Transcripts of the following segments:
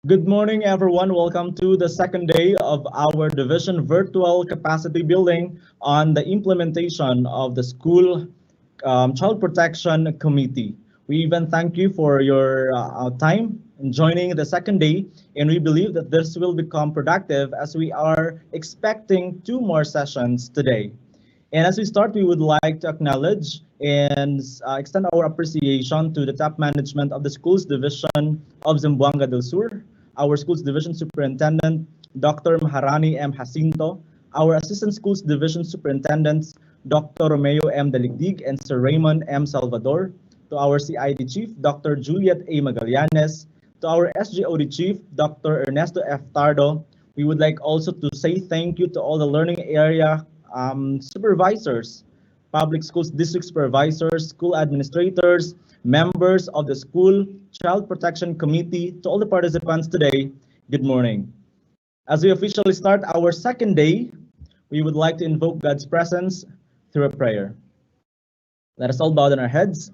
Good morning, everyone. Welcome to the second day of our division virtual capacity building on the implementation of the school child protection committee. We even thank you for your time in joining the second day, and we believe that this will become productive as we are expecting two more sessions today. And as we start, we would like to acknowledge and extend our appreciation to the top management of the schools division of Zamboanga del Sur, our schools division superintendent, Dr. Maharani M. Jacinto, our assistant schools division superintendents, Dr. Romeo M. Daligdig and Sir Raymond M. Salvador, to our CID chief, Dr. Juliet A. Magallanes, to our SGOD chief, Dr. Ernesto F. Tardo. We would like also to say thank you to all the learning area supervisors, public schools district supervisors, school administrators, members of the school child protection committee, to all the participants today, good morning. As we officially start our second day, we would like to invoke God's presence through a prayer. Let us all bow down our heads.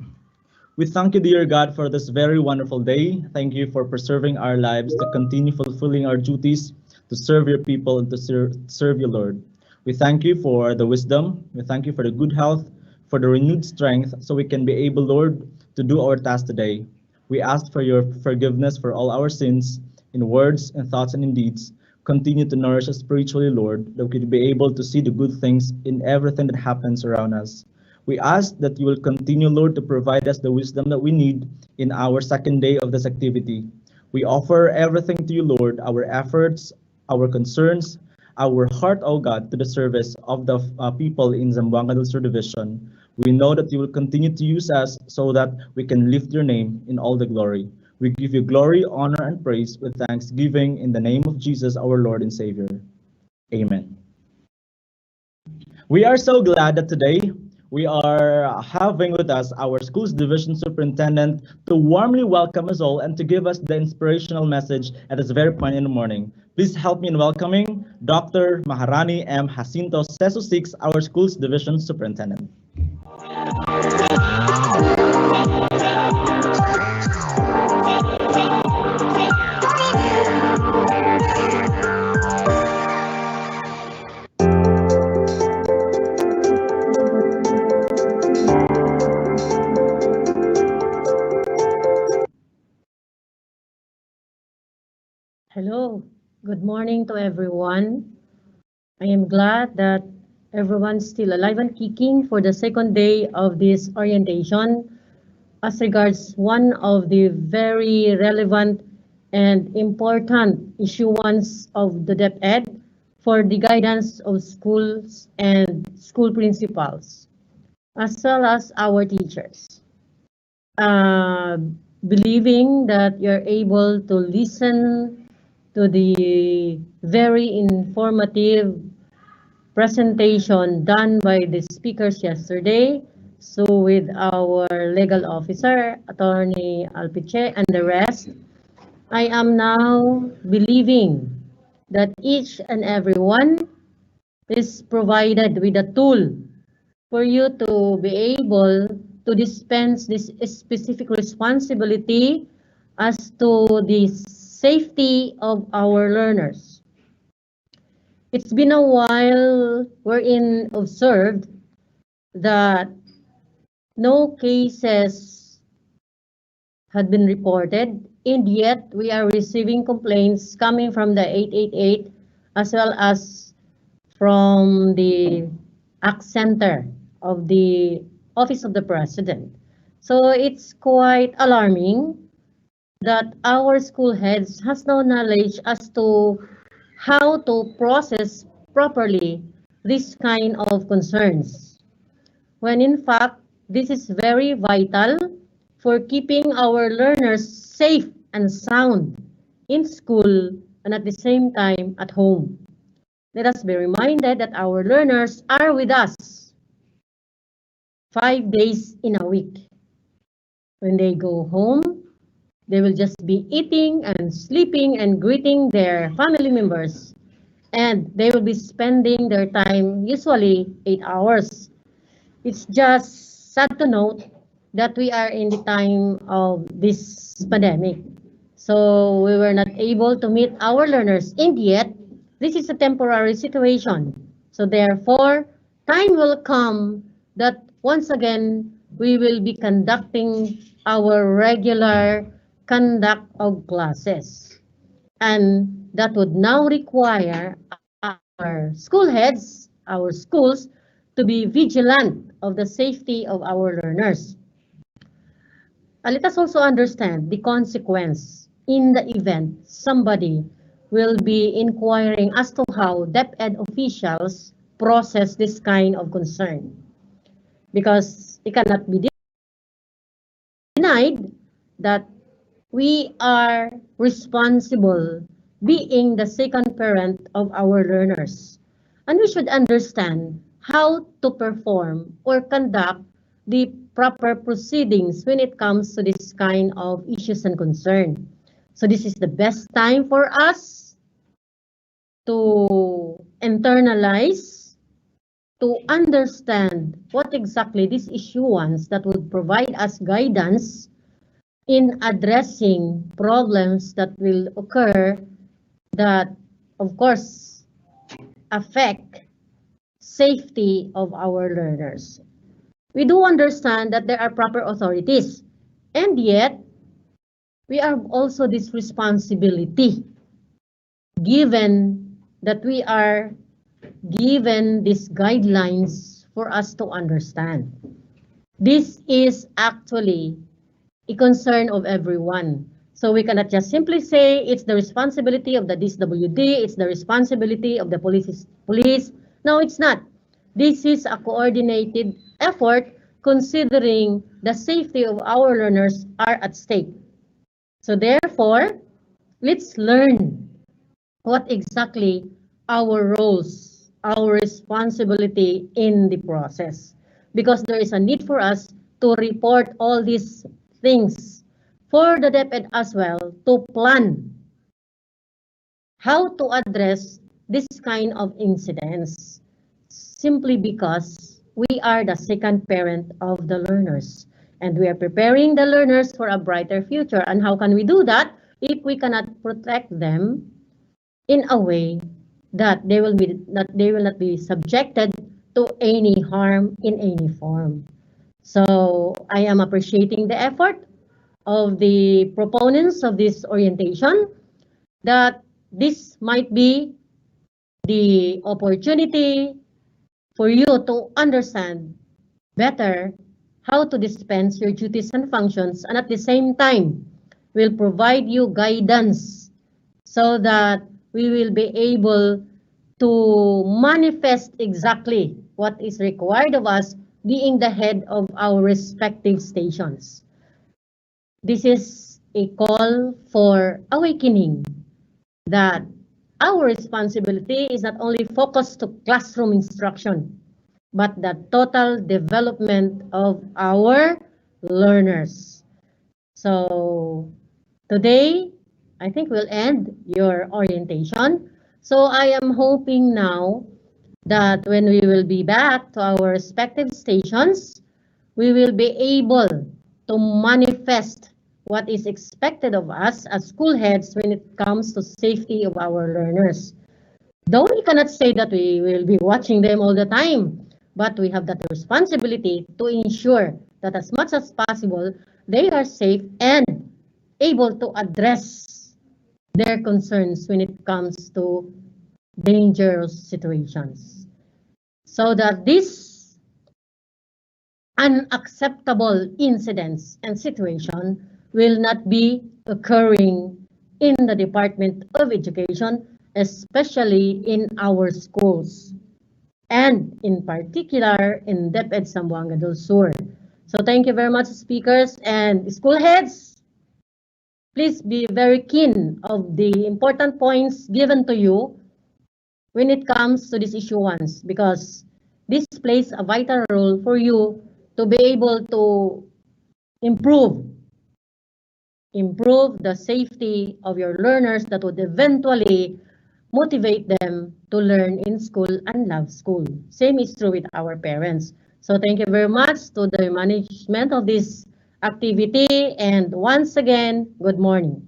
We thank you, dear God, for this very wonderful day. Thank you for preserving our lives to continue fulfilling our duties, to serve your people and to serve you, Lord. We thank you for the wisdom. We thank you for the good health, for the renewed strength, so we can be able, Lord, to do our task today. We ask for your forgiveness for all our sins in words and thoughts and in deeds. Continue to nourish us spiritually, Lord, that we can be able to see the good things in everything that happens around us. We ask that you will continue, Lord, to provide us the wisdom that we need in our second day of this activity. We offer everything to you, Lord, our efforts, our concerns, our heart, oh God, to the service of the people in Zamboanga del Sur Division. We know that you will continue to use us so that we can lift your name in all the glory. We give you glory, honor, and praise with thanksgiving in the name of Jesus, our Lord and Savior. Amen. We are so glad that today we are having with us our schools division superintendent to warmly welcome us all and to give us the inspirational message at this very point in the morning. Please help me in welcoming Dr. Maharani M. Jacinto, CESO 6, our schools division superintendent. Hello, good morning to everyone. I am glad that everyone's still alive and kicking for the second day of this orientation as regards one of the very relevant and important issuance of the DepEd for the guidance of schools and school principals, as well as our teachers. Believing that you're able to listen to the very informative presentation done by the speakers yesterday. So with our legal officer, Attorney Alpiche, and the rest, I am now believing that each and every one is provided with a tool for you to be able to dispense this specific responsibility as to the safety of our learners. It's been a while wherein observed that no cases had been reported, and yet we are receiving complaints coming from the 888 as well as from the ACT Center of the Office of the President. So it's quite alarming that our school heads has no knowledge as to how to process properly this kind of concerns, when in fact this is very vital for keeping our learners safe and sound in school and at the same time at home. Let us be reminded that our learners are with us 5 days in a week. When they go home, they will just be eating and sleeping and greeting their family members. And they will be spending their time, usually 8 hours. It's just sad to note that we are in the time of this pandemic. So we were not able to meet our learners. And yet, this is a temporary situation. So therefore, time will come that once again, we will be conducting our regular conduct of classes. And that would now require our school heads, our schools, to be vigilant of the safety of our learners. Let us also understand the consequence in the event somebody will be inquiring as to how DepEd officials process this kind of concern. Because it cannot be denied that we are responsible being the second parent of our learners. And we should understand how to perform or conduct the proper proceedings when it comes to this kind of issues and concern. So this is the best time for us to internalize, to understand what exactly this issuance that would provide us guidance in addressing problems that will occur that, of course, affect safety of our learners. We do understand that there are proper authorities, and yet we are also this responsibility given that we are given these guidelines for us to understand. This is actually a concern of everyone. So we cannot just simply say it's the responsibility of the DSWD, it's the responsibility of the police. No, it's not. This is a coordinated effort considering the safety of our learners are at stake. So therefore, let's learn what exactly our roles, our responsibility in the process. Because there is a need for us to report all these things for the DepEd as well to plan how to address this kind of incidents, simply because we are the second parent of the learners and we are preparing the learners for a brighter future. And how can we do that if we cannot protect them in a way that they will not be subjected to any harm in any form? So I am appreciating the effort of the proponents of this orientation, that this might be the opportunity for you to understand better how to dispense your duties and functions, and at the same time will provide you guidance so that we will be able to manifest exactly what is required of us being the head of our respective stations. This is a call for awakening that our responsibility is not only focused to classroom instruction, but the total development of our learners. So today, I think we'll end your orientation. So I am hoping now that when we will be back to our respective stations, we will be able to manifest what is expected of us as school heads when it comes to safety of our learners. Though we cannot say that we will be watching them all the time, but we have that responsibility to ensure that as much as possible, they are safe and able to address their concerns when it comes to dangerous situations. So that these unacceptable incidents and situation will not be occurring in the Department of Education, especially in our schools, and in particular in DepEd Zamboanga del Sur. So thank you very much, speakers and school heads. please be very keen of the important points given to you when it comes to this issuance, because this plays a vital role for you to be able to improve the safety of your learners that would eventually motivate them to learn in school and love school. Same is true with our parents. So thank you very much to the management of this activity, and once again, good morning.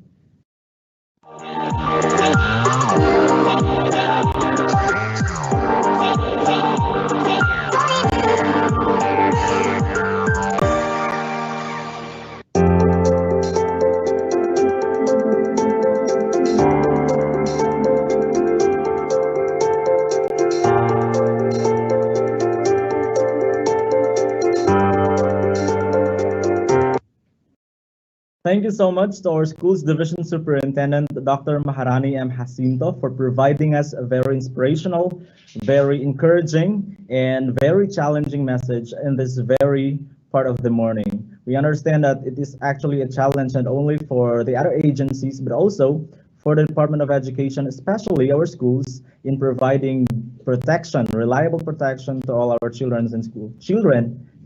Thank you so much to our school's division superintendent, Dr. Maharani M. Jacinto, for providing us a very inspirational, very encouraging, and very challenging message in this very part of the morning. We understand that it is actually a challenge not only for the other agencies, but also for the Department of Education, especially our schools, in providing protection, reliable protection to all our children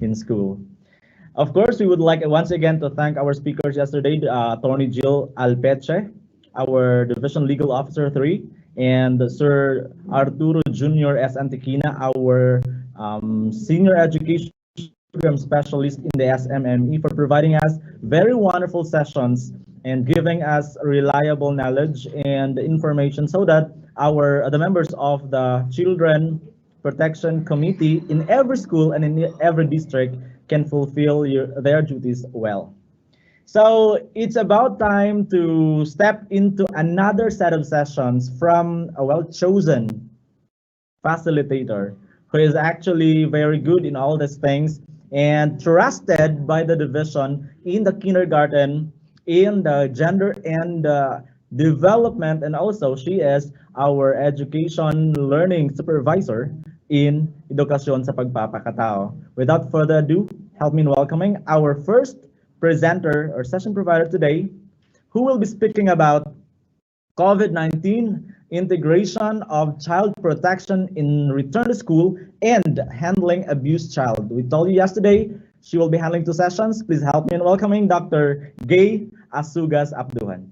in school. Of course, we would like once again to thank our speakers yesterday, Attorney Jill Alpeche, our Division Legal Officer 3, and Sir Arturo Jr. S. Antiquina, our Senior Education Program Specialist in the SMME, for providing us very wonderful sessions and giving us reliable knowledge and information so that the members of the Children Protection Committee in every school and in every district can fulfill their duties well. So it's about time to step into another set of sessions from a well-chosen facilitator who is actually very good in all these things and trusted by the division in the kindergarten, in the gender and development, and also she is our education learning supervisor in Edukasyon sa Pagpapakatao. Without further ado, help me in welcoming our first presenter or session provider today, who will be speaking about COVID-19 integration of child protection in return to school and handling abused child. We told you yesterday she will be handling 2 sessions. Please help me in welcoming Dr. Gay Asugas Abduhan.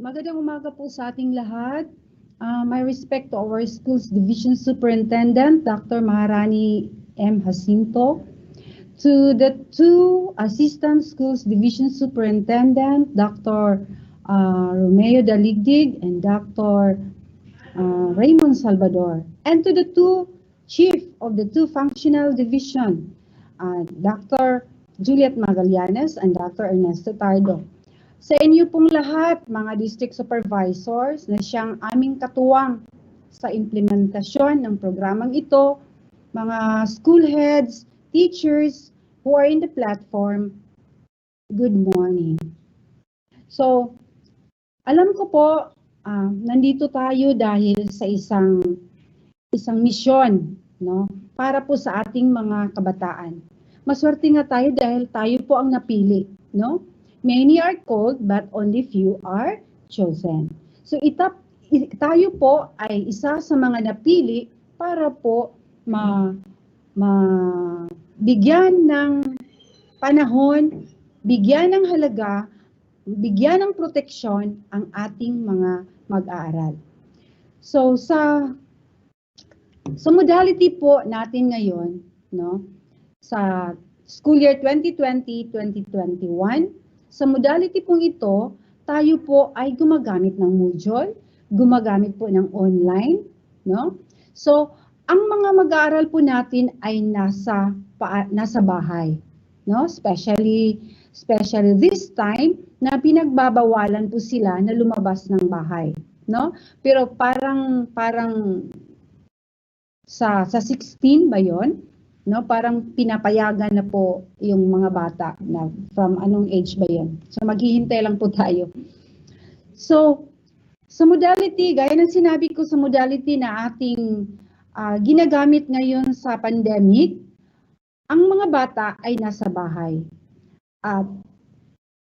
Magandang umaga po sa ating lahat. My respect to our school's division superintendent, Dr. Maharani M. Jacinto, to the 2 assistant schools division superintendent, Dr. Romeo Daligdig and Dr. Raymond Salvador, and to the 2 chief of the 2 functional division, Dr. Juliet Magallanes and Dr. Ernesto Tardo. Sa inyo pong lahat, mga district supervisors na siyang aming katuwang sa implementasyon ng programang ito, mga school heads, teachers who are in the platform, good morning. So, alam ko po, nandito tayo dahil sa isang misyon, no? Para po sa ating mga kabataan. Maswerte nga tayo dahil tayo po ang napili, no? Many are called, but only few are chosen. So, tayo po ay isa sa mga napili para po bigyan ng panahon, bigyan ng halaga, bigyan ng proteksyon ang ating mga mag-aaral. So sa modality po natin ngayon, no, sa school year 2020-2021, sa modality pong ito, tayo po ay gumagamit ng Moodle, gumagamit po ng online, no? So, ang mga mag-aaral po natin ay nasa bahay, no? Especially this time na pinagbabawalan po sila na lumabas ng bahay, no? Pero parang sa 16 ba 'yon? No, parang pinapayagan na po yung mga bata na from anong age ba 'yon. So maghihintay lang po tayo. So sa modality, gaya ng sinabi ko sa modality na ating ginagamit ngayon sa pandemic, ang mga bata ay nasa bahay. At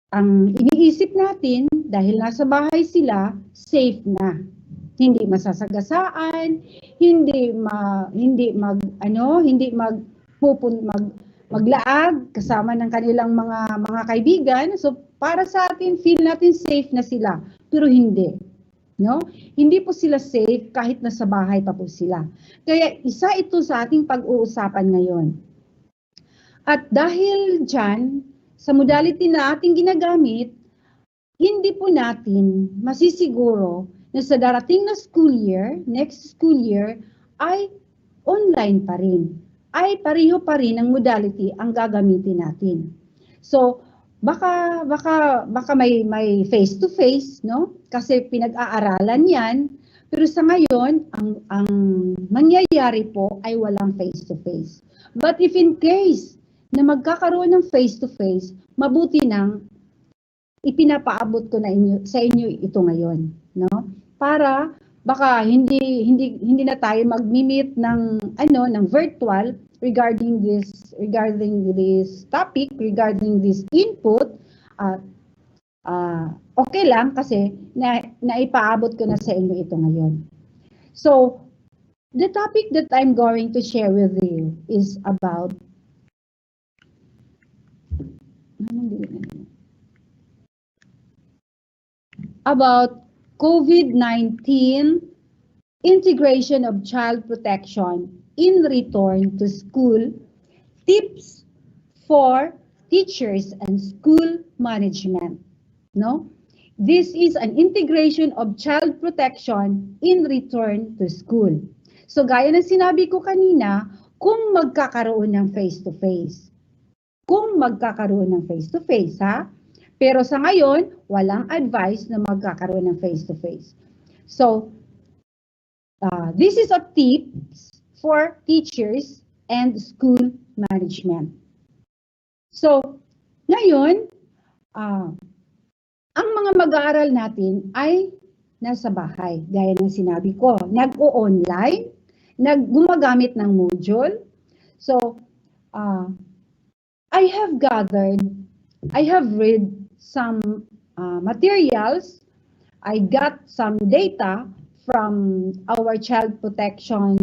ang iniisip natin, dahil nasa bahay sila, safe na. Hindi masasagasaan, hindi maglaag kasama ng kanilang mga kaibigan. So para sa atin, feel natin safe na sila, pero hindi. No? Hindi po sila safe kahit nasa bahay pa po sila. Kaya isa ito sa ating pag-uusapan ngayon. At dahil dyan, sa modality na ating ginagamit, hindi po natin masisiguro na sa darating na school year, next school year, ay online pa rin. Ay pareho pa rin ang modality ang gagamitin natin. So, baka may face-to-face, no? Kasi pinag-aaralan yan. Pero sa ngayon, ang mangyayari po ay walang face-to-face. But if in case na magkakaroon ng face-to-face, mabuti nang ipinapaabot ko na sa inyo ito ngayon, no? Para baka hindi na tayo mag-meet ng virtual regarding this topic, regarding this input. Okay lang kasi naipaabot ko na sa inyo ito ngayon. So, the topic that I'm going to share with you is about COVID-19 integration of child protection in return to school, tips for teachers and school management. No? This is an integration of child protection in return to school. So gaya ng sinabi ko kanina, kung magkakaroon ng face-to-face. Kung magkakaroon ng face-to-face, ha? Pero sa ngayon, walang advice na magkakaroon ng face-to-face. So, this is a tips for teachers and school management. So, ngayon, ang mga mag-aaral natin ay nasa bahay. Gaya ng sinabi ko, nag-o-online, gumagamit ng Moodle. So, I have read some materials. I got some data from our child protection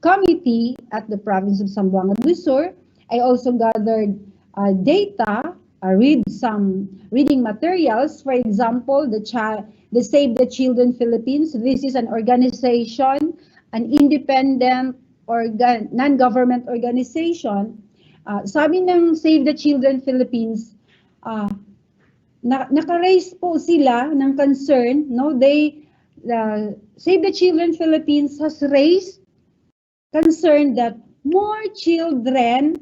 committee at the province of Zamboanga do Sur. I also gathered data, read some reading materials. For example, the Save the Children Philippines. This is an organization, an independent non-government organization. Sabi ng Save the Children Philippines, naka-raise po sila ng concern, no? Save the Children Philippines has raised concern that more children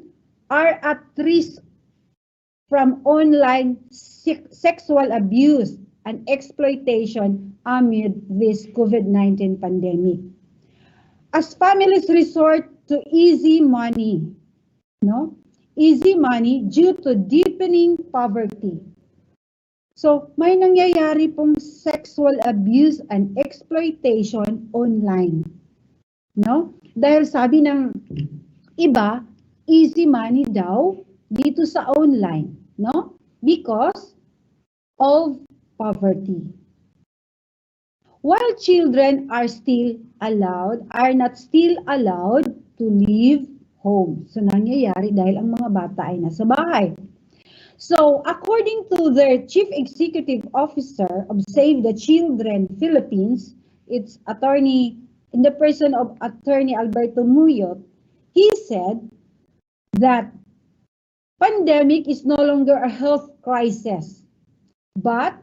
are at risk from online sexual abuse and exploitation amid this COVID-19 pandemic. as families resort to easy money, no? Easy money due to deepening poverty. So, may nangyayari pong sexual abuse and exploitation online. No? Dahil sabi ng iba, easy money daw dito sa online, no? Because of poverty. While children are not still allowed to leave home. So, nangyayari dahil ang mga bata ay nasa bahay. So, according to their Chief Executive Officer of Save the Children Philippines, it's in the person of Attorney Alberto Muyot, he said that pandemic is no longer a health crisis, but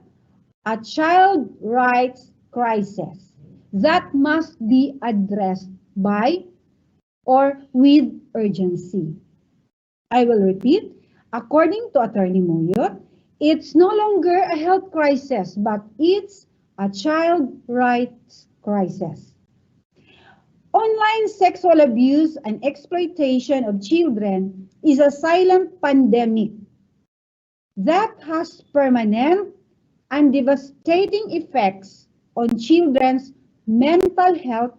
a child rights crisis that must be addressed by or with urgency. I will repeat. According to Attorney Muyot, it's no longer a health crisis, but it's a child rights crisis. Online sexual abuse and exploitation of children is a silent pandemic that has permanent and devastating effects on children's mental health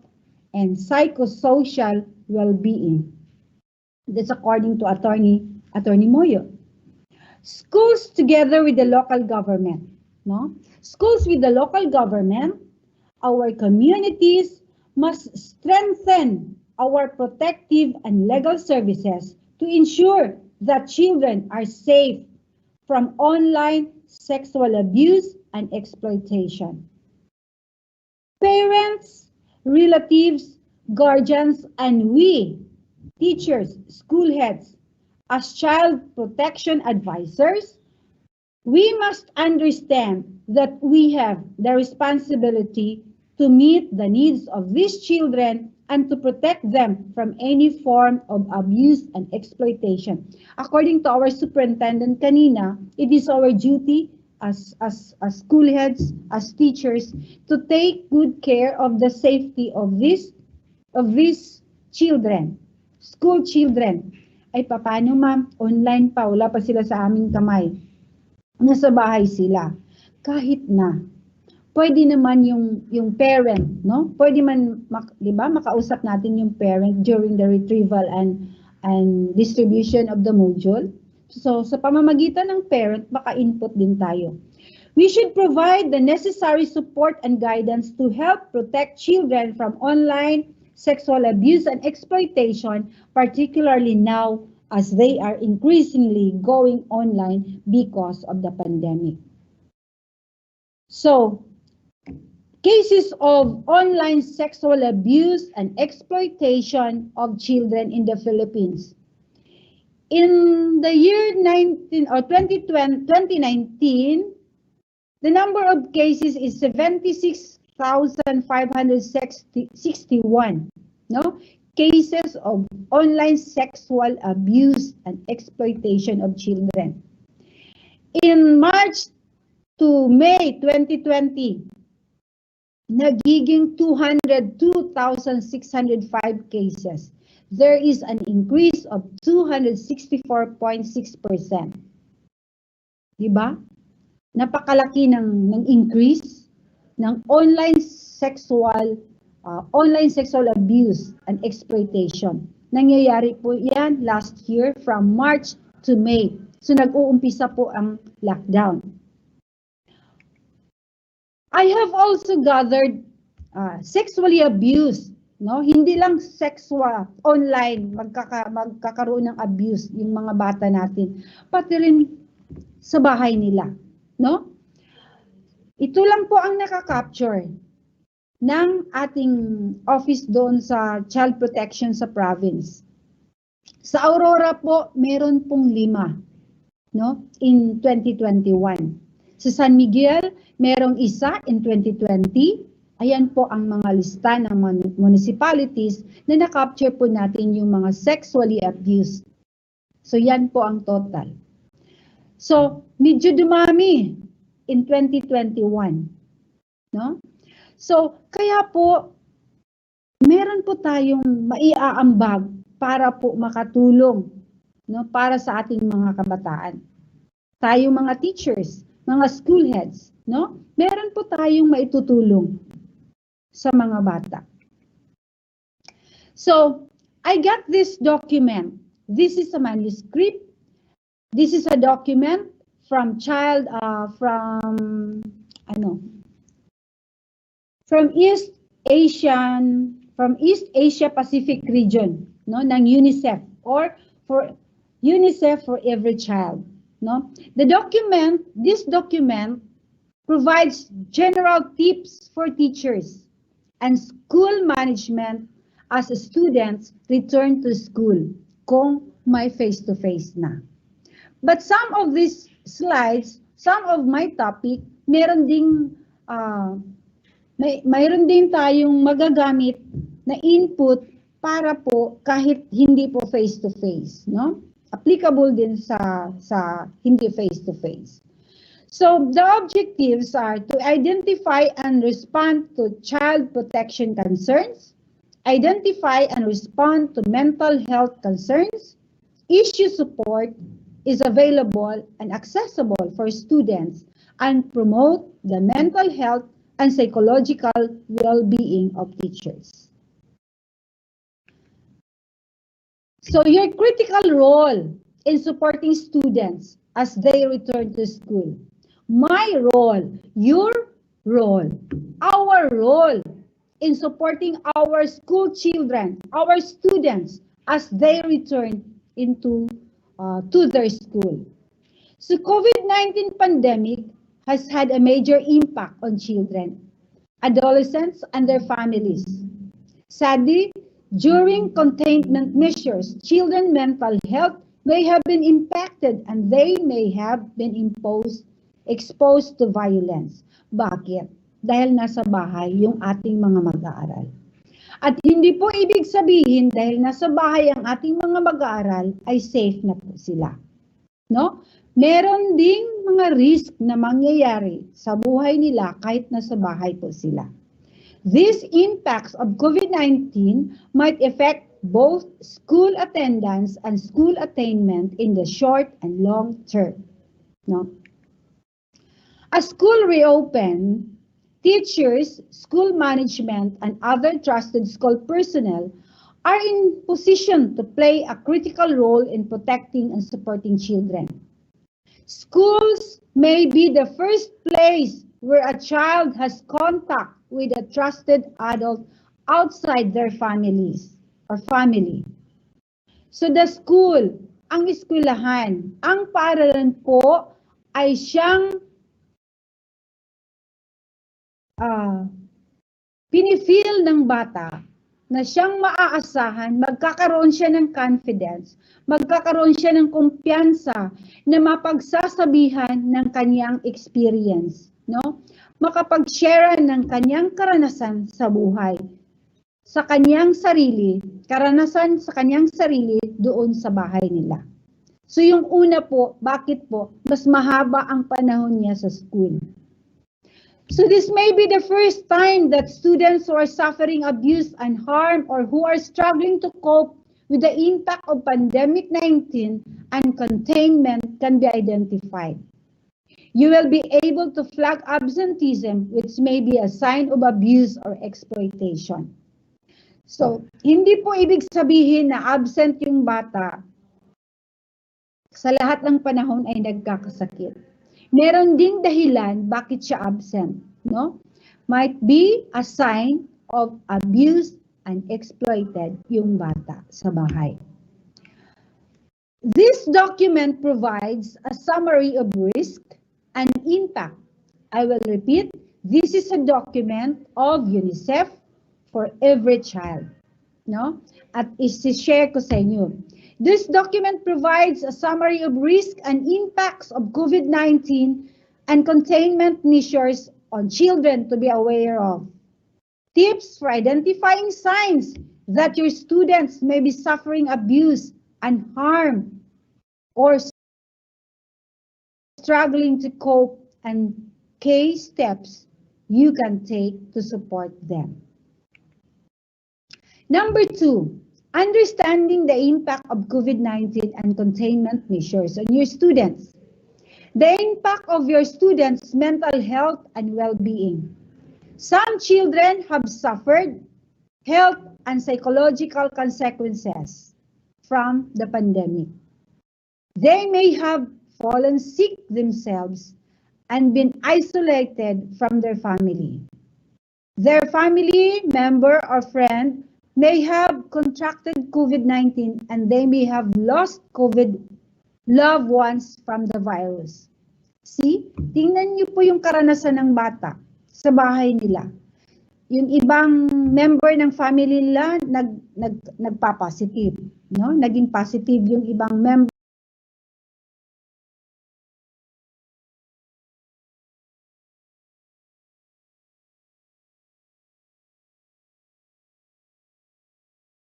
and psychosocial well-being. That's according to Attorney Moyo. Schools together with the local government, no? Schools with the local government, our communities must strengthen our protective and legal services to ensure that children are safe from online sexual abuse and exploitation. Parents, relatives, guardians, and we, teachers, school heads, as child protection advisors, we must understand that we have the responsibility to meet the needs of these children and to protect them from any form of abuse and exploitation. According to our superintendent kanina, it is our duty as school heads, as teachers, to take good care of the safety of these children, school children. Ay, paano ma'am? Online pa, wala pa sila sa aming kamay. Nasa bahay sila. Kahit na, pwede naman yung parent, no? Pwede man, di ba, makausap natin yung parent during the retrieval and distribution of the module. So, sa pamamagitan ng parent, maka-input din tayo. We should provide the necessary support and guidance to help protect children from online sexual abuse and exploitation, particularly now as they are increasingly going online because of the pandemic. So, cases of online sexual abuse and exploitation of children in the Philippines. In the year 2019, the number of cases is 76,561, no? Cases of online sexual abuse and exploitation of children. In March to May 2020, nagiging 202,605 cases. There is an increase of 264.6%. Diba? Napakalaki ng increase ng online sexual abuse and exploitation. Nangyayari po yan last year from March to May. So nag-uumpisa po ang lockdown. I have also gathered sexually abused, no? Hindi lang sexual online magkakaroon ng abuse yung mga bata natin, pati rin sa bahay nila, no? Ito lang po ang nakaka-capture ng ating office doon sa child protection sa province. Sa Aurora po, meron pong 5, no? In 2021. Sa San Miguel, merong isa in 2020. Ayan po ang mga lista ng municipalities na na-capture po natin yung mga sexually abused. So yan po ang total. So medyo dumami in 2021. No? So kaya po meron po tayong maiaambag para po makatulong, no, para sa ating mga kabataan. Tayong mga teachers, mga school heads, no? Meron po tayong maitutulong sa mga bata. So, I got this document. This is a manuscript. This is a document from East Asia Pacific region, no, ng UNICEF, or for UNICEF for every child, no. This document provides general tips for teachers and school management as students return to school kung may face-to-face na. But some of these slides, some of my topic, mayroon din tayong magagamit na input para po kahit hindi po face-to-face, no? Applicable din sa hindi face-to-face. So the objectives are to identify and respond to child protection concerns, identify and respond to mental health concerns, issue support is available and accessible for students, and promote the mental health and psychological well-being of teachers. So your critical role in supporting students as they return to school. My role, your role, our role in supporting our school children, our students as they return to their school. So COVID-19 pandemic has had a major impact on children, adolescents, and their families. Sadly, during containment measures, children's mental health may have been impacted and they may have been exposed to violence. Bakit? Dahil nasa bahay yung ating mga mag-aaral. At hindi po ibig sabihin dahil nasa bahay ang ating mga mag-aaral ay safe na po sila. No? Meron ding mga risk na mangyayari sa buhay nila kahit nasa bahay po sila. These impacts of COVID-19 might affect both school attendance and school attainment in the short and long term. No? As school reopen, teachers, school management, and other trusted school personnel are in position to play a critical role in protecting and supporting children. Schools may be the first place where a child has contact with a trusted adult outside their families or family. So the school, ang eskwelahan, ang paaralan po ay siyang pinifeel ng bata na siyang maaasahan, magkakaroon siya ng confidence, magkakaroon siya ng kumpiyansa na mapagsasabihan ng kanyang experience, no? Makapag-share ng kanyang karanasan sa buhay, sa kanyang sarili, karanasan sa kanyang sarili doon sa bahay nila. So yung una po, bakit po? Mas mahaba ang panahon niya sa school. So this may be the first time that students who are suffering abuse and harm or who are struggling to cope with the impact of pandemic-19 and containment can be identified. You will be able to flag absenteeism, which may be a sign of abuse or exploitation. So, hindi po ibig sabihin na absent yung bata sa lahat ng panahon ay nagkakasakit. Meron ding dahilan bakit siya absent, no? Might be a sign of abuse and exploited yung bata sa bahay. This document provides a summary of risk and impact. I will repeat, this is a document of UNICEF for every child, no? At isi-share ko sa inyo. This document provides a summary of risk and impacts of COVID-19 and containment measures on children to be aware of. Tips for identifying signs that your students may be suffering abuse and harm or struggling to cope, and key steps you can take to support them. Number 2, understanding the impact of COVID-19 and containment measures on your students. The impact of your students' mental health and well-being. Some children have suffered health and psychological consequences from the pandemic. They may have fallen sick themselves and been isolated from their family. Their family member or friend may have contracted COVID-19 and they may have lost COVID loved ones from the virus. See, tingnan niyo po yung karanasan ng bata sa bahay nila. Yung ibang member ng family nila nagpa-positive, no? Naging positive yung ibang member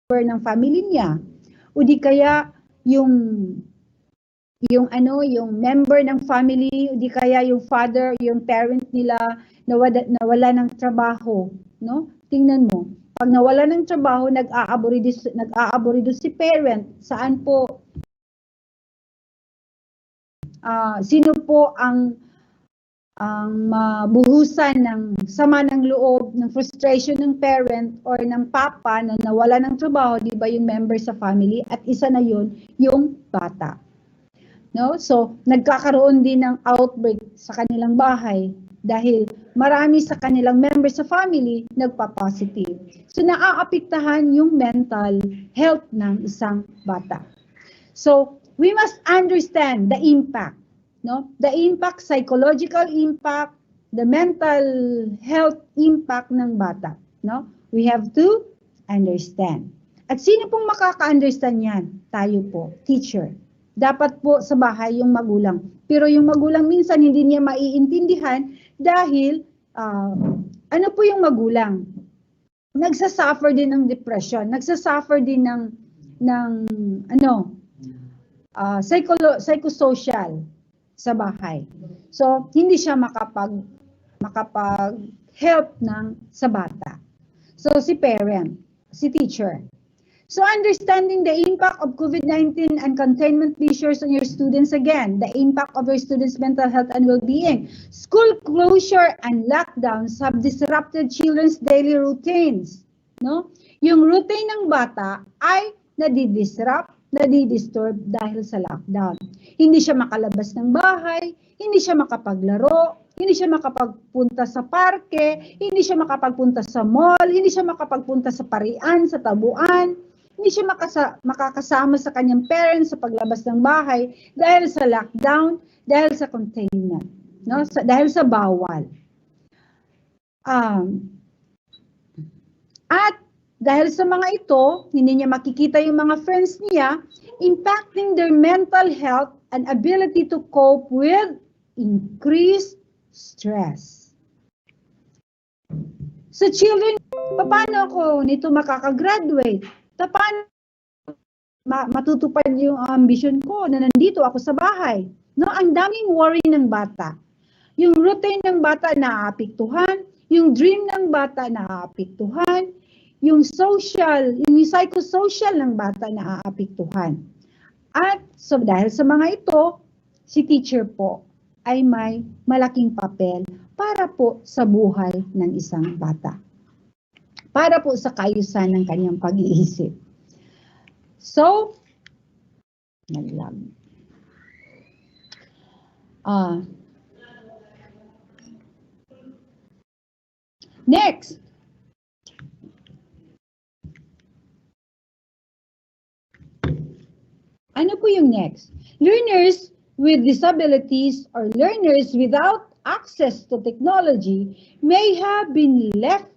ng family niya, o di kaya yung member ng family, o di kaya yung father, yung parent nila nawala ng trabaho, no? Tingnan mo, pag nawala ng trabaho, nag-aaborido si parent. Saan po sino po ang mabuhusan ng sama ng loob, ng frustration ng parent or ng papa na nawala ng trabaho, di ba, yung member sa family, at isa na yun, yung bata. No? So, nagkakaroon din ng outbreak sa kanilang bahay dahil marami sa kanilang member sa family nagpa-positive. So, naaapektahan yung mental health ng isang bata. So, we must understand the impact. No? The impact, psychological impact, the mental health impact ng bata. No? We have to understand. At sino pong makaka-understand yan? Tayo po, teacher. Dapat po sa bahay yung magulang. Pero yung magulang minsan hindi niya maiintindihan dahil ano po yung magulang? Nagsasuffer din ng depression, nagsasuffer din ng psychosocial sa bahay. So, hindi siya makapag-help sa bata. So, si parent, si teacher. So, understanding the impact of COVID-19 and containment measures on your students again, the impact of your students' mental health and well-being. School closure and lockdowns have disrupted children's daily routines. No? Yung routine ng bata ay nadidisturb dahil sa lockdown. Hindi siya makalabas ng bahay, hindi siya makapaglaro, hindi siya makapagpunta sa parke, hindi siya makapagpunta sa mall, hindi siya makapagpunta sa parian, sa tabuan, hindi siya makakasama sa kanyang parents sa paglabas ng bahay dahil sa lockdown, dahil sa containment, no? Dahil sa bawal. At dahil sa mga ito, hindi niya makikita yung mga friends niya, impacting their mental health and ability to cope with increased stress. So children, paano ako nito makakagraduate? Paano matutupad yung ambition ko na nandito ako sa bahay? No, ang daming worry ng bata. Yung routine ng bata naaapektuhan, yung dream ng bata naaapektuhan, yung psychosocial ng bata naaapektuhan. At so dahil sa mga ito, si teacher po ay may malaking papel para po sa buhay ng isang bata. Para po sa kaayusan ng kanyang pag-iisip. So, next. Ano po yung next? Learners with disabilities or learners without access to technology may have been left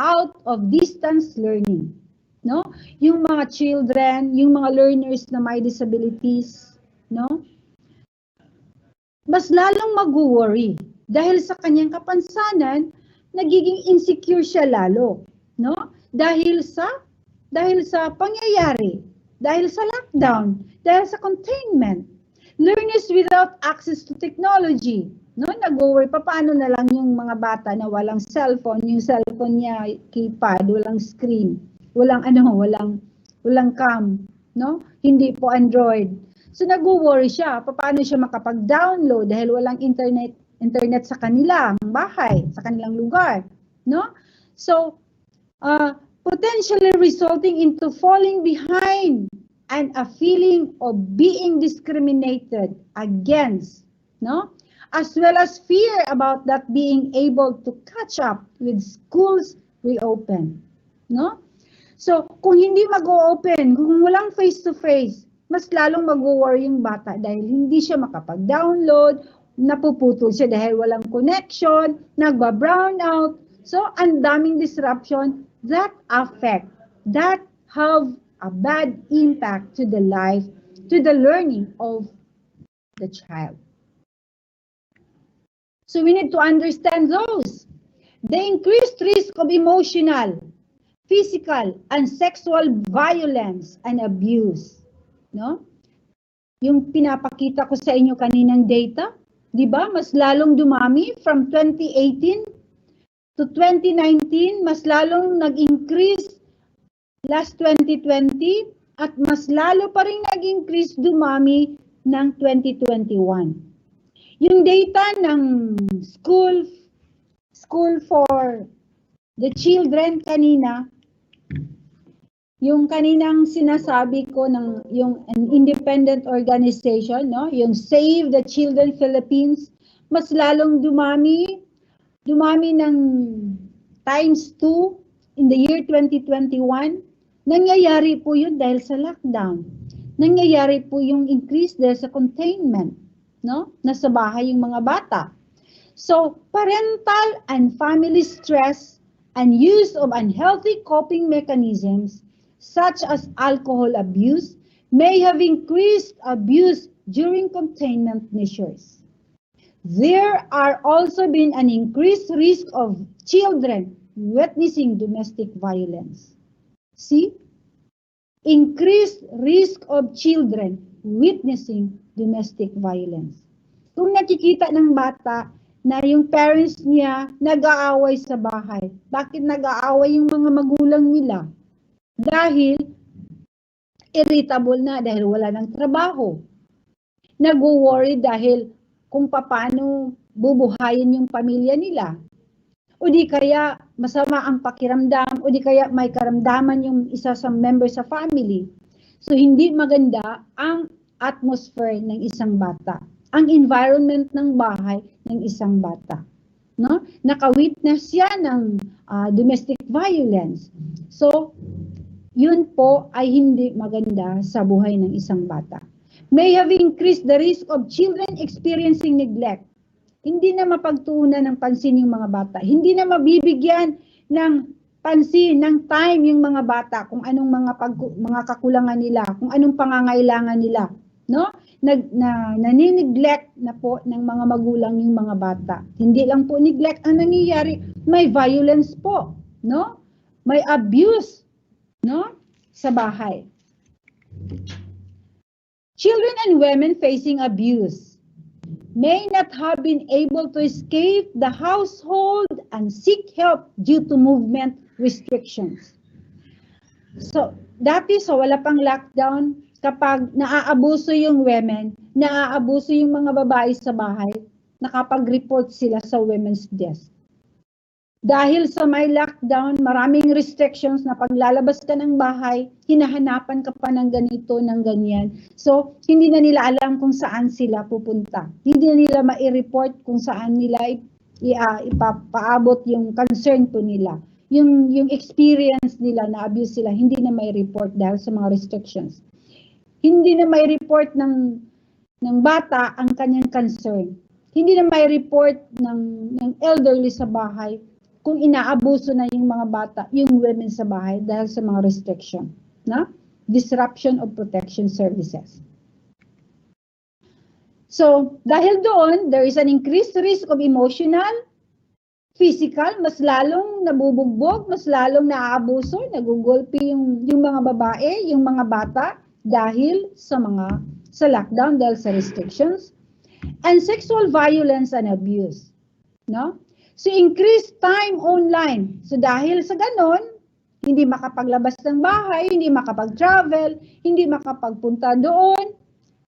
out of distance learning. No? Yung mga children, yung mga learners na may disabilities, no? Mas lalong mag-worry dahil sa kanyang kapansanan, nagiging insecure siya lalo, no? Dahil sa pangyayari, dahil sa lockdown, dahil sa containment. Learners without access to technology, no? Nag-worry pa paano na lang yung mga bata na walang cellphone, yung cellphone niya keypad, walang screen. walang walang cam, no? Hindi po Android. So nag-worry siya, paano siya makapag-download dahil walang internet sa kanilang bahay, sa kanilang lugar, no? So potentially resulting into falling behind and a feeling of being discriminated against, no? As well as fear about that being able to catch up with schools reopen, no? So, kung hindi mag-o-open, kung walang face-to-face, mas lalong mag-worry yung bata dahil hindi siya makapag-download, napuputol siya dahil walang connection, nagba-brown out. So, ang daming disruption that have a bad impact to the life, to the learning of the child. So we need to understand those. The increased risk of emotional, physical, and sexual violence and abuse. No? Yung pinapakita ko sa inyo kaninang data, di ba? Mas lalong dumami from 2018 to 2019, mas lalong nag-increase last 2020 at mas lalo pa rin nag-increase dumami ng 2021. Yung data ng school for the children kanina, yung kaninang sinasabi ko ng yung an independent organization, no, yung Save the Children Philippines, mas lalong dumami ng times 2 in the year 2021. Nangyayari po yun dahil sa lockdown. Nangyayari po yung increase dahil sa containment, no? Nasa bahay yung mga bata. So, parental and family stress and use of unhealthy coping mechanisms such as alcohol abuse may have increased abuse during containment measures. There are also been an increased risk of children witnessing domestic violence. See? Increased risk of children witnessing domestic violence. Kung nakikita ng bata na yung parents niya nag-aaway sa bahay, bakit nag-aaway yung mga magulang nila? Dahil irritable na dahil wala ng trabaho. Nag-worry dahil kung paano bubuhayin yung pamilya nila. O di kaya masama ang pakiramdam, o di kaya may karamdaman yung isa sa member sa family. So hindi maganda ang atmosphere ng isang bata, ang environment ng bahay ng isang bata. No? Naka-witness siya ng domestic violence. So, yun po ay hindi maganda sa buhay ng isang bata. May have increased the risk of children experiencing neglect. Hindi na mapagtuunan ng pansin yung mga bata. Hindi na mabibigyan ng pansin, ng time yung mga bata kung anong mga kakulangan nila, kung anong pangangailangan nila. No? Nanineglect na po ng mga magulang yung mga bata. Hindi lang po neglect ang nangyayari, may violence po, no? May abuse, no? Sa bahay. Children and women facing abuse may not have been able to escape the household and seek help due to movement restrictions. So, dati sa wala pang lockdown, kapag naaabuso yung women, naaabuso yung mga babae sa bahay, nakapag-report sila sa women's desk. Dahil sa may lockdown, maraming restrictions na paglalabas ka ng bahay, hinahanapan ka pa ng ganito, ng ganyan. So, hindi na nila alam kung saan sila pupunta. Hindi na nila ma-report kung saan nila ipapaabot yung concern po nila. Yung experience nila na abuse sila, hindi na may report dahil sa mga restrictions. Hindi na may report ng bata ang kanyang concern. Hindi na may report ng elderly sa bahay kung inaabuso na yung mga bata, yung women sa bahay dahil sa mga restriction, na disruption of protection services. So, dahil doon, there is an increased risk of emotional, physical, mas lalong nabubugbog, mas lalong naaabuso, nagugulpi yung mga babae, yung mga bata dahil sa lockdown, dahil sa restrictions, and sexual violence and abuse, no? So, increased time online. So, dahil sa ganon, Hindi makapaglabas ng bahay, hindi makapag-travel, hindi makapagpunta doon.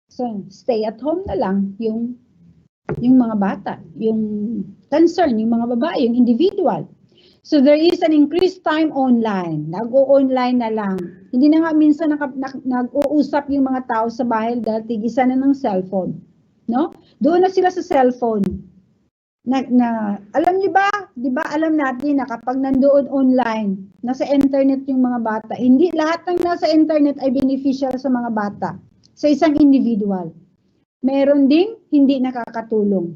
So, stay at home na lang yung mga bata, yung concern, yung mga babae, yung individual. So, there is an increased time online. Nag-o-online na lang. Hindi na nga minsan nag-uusap yung mga tao sa bahay dahil tig-isa na ng cellphone. No? Doon na sila sa cellphone. Alam niyo ba, di ba alam natin na kapag nandoon online, nasa internet yung mga bata, hindi lahat ng nasa internet ay beneficial sa mga bata, sa isang individual. Meron ding hindi nakakatulong.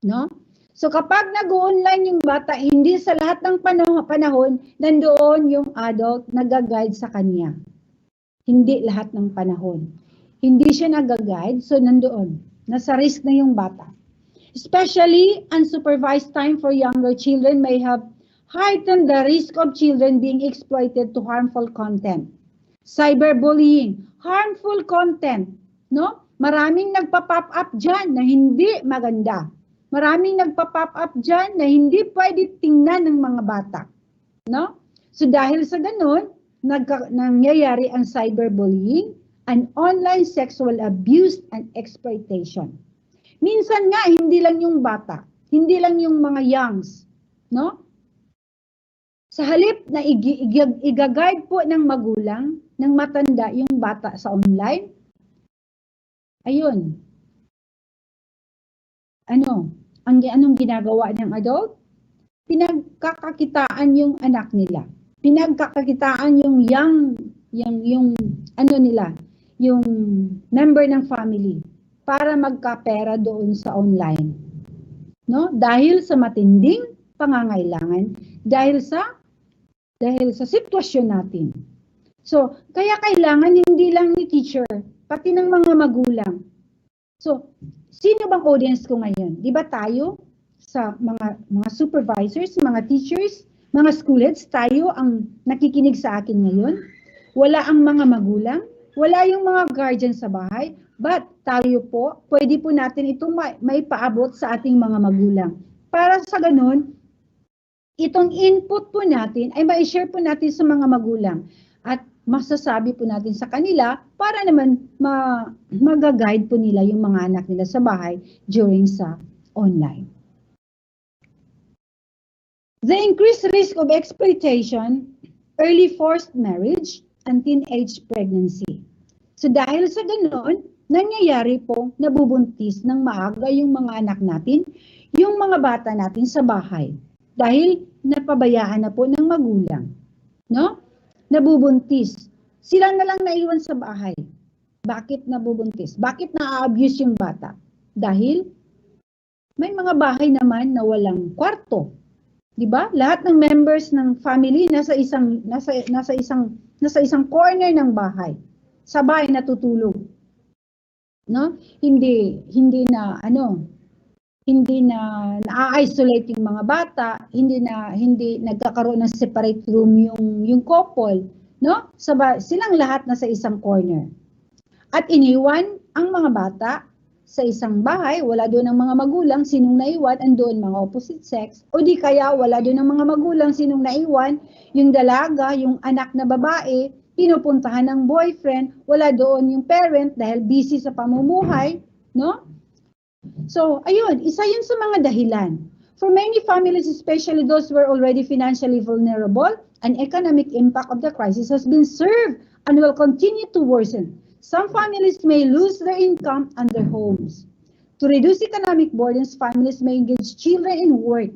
No? So kapag nag-online yung bata, hindi sa lahat ng panahon, nandoon yung adult nag-guide sa kanya. Hindi lahat ng panahon. Hindi siya nag-guide, so nandoon. Nasa risk na yung bata. Especially, unsupervised time for younger children may have heightened the risk of children being exploited to harmful content. Cyberbullying, harmful content, no? Maraming nagpa-pop up dyan na hindi maganda. Maraming nagpa-pop up dyan na hindi pwede tingnan ng mga bata, no? So dahil sa ganun, nangyayari ang cyberbullying, and online sexual abuse and exploitation. Minsan nga, hindi lang yung bata, hindi lang yung mga youngs, no? Sa halip na i-guide po ng magulang, ng matanda yung bata sa online, ayun, anong ginagawa ng adult? Pinagkakakitaan yung anak nila. Pinagkakakitaan yung yung member ng family para magkapera doon sa online. No? Dahil sa matinding pangangailangan, dahil sa sitwasyon natin. So, kaya kailangan hindi lang ni teacher, pati ng mga magulang. So, sino bang audience ko ngayon? Di ba tayo sa mga supervisors, mga teachers, mga school heads, tayo ang nakikinig sa akin ngayon? Wala ang mga magulang, wala yung mga guardian sa bahay, but tayo po, pwede po natin itong may paabot sa ating mga magulang. Para sa ganun, itong input po natin ay ma-share po natin sa mga magulang at masasabi po natin sa kanila para naman mag-guide po nila yung mga anak nila sa bahay during sa online. The increased risk of exploitation, early forced marriage, and teenage pregnancy. So dahil sa ganoon, nangyayari po nabubuntis ng maaga yung mga anak natin, yung mga bata natin sa bahay. Dahil napabayaan na po ng magulang. No? Nabubuntis. Sila na lang naiwan sa bahay. Bakit nabubuntis? Bakit na-abuse yung bata? Dahil may mga bahay naman na walang kwarto. 'Di ba? Lahat ng members ng family nasa isang corner ng bahay. Sa bahay natutulog. No? Hindi na-isolate yung mga bata, hindi nagkakaroon ng separate room yung couple, no? Silang lahat nasa isang corner. At iniwan ang mga bata sa isang bahay, wala doon ang mga magulang, sinong naiwan, andoon mga opposite sex, o di kaya wala doon ang mga magulang, sinong naiwan, yung dalaga, yung anak na babae, pinupuntahan ng boyfriend, wala doon yung parent dahil busy sa pamumuhay, no? So, ayun, isa yun sa mga dahilan. For many families, especially those who are already financially vulnerable, an economic impact of the crisis has been served and will continue to worsen. Some families may lose their income and their homes. To reduce economic burdens, families may engage children in work.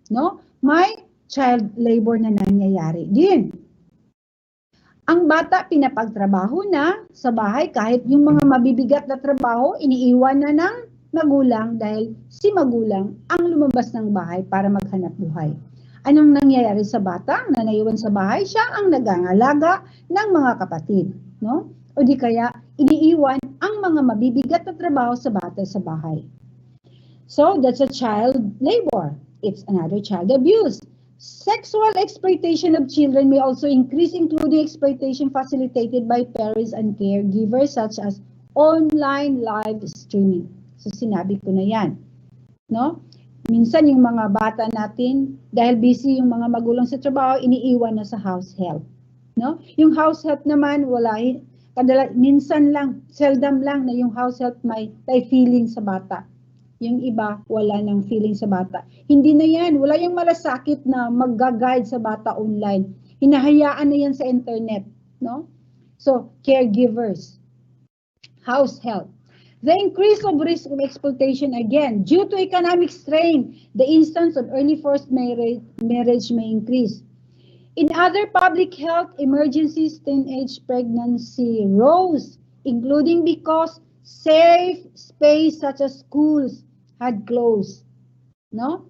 No? May child labor na nangyayari din. Ang bata pinapagtrabaho na sa bahay kahit yung mga mabibigat na trabaho iniiwan na ng magulang dahil si magulang ang lumabas ng bahay para maghanap buhay. Anong nangyayari sa bata na naiwan sa bahay? Siya ang nagangalaga ng mga kapatid, no? O di kaya iniiwan ang mga mabibigat na trabaho sa bata sa bahay. So that's a child labor. It's another child abuse. Sexual exploitation of children may also increase, including exploitation facilitated by parents and caregivers such as online live streaming. So sinabi ko na yan, no? Minsan yung mga bata natin, dahil busy yung mga magulang sa trabaho, iniiwan na sa house help. No? Yung house help naman, minsan lang, seldom lang na yung house help may feeling sa bata. Yung iba, wala nang feeling sa bata. Hindi na yan, wala yung malasakit na mag-guide sa bata online. Hinahayaan na yan sa internet. No? So, caregivers, house help. The increase of risk of exploitation again, due to economic strain, the instance of early forced marriage may increase. In other public health emergencies, teenage pregnancy rose, including because safe space such as schools had closed. No?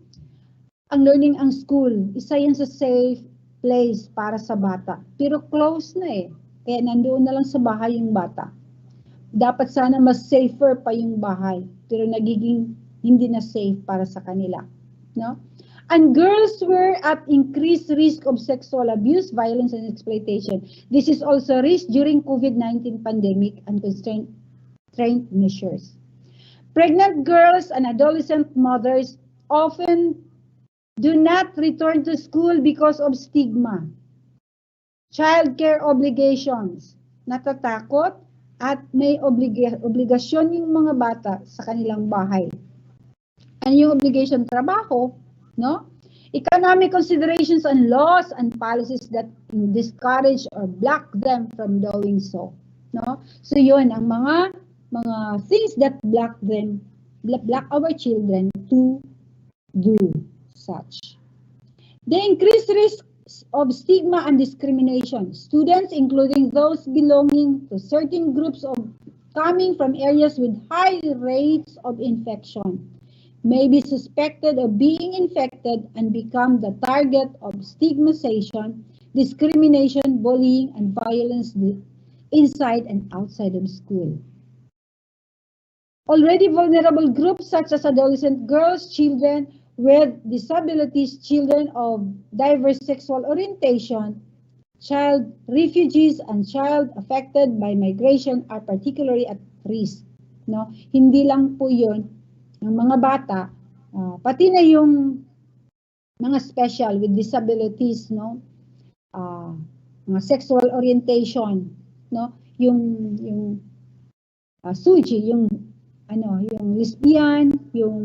Ang learning ang school, isa yan sa safe place para sa bata. Pero close na eh. Kaya nandoon na lang sa bahay yung bata. Dapat sana mas safer pa yung bahay, pero nagiging hindi na safe para sa kanila, no? And girls were at increased risk of sexual abuse, violence, and exploitation. This is also risk during COVID-19 pandemic and constraint measures. Pregnant girls and adolescent mothers often do not return to school because of stigma, childcare obligations, natatakot, at may obligasyon yung mga bata sa kanilang bahay. Ano yung obligation? Trabaho, no? Economic considerations and laws and policies that discourage or block them from doing so, no? So yun ang mga things that block our children to do such. The increased risk of stigma and discrimination. Students, including those belonging to certain groups coming from areas with high rates of infection, may be suspected of being infected and become the target of stigmatization, discrimination, bullying, and violence inside and outside of school. Already vulnerable groups such as adolescent girls, children with disabilities, children of diverse sexual orientation, child refugees, and child affected by migration are particularly at risk. No? Hindi lang po yun, ng mga bata, pati na yung mga special with disabilities, no? Mga sexual orientation, no? Yung SUJI, yung lesbian, yung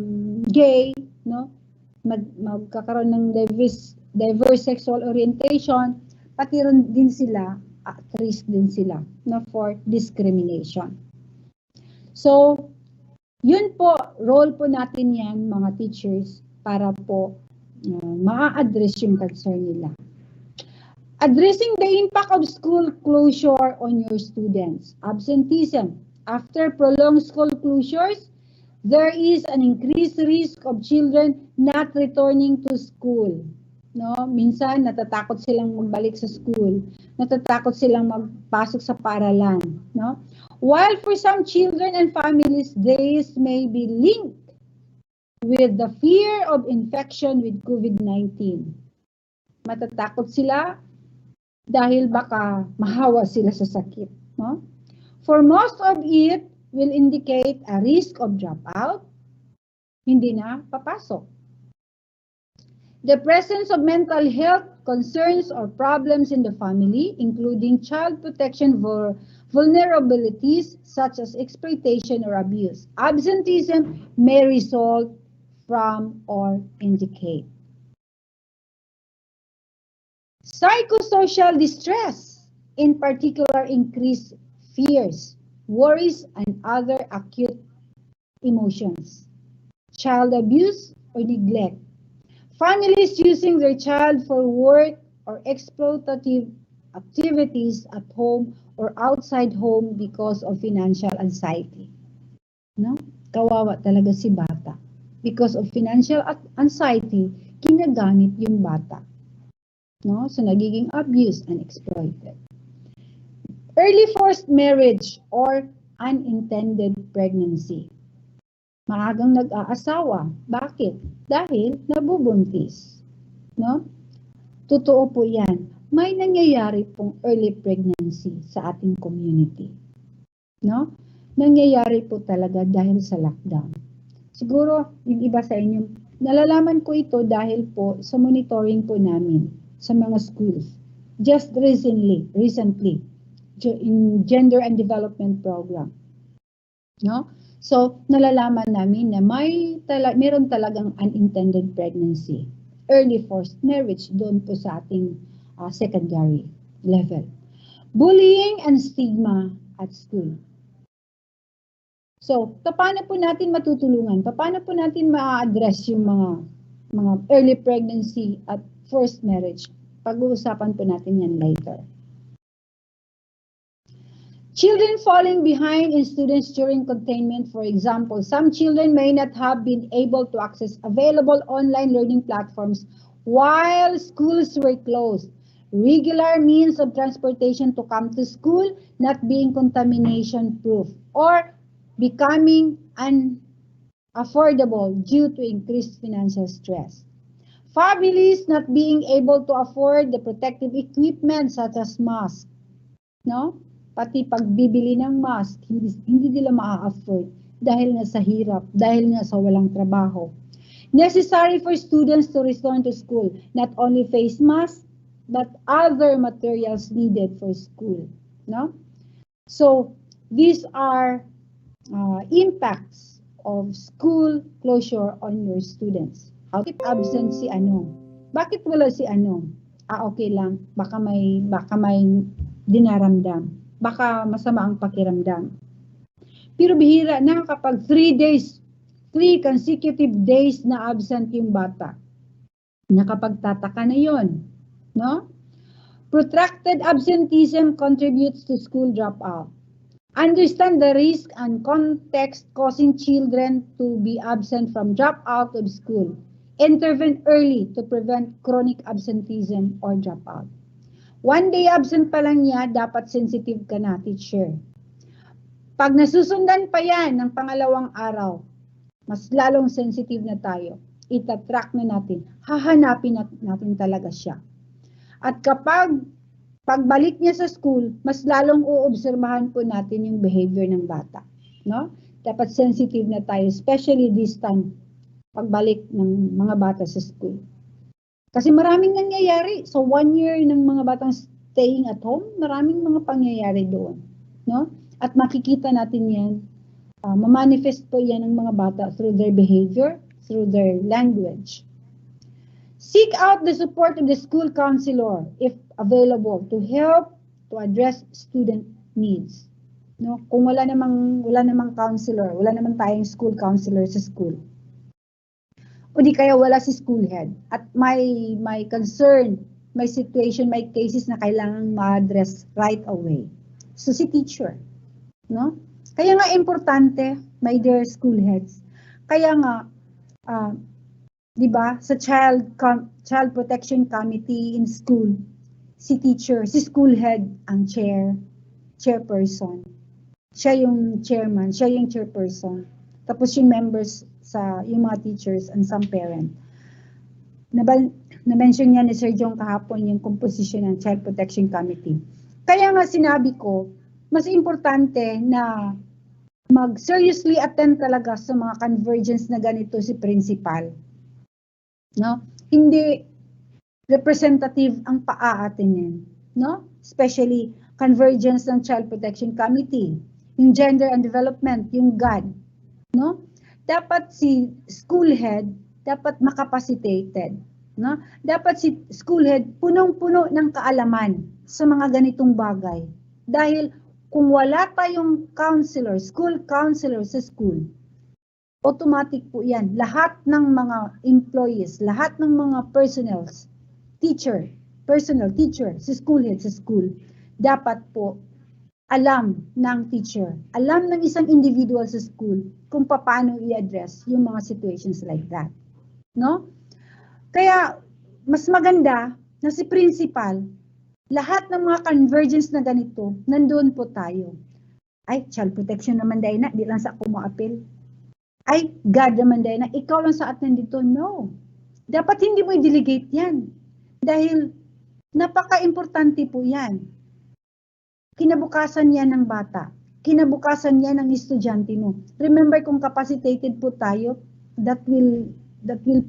gay, no? Magkakaroon ng diverse sexual orientation, pati rin din sila, at risk din sila, no, for discrimination. So, yun po, role po natin yan, mga teachers, para po ma-address yung concern nila. Addressing the impact of school closure on your students. Absenteeism. After prolonged school closures, there is an increased risk of children not returning to school. No, minsan natatakot silang magbalik sa school, natatakot silang magpasok sa paaralan, no? While for some children and families, this may be linked with the fear of infection with COVID-19. Matatakot sila dahil baka mahawa sila sa sakit, no? For most of it will indicate a risk of dropout, hindi na papasok. The presence of mental health concerns or problems in the family, including child protection vulnerabilities such as exploitation or abuse. Absenteeism may result from or indicate. Psychosocial distress, in particular increased fears, worries, and other acute emotions. Child abuse or neglect. Families using their child for work or exploitative activities at home or outside home because of financial anxiety. No? Kawawa talaga si bata. Because of financial anxiety, ginagamit yung bata. No? So nagiging abused and exploited. Early forced marriage or unintended pregnancy. Maagang nag-aasawa. Bakit? Dahil nabubuntis. No? Totoo po yan. May nangyayari pong early pregnancy sa ating community. No? Nangyayari po talaga dahil sa lockdown. Siguro, yung iba sa inyo Nalalaman ko ito dahil po sa monitoring po namin sa mga schools. Just recently, in Gender and Development Program. No? So, nalalaman namin na meron talagang unintended pregnancy. Early forced marriage doon po sa ating secondary level. Bullying and stigma at school. So, paano po natin matutulungan? Paano po natin ma-address yung mga early pregnancy at forced marriage? Pag-uusapan po natin yan later. Children falling behind in students during containment. For example, some children may not have been able to access available online learning platforms while schools were closed. Regular means of transportation to come to school not being contamination proof or becoming unaffordable due to increased financial stress. Families not being able to afford the protective equipment such as masks. No? Pati pagbibili ng mask, hindi nila ma-afford dahil nga sa hirap, dahil nga sa walang trabaho. Necessary for students to return to school, not only face masks, but other materials needed for school. No? So, these are impacts of school closure on your students. Bakit absent si ano? Bakit wala si ano? Okay lang, baka may dinaramdam. Baka masama ang pakiramdam. Pero bihira na kapag 3 consecutive days na absent yung bata. Nakapagtataka na yon, no? Protracted absenteeism contributes to school dropout. Understand the risk and context causing children to be absent from dropout of school. Intervene early to prevent chronic absenteeism or dropout. 1 day absent pa lang niya, dapat sensitive ka na, teacher. Pag nasusundan pa yan ng pangalawang araw, mas lalong sensitive na tayo. Itatrack na natin. Hahanapin natin talaga siya. At kapag pagbalik niya sa school, mas lalong uobserbahan po natin yung behavior ng bata. No? Dapat sensitive na tayo, especially this time, pagbalik ng mga bata sa school. Kasi maraming nangyayari. So 1 year ng mga batang staying at home, maraming mga pangyayari doon. No? At makikita natin yan, mamanifest po yan ng mga bata through their behavior, through their language. Seek out the support of the school counselor if available to help to address student needs. No? Kung wala namang counselor, wala namang tayong school counselor sa school. O di kaya wala si school head at may concern, may situation, may cases na kailangan ma-address right away. So si teacher, no? Kaya nga importante, my dear school heads. Kaya nga 'di ba, sa child protection committee in school, si teacher, si school head ang chairperson. Siya yung chairman, siya yung chairperson. Tapos yung members yung mga teachers and some parent. Na-mention niya ni Sir Jong kahapon yung composition ng Child Protection Committee. Kaya nga sinabi ko, mas importante na mag-seriously attend talaga sa mga convergence na ganito si principal. No? Hindi representative ang paaatinin. No? Especially convergence ng Child Protection Committee, yung Gender and Development, yung GAD. No? Dapat si school head, dapat makapacitated. No? Dapat si school head punong-puno ng kaalaman sa mga ganitong bagay. Dahil kung wala tayong counselor, school counselor sa school, automatic po yan. Lahat ng mga employees, lahat ng mga personnel, teacher, si school head sa school, dapat po alam ng teacher, alam ng isang individual sa school kung paano i-address yung mga situations like that. No? Kaya, mas maganda na si principal, lahat ng mga convergence na ganito, nandoon po tayo. Ay, child protection naman dahil na, di lang sa ako ma-appeal. Ay, God naman dahil na, ikaw lang sa atin dito. No. Dapat hindi mo i-delegate yan. Dahil, napaka-importante po yan. Kinabukasan yan ng bata. Kinabukasan yan ng estudyante mo. Remember, kung capacitated po tayo, that will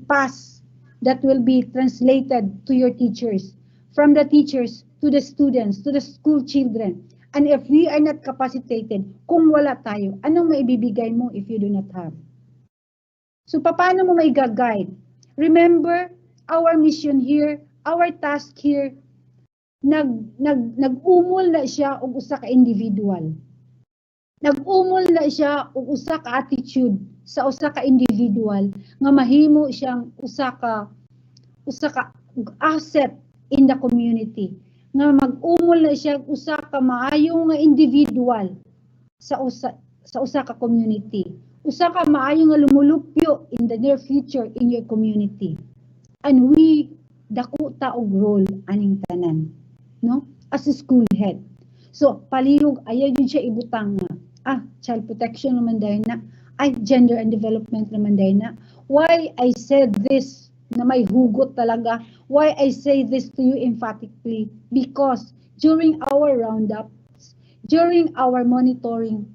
pass, that will be translated to your teachers, from the teachers to the students, to the school children. And if we are not capacitated, kung wala tayo, anong maibibigay mo if you do not have? So paano mo maiga-guide? Remember, our mission here, our task here, nag-umol na siya og usa ka individual. Nag-umol na siya og usa ka attitude sa usa ka individual nga mahimo siyang usa ka asset in the community. Nga mag-umol na siya usa ka maayo nga individual sa usa ka community. Usa ka maayo nga lumulupyo in the near future in your community. And we dako ta og role aning tanan, no? As a school head. So palihog ayaw yun siya ibutang nga child protection naman dahil na, gender and development naman dahil na. Why I said this na may hugot talaga? Why I say this to you emphatically? Because during our roundups, during our monitoring,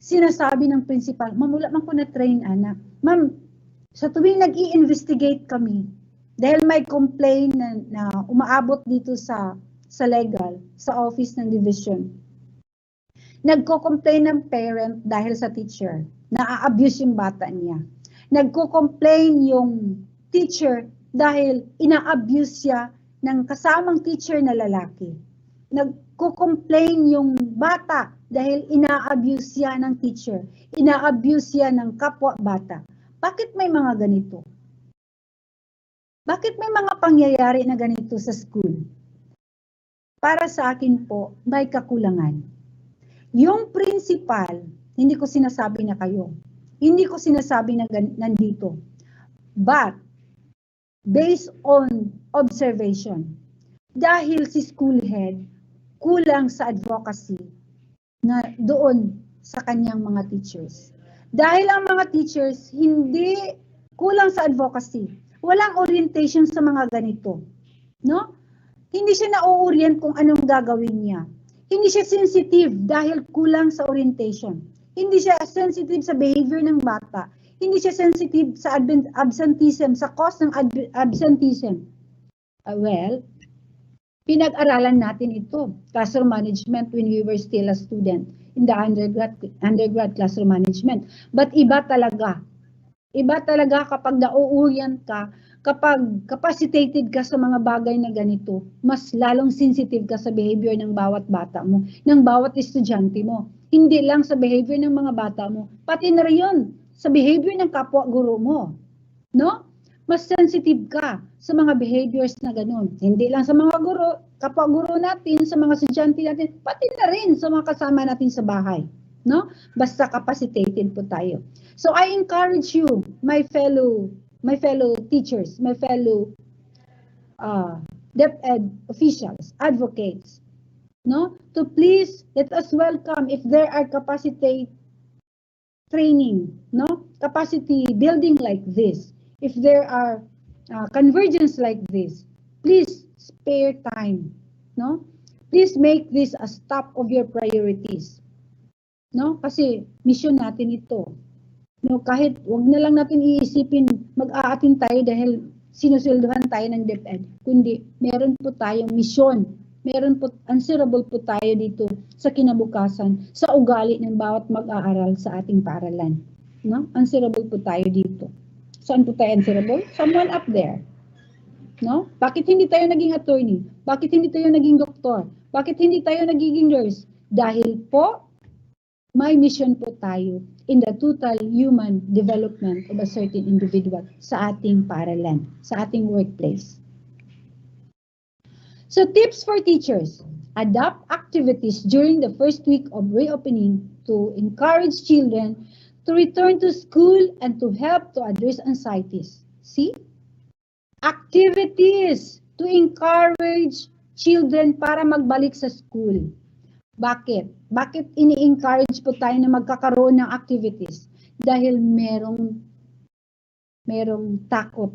sinasabi ng principal, ma'am, wala man ko na-train anak. Ma'am, sa tuwing nag-i-investigate kami, dahil may complaint na umaabot dito sa legal, sa office ng division, nagko-complain ng parent dahil sa teacher, na-abuse yung bata niya. Nagko-complain yung teacher dahil ina-abuse siya ng kasamang teacher na lalaki. Nagko-complain yung bata dahil ina-abuse siya ng teacher. Ina-abuse siya ng kapwa bata. Bakit may mga ganito? Bakit may mga pangyayari na ganito sa school? Para sa akin po, may kakulangan. Yung principal, hindi ko sinasabi na kayo. Hindi ko sinasabi na nandito. But, based on observation, dahil si school head kulang sa advocacy na doon sa kanyang mga teachers. Dahil ang mga teachers hindi kulang sa advocacy, walang orientation sa mga ganito, no? Hindi siya na-orient kung anong gagawin niya. Hindi siya sensitive dahil kulang sa orientation. Hindi siya sensitive sa behavior ng bata. Hindi siya sensitive sa absenteeism, sa cause ng absenteeism. Well, pinag-aralan natin ito, classroom management when we were still a student in the undergrad classroom management. But iba talaga. Iba talaga kapag na-orient ka, kapag capacitated ka sa mga bagay na ganito, mas lalong sensitive ka sa behavior ng bawat bata mo, ng bawat estudyante mo. Hindi lang sa behavior ng mga bata mo, pati na rin sa behavior ng kapwa guro mo. No? Mas sensitive ka sa mga behaviors na ganun. Hindi lang sa mga guro, kapwa guro natin, sa mga estudyante natin, pati na rin sa mga kasama natin sa bahay. No? Basta capacitated po tayo. So I encourage you, my fellow teachers, my fellow DepEd officials, advocates, no, to please let us welcome if there are capacity training, no, capacity building like this, if there are convergence like this, please spare time, no, please make this a top of your priorities, no, kasi mission natin ito. No, kahit wag na lang natin iisipin mag-aatin tayo dahil sinusulduhan tayo ng DepEd, kundi meron po tayong misyon, meron po, answerable po tayo dito sa kinabukasan, sa ugali ng bawat mag-aaral sa ating paaralan. No? Answerable po tayo dito. Saan po tayo answerable? Someone up there. No? Bakit hindi tayo naging attorney? Bakit hindi tayo naging doktor? Bakit hindi tayo nagiging nurse? Dahil po, may mission po tayo in the total human development of a certain individual sa ating paaralan, sa ating workplace. So tips for teachers, adopt activities during the first week of reopening to encourage children to return to school and to help to address anxieties. See? Activities to encourage children para magbalik sa school. Bakit? Bakit ini-encourage po tayo na magkakaroon ng activities? Dahil merong takot,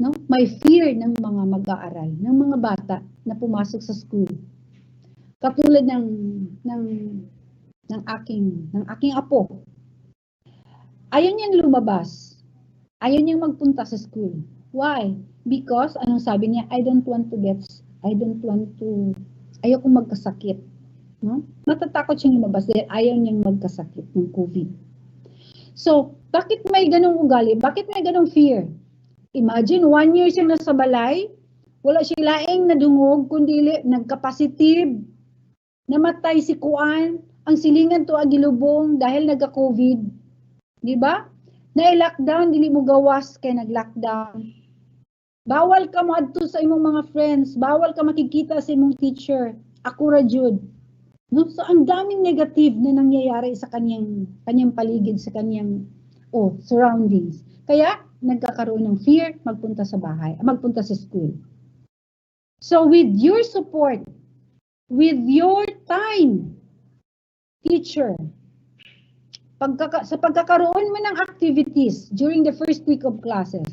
no? May fear ng mga mag-aaral, ng mga bata na pumasok sa school. Katulad ng aking apo. Ayaw niyang lumabas. Ayaw niyang magpunta sa school. Why? Because, anong sabi niya? Ayaw kong magkasakit. No? Matatakot siyang lumabas dahil ayaw niyang magkasakit ng COVID. So, bakit may ganong ugali? Bakit may ganong fear? Imagine, 1 year siyang nasa balay, wala siyang laing nadungog, kundi nagka-positive, namatay si Kuan, ang silingan to agilubong dahil nagka-COVID. Di ba? Na-lockdown, dili mo gawas kay nag-lockdown. Bawal ka mo adto sa imong mga friends, bawal ka makikita sa imong teacher. Ako ra jud. No? So ang daming negative na nangyayari sa kanyang paligid, sa kanyang surroundings. Kaya nagkakaroon ng fear magpunta sa school. So with your support, with your time, teacher, sa pagkakaroon mo ng activities during the first week of classes,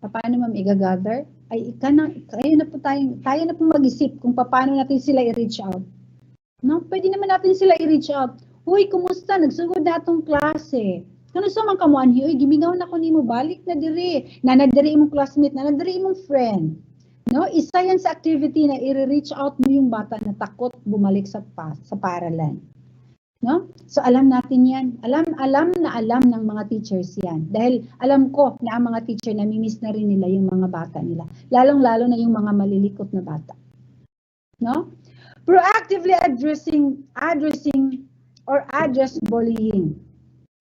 paano mo i-gather? Ay tayo na po mag-isip kung paano natin sila i-reach out. No, pwede naman natin sila i-reach out. Uy, kumusta? Nagsugod na atong klase. Kano sa man kamuan hiyo? Uy, gimigaw na ko nimo, balik na diri. Nanadiri imong classmate, nanadiri imong friend. No, isa yan sa activity na i-reach out mo yung bata na takot bumalik sa paaralan. No? So alam natin yan. Alam ng mga teachers yan. Dahil alam ko na ang mga teacher namimiss na rin nila yung mga bata nila. Lalong-lalo na yung mga malilikot na bata. No? Proactively address bullying,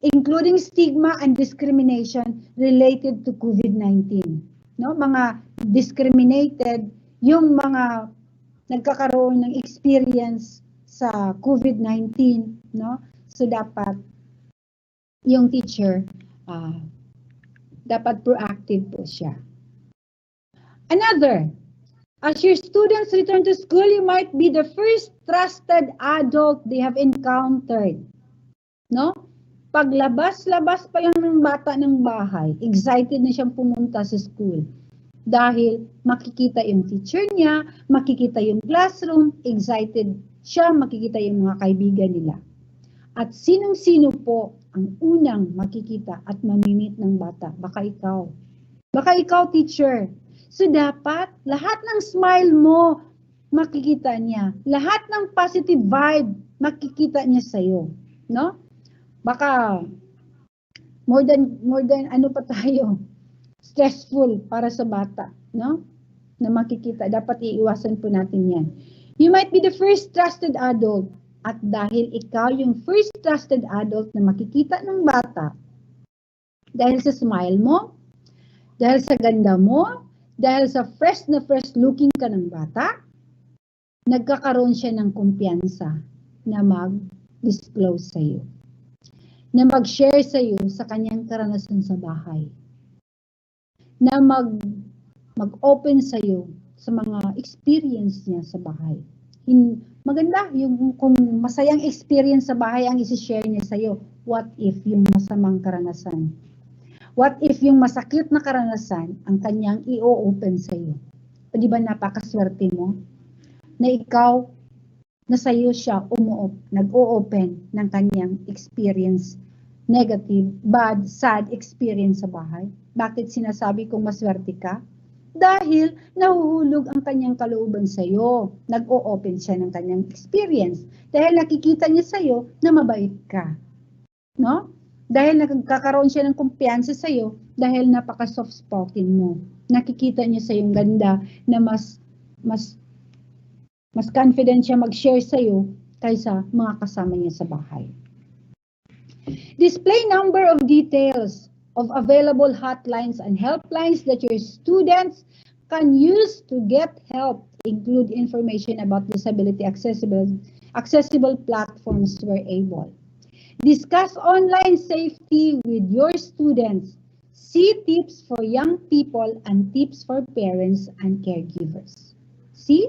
including stigma and discrimination related to COVID-19. No? Mga discriminated, yung mga nagkakaroon ng experience sa COVID-19, no? So dapat yung teacher dapat proactive po siya. Another, as your students return to school, you might be the first trusted adult they have encountered. No? Paglabas-labas pa lang ng bata ng bahay, excited na siyang pumunta sa school. Dahil makikita yung teacher niya, makikita yung classroom, excited siya, makikita yung mga kaibigan nila. At sinong-sino po ang unang makikita at mamimit ng bata? Baka ikaw. Baka ikaw, teacher. So dapat, lahat ng smile mo, makikita niya. Lahat ng positive vibe, makikita niya sa'yo. No? Baka, more than ano pa tayo, stressful para sa bata. No? Na makikita. Dapat iiwasan po natin yan. You might be the first trusted adult. At dahil ikaw yung first trusted adult na makikita ng bata, dahil sa smile mo, dahil sa ganda mo, dahil sa fresh looking ka ng bata, nagkakaroon siya ng kumpiyansa na mag-disclose sa iyo. Na mag-share sa iyo sa kanyang karanasan sa bahay. Na mag-open sa iyo sa mga experience niya sa bahay. Maganda yung kung masayang experience sa bahay ang isi-share niya sa iyo. What if yung masamang karanasan? What if yung masakit na karanasan ang kanyang i-open sa iyo? O di ba napakaswerte mo na ikaw na sa iyo siya nag-o-open ng kanyang experience, negative, bad, sad experience sa bahay? Bakit sinasabi kong maswerte ka? Dahil nahuhulog ang kanyang kalooban sa iyo. Nag-o-open siya ng kanyang experience. Dahil nakikita niya sa iyo na mabait ka. No? Dahil nagkakaroon siya ng kumpiyansa sa iyo dahil napaka-soft spoken mo. Nakikita niya sa iyong ganda na mas confident siya mag-share sa iyo kaysa mga kasama niya sa bahay. Display number of details of available hotlines and helplines that your students can use to get help. Include information about disability accessible platforms where able. Discuss online safety with your students. See tips for young people and tips for parents and caregivers. See?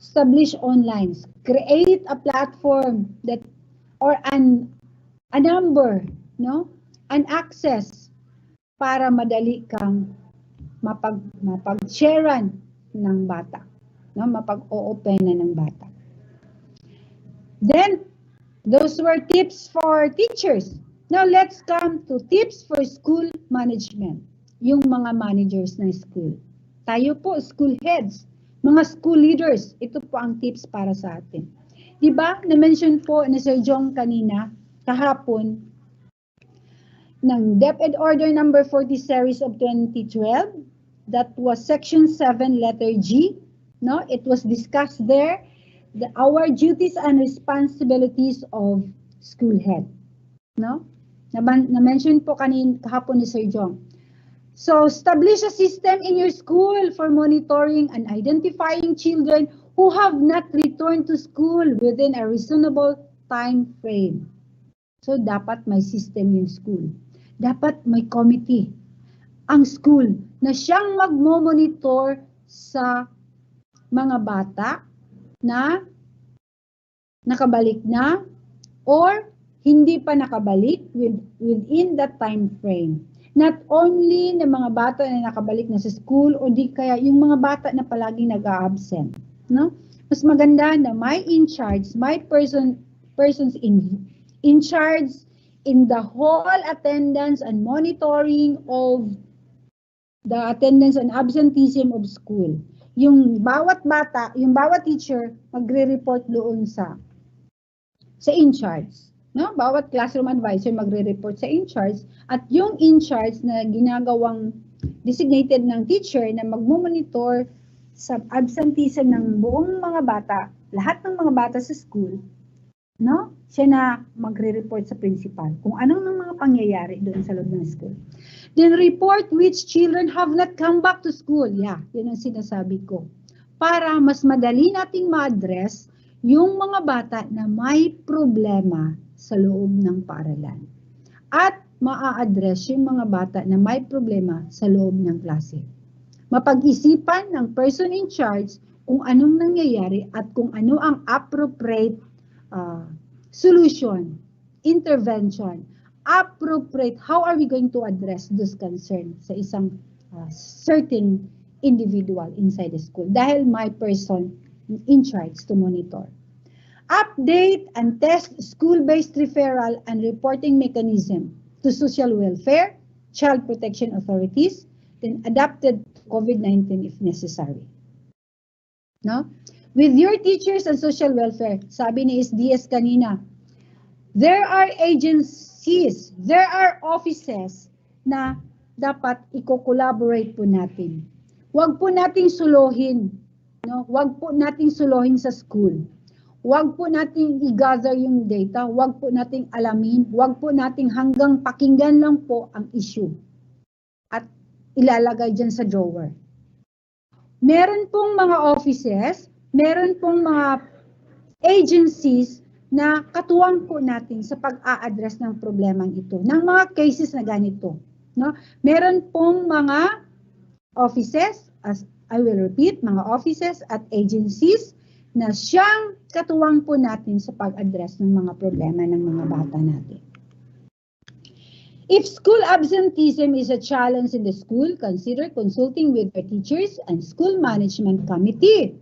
Establish online. Create a platform that or a number, no? An access para madali kang mapag-sharean ng bata, no? Mapag-o-openan ng bata. Then, those were tips for teachers. Now, let's come to tips for school management. Yung mga managers ng school. Tayo po, school heads, mga school leaders, ito po ang tips para sa atin. Diba, na-mention po ni Sir Jong kanina, kahapon, ng DepEd Order number 40 series of 2012, that was section 7 letter G, no? It was discussed there, our duties and responsibilities of school head, no? Na-mention po kahapon ni Sir Jong. So, establish a system in your school for monitoring and identifying children who have not returned to school within a reasonable time frame. So, dapat may system yung school. Dapat may committee ang school na siyang magmo-monitor sa mga bata na nakabalik na or hindi pa nakabalik within that time frame. Not only ng mga bata na nakabalik na sa school o di kaya yung mga bata na palaging nag-a-absent, no? Mas maganda na may in charge, may persons in charge in the whole attendance and monitoring of the attendance and absenteeism of school. Yung bawat bata, yung bawat teacher magre-report doon sa in charge. No? Bawat classroom advisor magre-report sa in charge at yung in charge na ginagawang designated ng teacher na magmo-monitor sa absenteeism ng buong mga bata, lahat ng mga bata sa school, no? Siya na magre-report sa principal kung anong mga pangyayari doon sa loob ng school. Then report which children have not come back to school. Yeah, yun ang sinasabi ko. Para mas madali nating ma-address yung mga bata na may problema sa loob ng paaralan. At maa-address yung mga bata na may problema sa loob ng klase. Mapag-isipan ng person in charge kung anong nangyayari at kung ano ang appropriate solution, intervention, appropriate, how are we going to address those concerns sa isang certain individual inside the school dahil my person in charge to monitor. Update and test school-based referral and reporting mechanism to social welfare, child protection authorities, then adapted to COVID-19 if necessary. No? With your teachers and social welfare, sabi ni SDS kanina, there are agencies, there are offices na dapat i-collaborate po natin. Huwag po nating suluhin, no? Huwag po nating suluhin sa school. Huwag po nating i-gather yung data, huwag po nating alamin, huwag po nating hanggang pakinggan lang po ang issue at ilalagay dyan sa drawer. Meron pong mga offices, meron pong mga agencies na katuwang po natin sa pag-a-address ng problemang ito, ng mga cases na ganito. No? Meron pong mga offices, as I will repeat, mga offices at agencies na siyang katuwang po natin sa pag-address ng mga problema ng mga bata natin. If school absenteeism is a challenge in the school, consider consulting with your teachers and school management committee,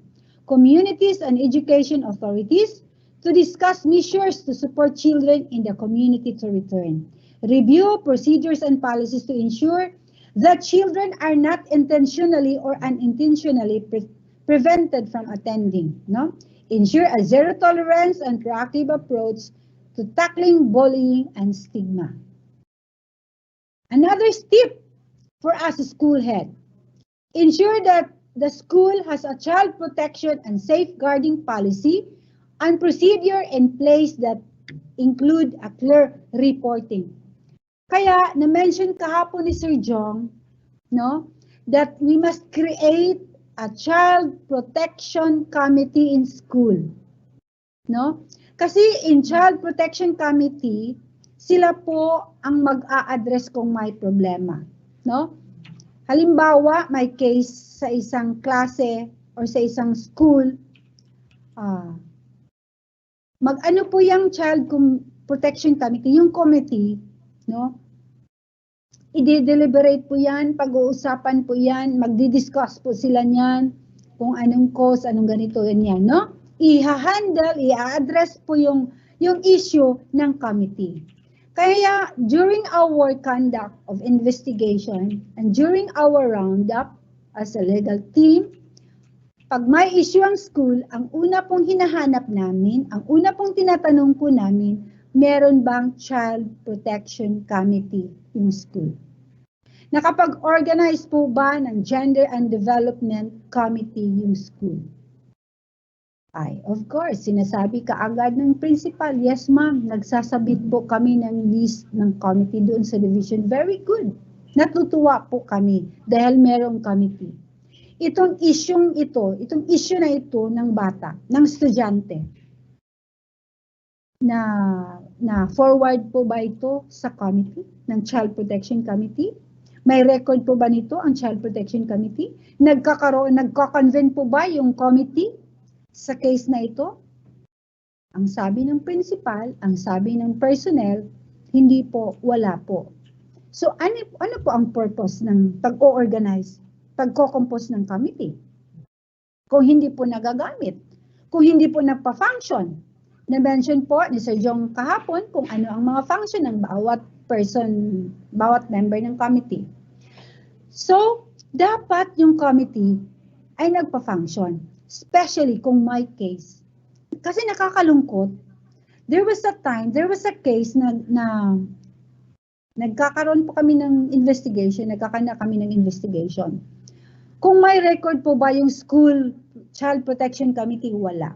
communities and education authorities to discuss measures to support children in the community to return. Review procedures and policies to ensure that children are not intentionally or unintentionally prevented from attending. No? Ensure a zero tolerance and proactive approach to tackling bullying and stigma. Another tip for us school head. Ensure that the school has a child protection and safeguarding policy and procedure in place that include a clear reporting. Kaya na-mention kahapon ni Sir Jong, no, that we must create a child protection committee in school. No? Kasi in child protection committee, sila po ang mag-a-address kung may problema. No? Halimbawa, may case sa isang klase or sa isang school, mag-ano po yung child protection committee, yung committee, no? I-deliberate po yan, pag-uusapan po yan, magdi-discuss po sila niyan, kung anong cause, anong ganito, ganyan, no? I-handle, i-address po yung issue ng committee. Kaya during our conduct of investigation and during our roundup as a legal team, pag may issue ang school, ang una pong hinahanap namin, ang una pong tinatanong po namin, meron bang Child Protection Committee yung school? Nakapag-organize po ba ng Gender and Development Committee yung school? Ay, of course, sinasabi kaagad ng principal, yes ma'am, nagsasabit po kami ng list ng committee doon sa division. Very good. Natutuwa po kami dahil merong committee. Itong issue na ito ng bata, ng estudyante, na forward po ba ito sa committee, ng Child Protection Committee? May record po ba nito ang Child Protection Committee? Nagko-convene po ba yung committee sa case na ito? Ang sabi ng principal, ang sabi ng personnel, hindi po, wala po. So ano po ang purpose ng pag-o-organize, pagko-compose ng committee? Kung hindi po nagagamit, kung hindi po nagpa-function. Na-mention po ni Sir Jong kahapon kung ano ang mga function ng bawat person, bawat member ng committee. So, dapat yung committee ay nagpa-function. Especially kung may case. Kasi nakakalungkot, there was a case na nagkakaroon po kami ng investigation, nagkakana kami ng investigation. Kung may record po ba yung School Child Protection Committee, wala.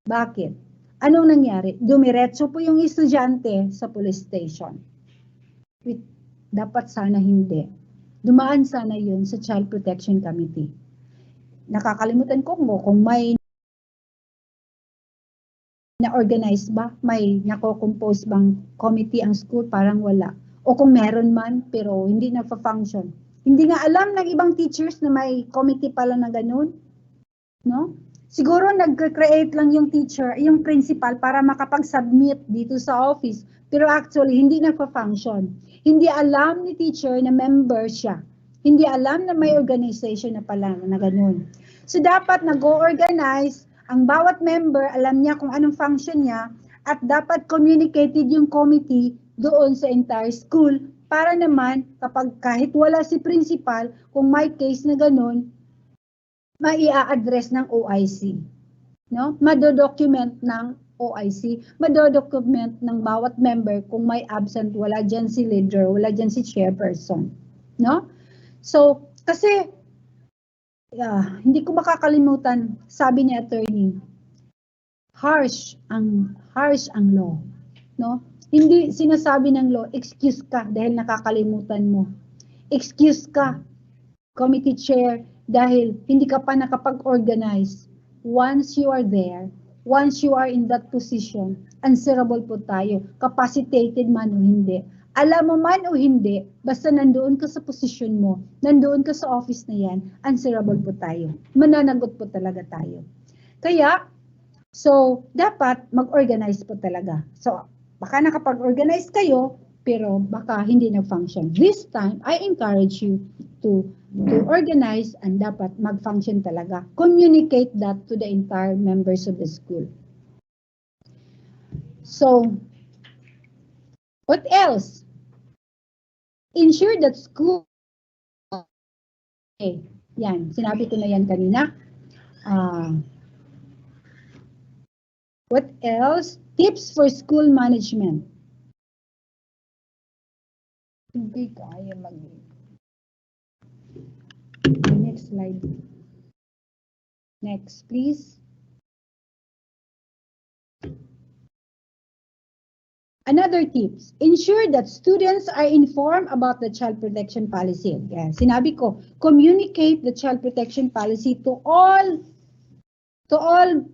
Bakit? Anong nangyari? Dumiretso po yung estudyante sa police station. Dapat sana hindi. Dumaan sana yun sa Child Protection Committee. Nakakalimutan ko mo kung may na-organize ba, may nako-compose bang committee ang school, parang wala. O kung meron man, pero hindi na-function. Hindi nga alam ng ibang teachers na may committee pala na ganun. No? Siguro nag-create lang yung teacher, yung principal para makapag-submit dito sa office. Pero actually, hindi na-function. Hindi alam ni teacher na member siya. Hindi alam na may organization na pala na ganun. So dapat nag-organize, ang bawat member alam niya kung anong function niya at dapat communicated yung committee doon sa entire school para naman kapag kahit wala si principal, kung may case na ganun, mai-address ng OIC. No? Madodocument ng OIC, madodocument ng bawat member kung may absent, wala dyan si leader, wala dyan si chairperson. No? So, kasi, hindi ko makakalimutan, sabi ni attorney, harsh ang law. No? Hindi sinasabi ng law, excuse ka dahil nakakalimutan mo. Excuse ka, committee chair, dahil hindi ka pa nakapag-organize. Once you are there, once you are in that position, answerable po tayo, capacitated man o hindi. Alam mo man o hindi, basta nandoon ka sa posisyon mo, nandoon ka sa office na yan, answerable po tayo. Mananagot po talaga tayo. Kaya, so, dapat mag-organize po talaga. So, baka nakapag-organize kayo, pero baka hindi na-function. This time, I encourage you to organize and dapat mag-function talaga. Communicate that to the entire members of the school. So, what else? Ensure that school, okay, yan, sinabi ko na yan kanina. What else? Tips for school management. Hindi kaya next slide. Next, please. Another tips, ensure that students are informed about the child protection policy. Yeah, sinabi ko, communicate the child protection policy to all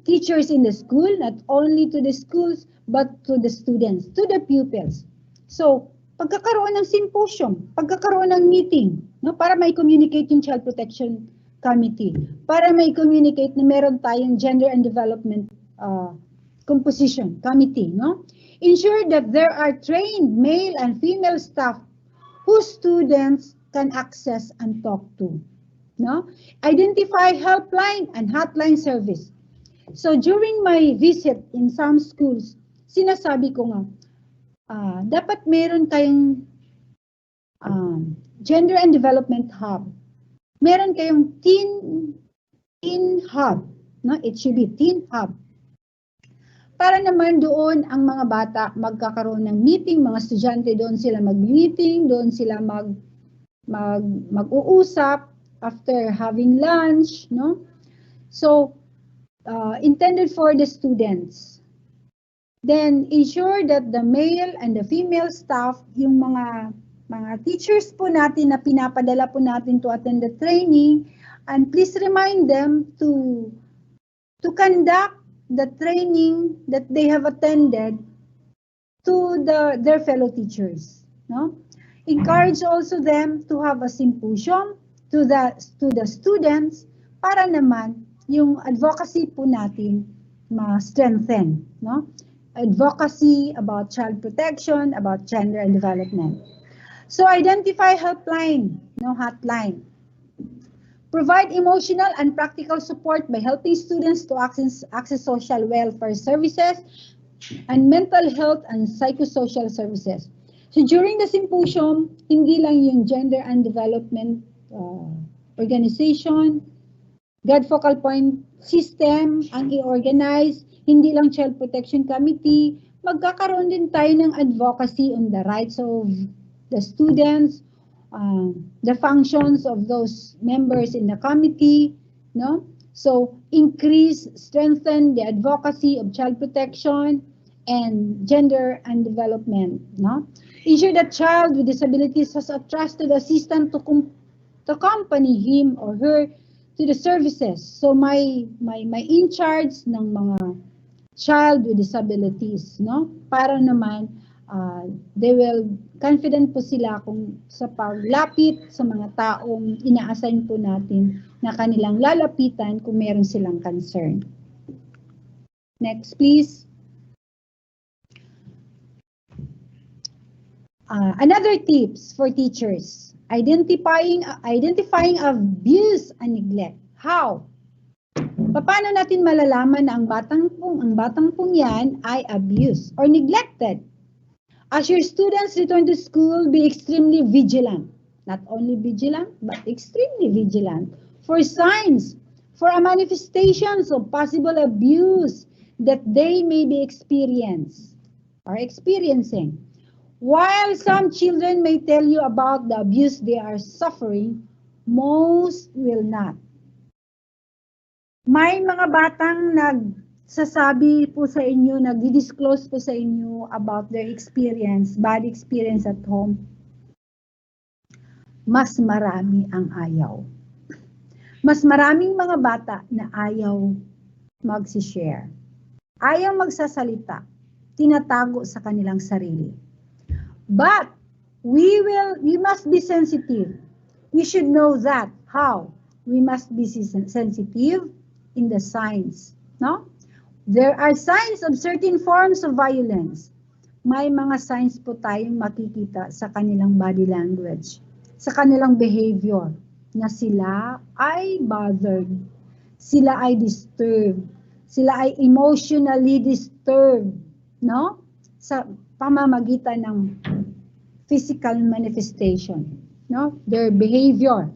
teachers in the school, not only to the schools, but to the students, to the pupils. So, pagkakaroon ng symposium, pagkakaroon ng meeting, no, para may communicate yung Child Protection Committee, para may communicate na meron tayong Gender and Development Composition Committee, no? Ensure that there are trained male and female staff whose students can access and talk to. No? Identify helpline and hotline service. So during my visit in some schools, sinasabi ko nga, dapat meron kayong Gender and Development Hub. Meron kayong teen hub, no? It should be teen hub. Para naman doon ang mga bata magkakaroon ng meeting, mga estudyante doon sila mag-meeting, doon sila mag-uusap after having lunch, no? So, intended for the students. Then, ensure that the male and the female staff, yung mga teachers po natin na pinapadala po natin to attend the training, and please remind them to conduct the training that they have attended to their fellow teachers, no? Encourage also them to have a symposium to the students para naman yung advocacy po natin ma-strengthen, no? Advocacy about child protection, about gender and development. So identify helpline, no, hotline. Provide emotional and practical support by helping students to access social welfare services and mental health and psychosocial services. So during the symposium, hindi lang yung gender and development organization, God Focal Point system ang i-organize, hindi lang Child Protection Committee, magkakaroon din tayo ng advocacy on the rights of the students, the functions of those members in the committee, no? So strengthen the advocacy of child protection and gender and development, no? Ensure that child with disabilities has a trusted assistant to accompany him or her to the services. So may in charge ng mga child with disabilities, no? Para naman they will confident po sila kung sa paglapit sa mga taong ina-assign po natin na kanilang lalapitan kung meron silang concern. Next, please. Another tips for teachers, identifying abuse and neglect. How? Paano natin malalaman na ang batang pong yan ay abused or neglected? As your students return to school, be extremely vigilant. Not only vigilant, but extremely vigilant for signs, for manifestations of possible abuse that they may be experiencing. While some children may tell you about the abuse they are suffering, most will not. May mga batang nagsasabi po sa inyo, nagdi-disclose po sa inyo about their experience, bad experience at home. Mas marami ang ayaw. Mas maraming mga bata na ayaw mag-share. Ayaw magsasalita. Tinatago sa kanilang sarili. But we must be sensitive. We should know that. How? We must be sensitive in the signs, no? There are signs of certain forms of violence. May mga signs po tayong makikita sa kanilang body language, sa kanilang behavior, na sila ay bothered, sila ay disturbed, sila ay emotionally disturbed, no? Sa pamamagitan ng physical manifestation, no? Their behavior.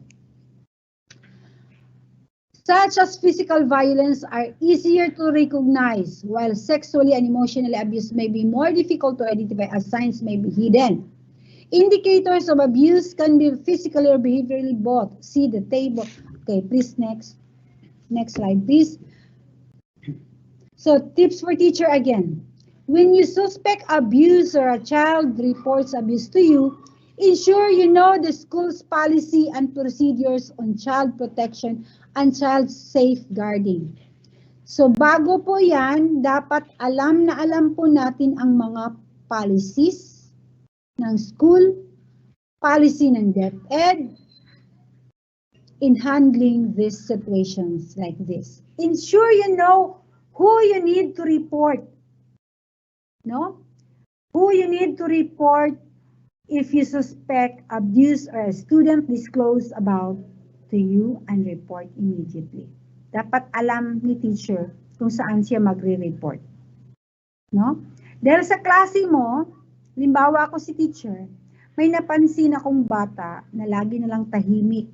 Such as physical violence are easier to recognize, while sexually and emotionally abuse may be more difficult to identify as signs may be hidden. Indicators of abuse can be physically or behaviorally both. See the table. Okay, please next. Next slide, please. So tips for teacher again. When you suspect abuse or a child reports abuse to you, ensure you know the school's policy and procedures on child protection and child safeguarding. So bago po yan, dapat alam po natin ang mga policies ng school, policy ng DepEd in handling these situations like this. Ensure you know who you need to report. No? Who you need to report if you suspect abuse or a student disclose about to you and report immediately. Dapat alam ni teacher kung saan siya magre-report. No? Dahil sa klase mo, Halimbawa ako si teacher, may napansin akong bata na lagi na lang tahimik.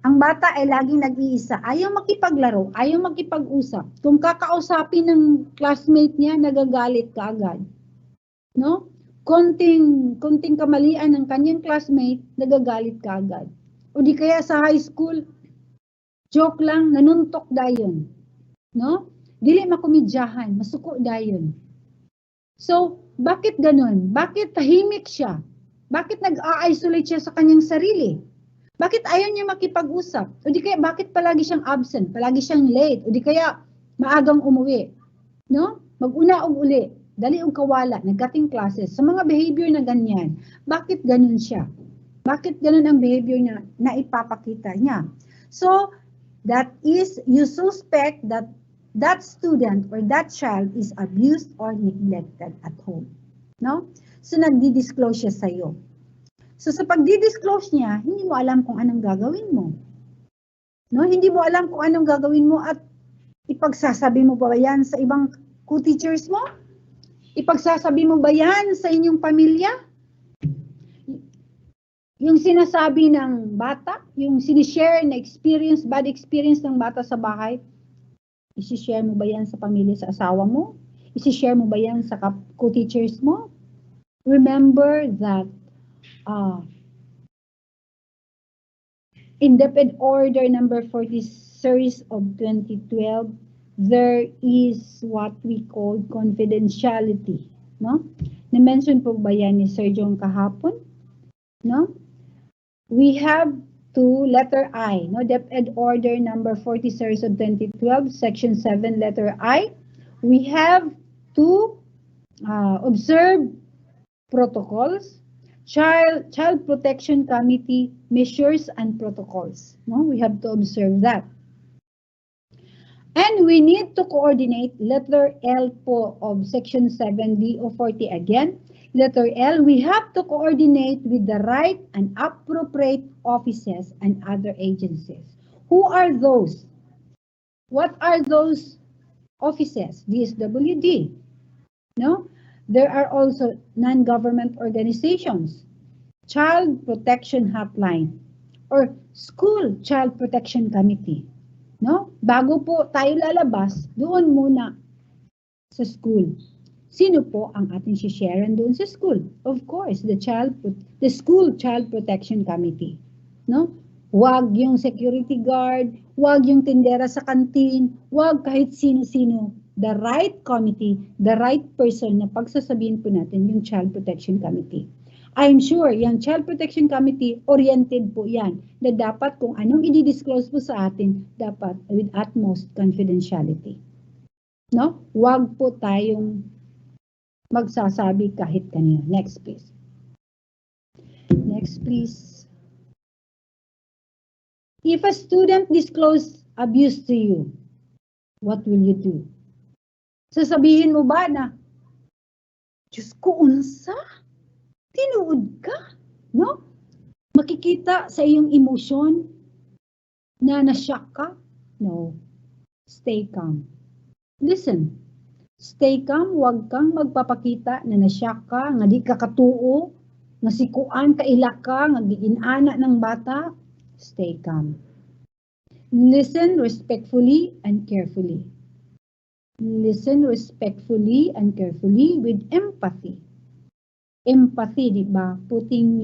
Ang bata ay laging nag-iisa, ayaw makipaglaro, ayaw makipag-usap. Kung kakausapin ng classmate niya, nagagalit kaagad. No? Konting kamalian ng kanyang classmate, nagagalit kaagad. O di kaya sa high school, joke lang, nanuntok dayon. No? Dili makumidyahan, masuko dayon. So, bakit ganun? Bakit tahimik siya? Bakit nag-a-isolate siya sa kanyang sarili? Bakit ayaw niya makipag-usap? O di kaya bakit palagi siyang absent? Palagi siyang late? O di kaya maagang umuwi? No? Mag-una og uli. Dali og kawala. Nagkating classes. Sa mga behavior na ganyan, bakit ganun siya? Bakit ganun ang behavior niya na ipapakita niya? So, that is, you suspect that that student or that child is abused or neglected at home. No? So, nagdi-disclose siya sa'yo. So, sa pagdi-disclose niya, hindi mo alam kung anong gagawin mo. No? Hindi mo alam kung anong gagawin mo at ipagsasabi mo ba yan sa ibang co-teachers mo? Ipagsasabi mo ba yan sa inyong pamilya? Yung sinasabi ng bata, yung sinishare na experience, bad experience ng bata sa bahay, isishare mo ba yan sa pamilya, sa asawa mo? Isishare mo ba yan sa co-teachers mo? Remember that in DepEd Order number 40 series of 2012, there is what we call confidentiality. No? Na-mention po ba yan ni Sir John kahapon? No? We have to letter I, no? DepEd Order number 40 series of 2012, section 7, letter I. We have to observe protocols, Child Protection Committee measures and protocols. No? We have to observe that. And we need to coordinate, letter L po of section 7D of 40 again. Letter L, we have to coordinate with the right and appropriate offices and other agencies. Who are those? What are those offices? DSWD. No? There are also non-government organizations, Child Protection Hotline, or School Child Protection Committee. No? Bago po tayo lalabas, doon muna sa school. Sino po ang ating si-sharean doon sa school? Of course, the School Child Protection Committee. No? Huwag yung security guard, huwag yung tindera sa kantin, huwag kahit sino-sino. The right committee, the right person na pagsasabihin po natin yung Child Protection Committee. I'm sure yung Child Protection Committee, oriented po yan na dapat kung anong i-disclose po sa atin, dapat with utmost confidentiality. No? Huwag po tayong magsasabi kahit kanino. Next, please. Next, please. If a student disclose abuse to you, what will you do? Sasabihin mo ba na, Diyos ko, unsa? Tinuod ka? No? Makikita sa iyong emosyon na nashock ka? No. Stay calm. Listen. Stay calm, huwag kang magpapakita na nashock ka, nga di ka katuo, nga sikuan, kaila ka, nga giinana ng bata. Stay calm. Listen respectfully and carefully. Listen respectfully and carefully with empathy. Empathy, di ba? Putting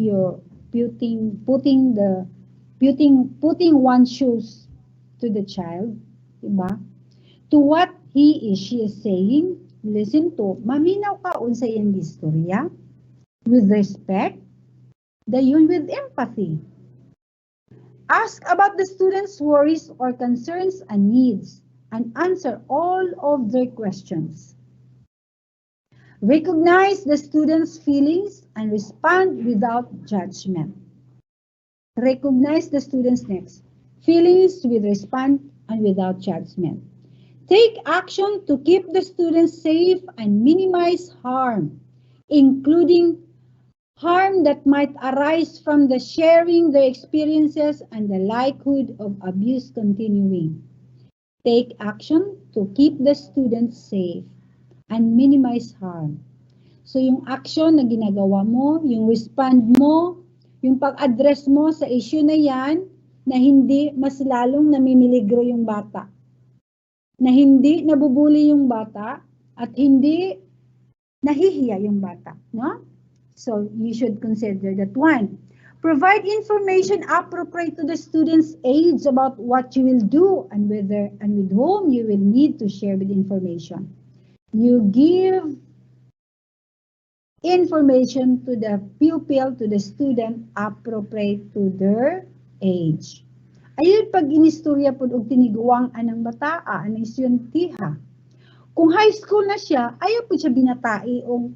one's shoes to the child, di ba? To what he or she is saying, listen to, maminaw ka unsa iyang istorya, with respect, dayon with empathy. Ask about the student's worries or concerns and needs, and answer all of their questions. Recognize the student's feelings and respond without judgment. Recognize the student's feelings with respond and without judgment. Take action to keep the students safe and minimize harm, including harm that might arise from the sharing their experiences and the likelihood of abuse continuing. Take action to keep the students safe and minimize harm. So yung action na ginagawa mo, yung respond mo, yung pag-address mo sa issue na yan, na hindi mas lalong namimiligro yung bata. Na hindi nabubuli yung bata at hindi nahihiya yung bata. No? So you should consider that one. Provide information appropriate to the student's age about what you will do and whether and with whom you will need to share with information. You give information to the pupil, to the student, appropriate to their age. Ayun pag inistorya po og tiniguang anang bataa, anang estudyantha. Kung high school na siya, ayaw po siya binatai og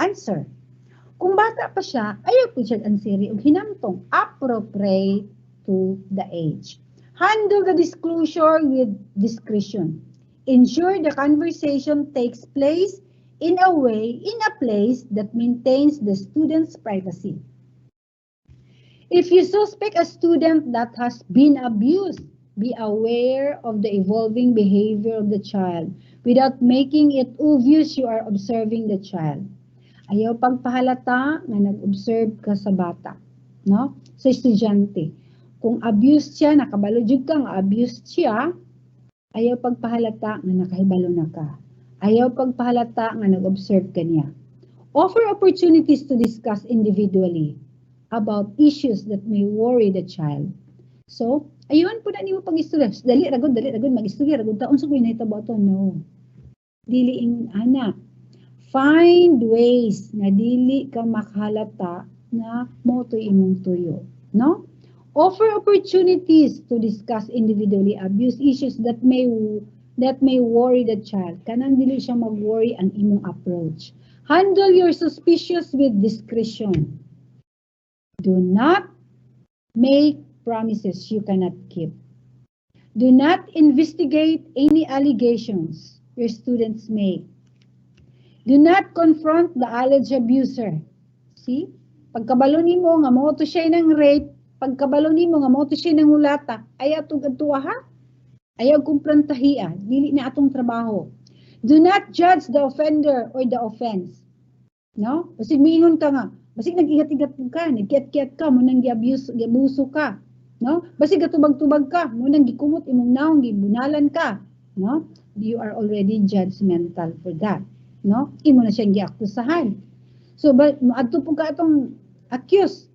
answer. Kung bata pa siya, ayaw po siya answeri og hinamtong, appropriate to the age. Handle the disclosure with discretion. Ensure the conversation takes place in a place that maintains the student's privacy. If you suspect a student that has been abused, be aware of the evolving behavior of the child without making it obvious you are observing the child. Ayaw pagpahalata nga nag-observe ka sa bata, no? Sa estudyante. Kung abused siya, nakabalo jud ka nga abused siya, ayaw pagpahalata nga nakahibalo na ka. Ayaw pagpahalata nga nag-observe ka niya. Offer opportunities to discuss individually about issues that may worry the child. So, ayun po na nimo pag-istorya. Dali ragod mag-istorya ragod taon sa kuy nahitabo to. No. Dili ana. Find ways na dili ka makahalata na mo to imong tuyo, no? Offer opportunities to discuss individually abuse issues that may worry the child. Kanang dili siya mag-worry ang imong approach. Handle your suspicious with discretion. Do not make promises you cannot keep. Do not investigate any allegations your students make. Do not confront the alleged abuser. See? Pagkabalo nimo nga mo to siya ng rape, pagkabalo nimo nga mo to siya ng ulata, ayaw tugadtuwa ha? Ayaw kumprantahiya, dili na atong trabaho. Do not judge the offender or the offense. No? Basig miingon ka nga, basig nag-igat-igat ka, nag-kiat-kiat ka, mo nang giabuso ka. No? Basig gatubag-tubag ka, mo nang gikumot imong naong gibunalan ka. No? You are already judgmental for that. No? Imo na siyang giakusahan. So, adto po ka atong accuse.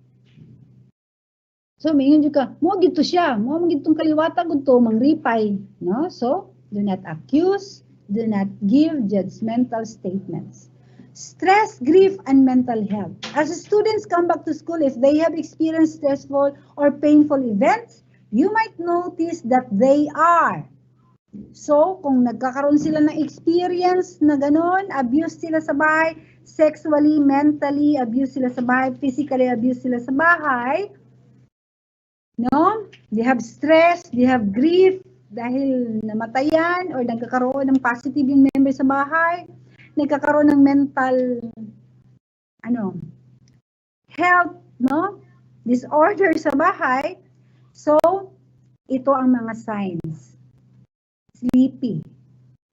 So, mingon jud ka, mo gito siya, mo gitong kaliwata gud to mangripay, no? So, do not accuse, do not give judgmental statements. Stress, grief, and mental health. As students come back to school, if they have experienced stressful or painful events, you might notice that they are. So, kung nagkakaroon sila ng experience na gano'n, abuse sila sa bahay, sexually, mentally, abuse sila sa bahay, physically, abuse sila sa bahay, no? They have stress, they have grief, dahil namatayan or nagkakaroon ng positive yung member sa bahay, nagkakaroon ng mental, health, no? Disorder sa bahay. So, ito ang mga signs. Sleepy,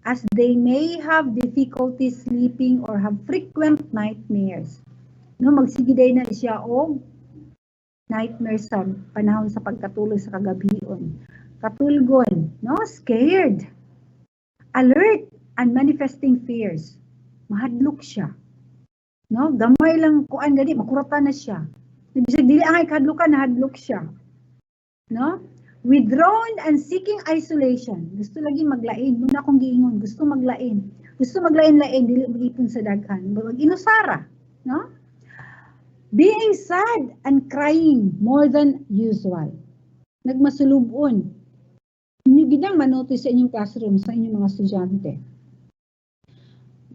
as they may have difficulty sleeping or have frequent nightmares. No, magsigiday na siya og nightmares sa panahon sa pagkatulog sa kagabion. Katulgon, no, scared, alert, and manifesting fears. Mahadlok siya. No, gamay lang kuan gani makuratan na siya. Bisag dili angay kahadlukan, nahadlok siya. No? Withdrawn and seeking isolation. Gusto lagi maglain. Muna akong giingon. Gusto maglain. Gusto maglain-lain. Dili mag-ipon sa daghan. Mag-inusara. No? Being sad and crying more than usual. Nagmasulubon. Inyo ginang manotice sa inyong classroom, sa inyong mga estudyante.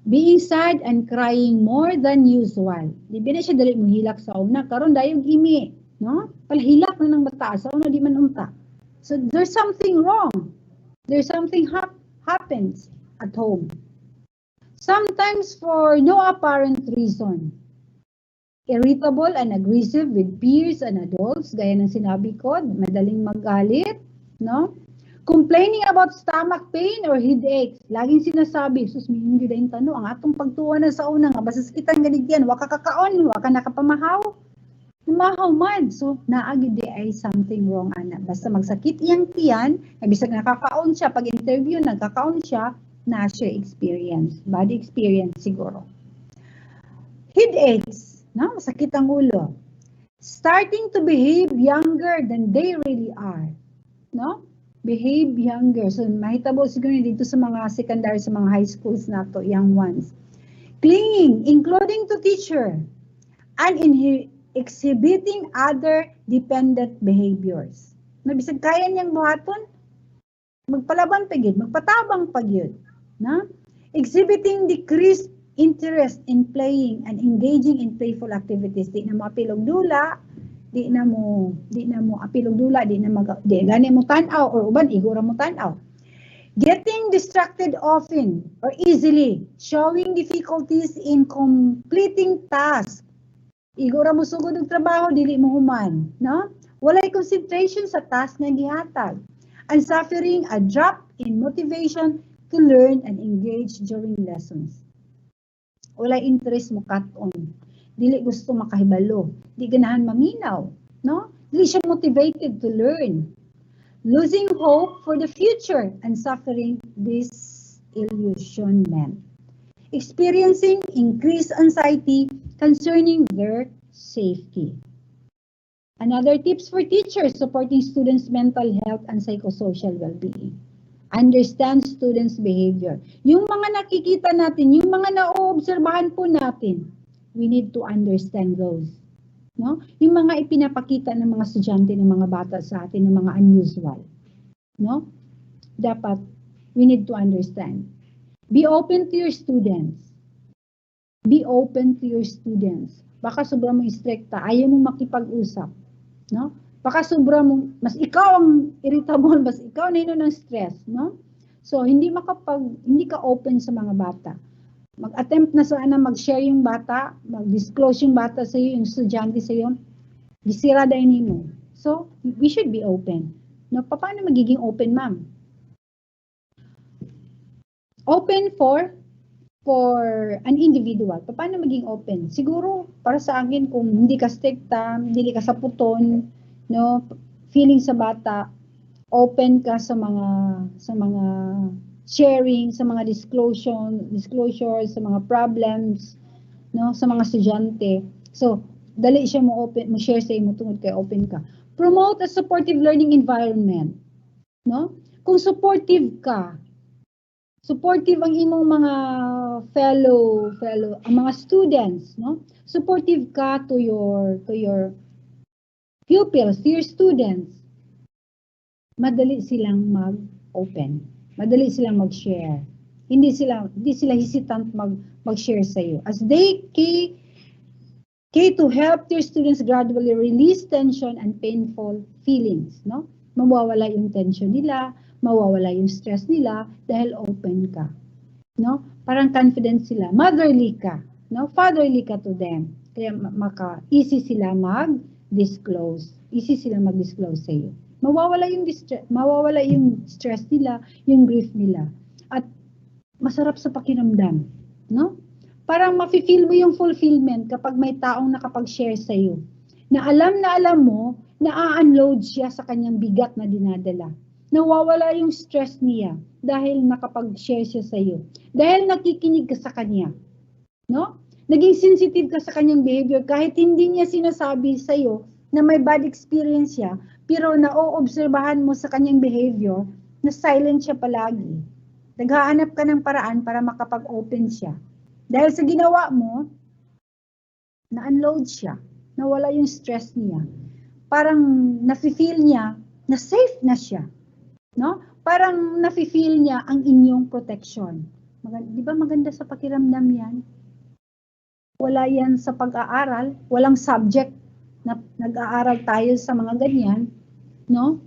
Being sad and crying more than usual. Di ba na siya dali mo hilak sa una. Karon dayong imi. No? Palahilak na ng bata. Sa una di man unta. So there's something wrong. There's something happens at home. Sometimes for no apparent reason. Irritable and aggressive with peers and adults, gaya ng sinabi ko, madaling magalit, no? Complaining about stomach pain or headaches. Laging sinasabi, sus, may hindi dahil tanong, ang atong pagtuwa na sa una nga, basta sakitan ganigyan, waka kakaon, waka nakapamahaw. Mahaw man. So, naagid di ay something wrong, ana. Basta magsakit iyang tiyan, bisag nakakaon siya, pag interview, nagkakaon siya, na siya experience. Body experience siguro. Headaches. No? Masakit ang ulo. Starting to behave younger than they really are. No? Behave younger. So, mahitabo siguro dito sa mga secondary, sa mga high schools na to, young ones. Clinging, including to teacher, and exhibiting other dependent behaviors. Nabisag kaya niyang buhaton, magpalaban pagid, magpatabang pagid. Na? Exhibiting decreased interest in playing and engaging in playful activities. Di na mo apilog dula, di na mo apilog dula, di gani mo tanaw or uban igura mo tanaw. Getting distracted often or easily, showing difficulties in completing tasks. Igura mo sugod og trabaho dili mo human, no? Walay concentration sa task nga gihatag. And suffering a drop in motivation to learn and engage during lessons. Walay interest mo cut-on. Dili gusto makahibalo. Di ganahan maminaw. No? Dili siya motivated to learn. Losing hope for the future and suffering disillusionment. Experiencing increased anxiety concerning their safety. Another tips for teachers supporting students' mental health and psychosocial well-being. Understand students' behavior. Yung mga nakikita natin, yung mga naoobserbahan po natin, we need to understand those. No? Yung mga ipinapakita ng mga estudyante, ng mga bata sa atin, ng mga unusual. No? Dapat, we need to understand. Be open to your students. Be open to your students. Baka sobrang mo stricta, ayaw mo makipag-usap. No? Baka sobra mo, mas ikaw ang irritable, mas ikaw na yun ng stress, no? So, hindi ka open sa mga bata. Mag-attempt na sana mag-share yung bata, mag-disclose yung bata sa iyo, yung estudyante sa iyo, gisira dahil mo. So, we should be open. No? Paano magiging open, ma'am? Open for an individual. Paano maging open? Siguro, para sa akin, kung hindi ka stricta, hindi ka saputon, no, feeling sa bata, open ka sa mga sharing, sa mga disclosure, sa mga problems, no, sa mga estudyante. So, dali siya mo share sa imo tungod kay open ka. Promote a supportive learning environment, no? Kung supportive ka, supportive ang imong mga fellow ang mga students, no? Supportive ka to your pupils, to your students, madali silang mag-open. Madali silang mag-share. Hindi sila hesitant mag-share sa iyo. As they to help their students gradually release tension and painful feelings, no? Mawawala yung tension nila, mawawala yung stress nila dahil open ka, no? Parang confident sila, motherly ka, no? Fatherly ka to them. Kaya easy sila mag-disclose sa iyo. Mawawala yung stress nila, yung grief nila. At masarap sa pakiramdam, no? Parang mafe-feel mo yung fulfillment kapag may taong nakapag-share sa iyo. Na alam mo na a-unload siya sa kanyang bigat na dinadala. Nawawala yung stress niya dahil nakapag-share siya sa iyo. Dahil nakikinig ka sa kanya, no? Naging sensitive ka sa kanyang behavior kahit hindi niya sinasabi sa iyo na may bad experience siya, pero naoobserbahan mo sa kanyang behavior na silent siya palagi. Naghahanap ka ng paraan para makapag-open siya. Dahil sa ginawa mo, na-unload siya, nawala yung stress niya. Parang nafe-feel niya na safe na siya. No? Parang nafe-feel niya ang inyong protection. Di ba maganda sa pakiramdam yan? Wala yan sa pag-aaral, walang subject na nag-aaral tayo sa mga ganyan, no?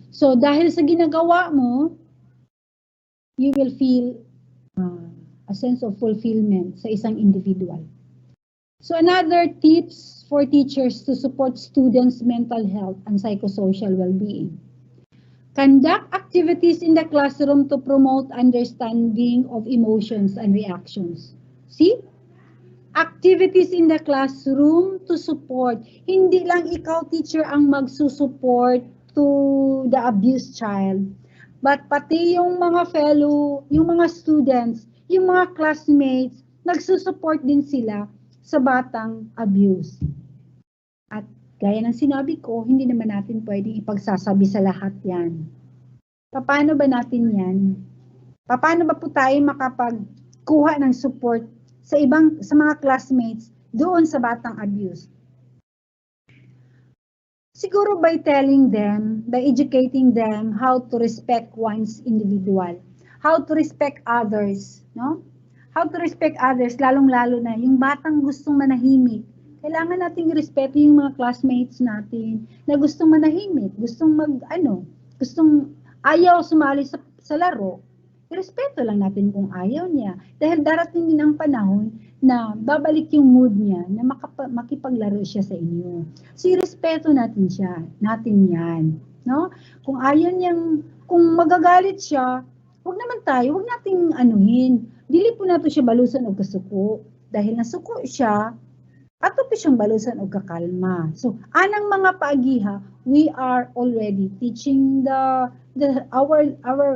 So, dahil sa ginagawa mo, you will feel a sense of fulfillment sa isang individual. So, another tips for teachers to support students' mental health and psychosocial well-being. Conduct activities in the classroom to promote understanding of emotions and reactions. See? Activities in the classroom to support. Hindi lang ikaw, teacher, ang magsusupport to the abused child. But pati yung mga fellow, yung mga students, yung mga classmates, nagsusupport din sila sa batang abuse. At gaya ng sinabi ko, hindi naman natin pwedeng ipagsasabi sa lahat yan. Paano ba natin yan? Paano ba po tayo makapagkuha ng support sa mga classmates doon sa batang abuse? Siguro by telling them, by educating them how to respect one's individual, how to respect others, no? How to respect others, lalong-lalo na yung batang gustong manahimik. Kailangan nating respeto yung mga classmates natin na gustong manahimik, gustong gustong ayaw sumali sa laro. Respeto lang natin kung ayaw niya. Dahil darating din ang panahon na babalik yung mood niya na makipaglaro siya sa inyo. So, irespeto natin yan. No? Kung ayaw niyang, kung magagalit siya, wag nating anuhin. Dili po nato siya balusan o kasuko. Dahil nasuko siya, ato pa siyang balusan o kakalma. So, anang mga paagiha, we are already teaching our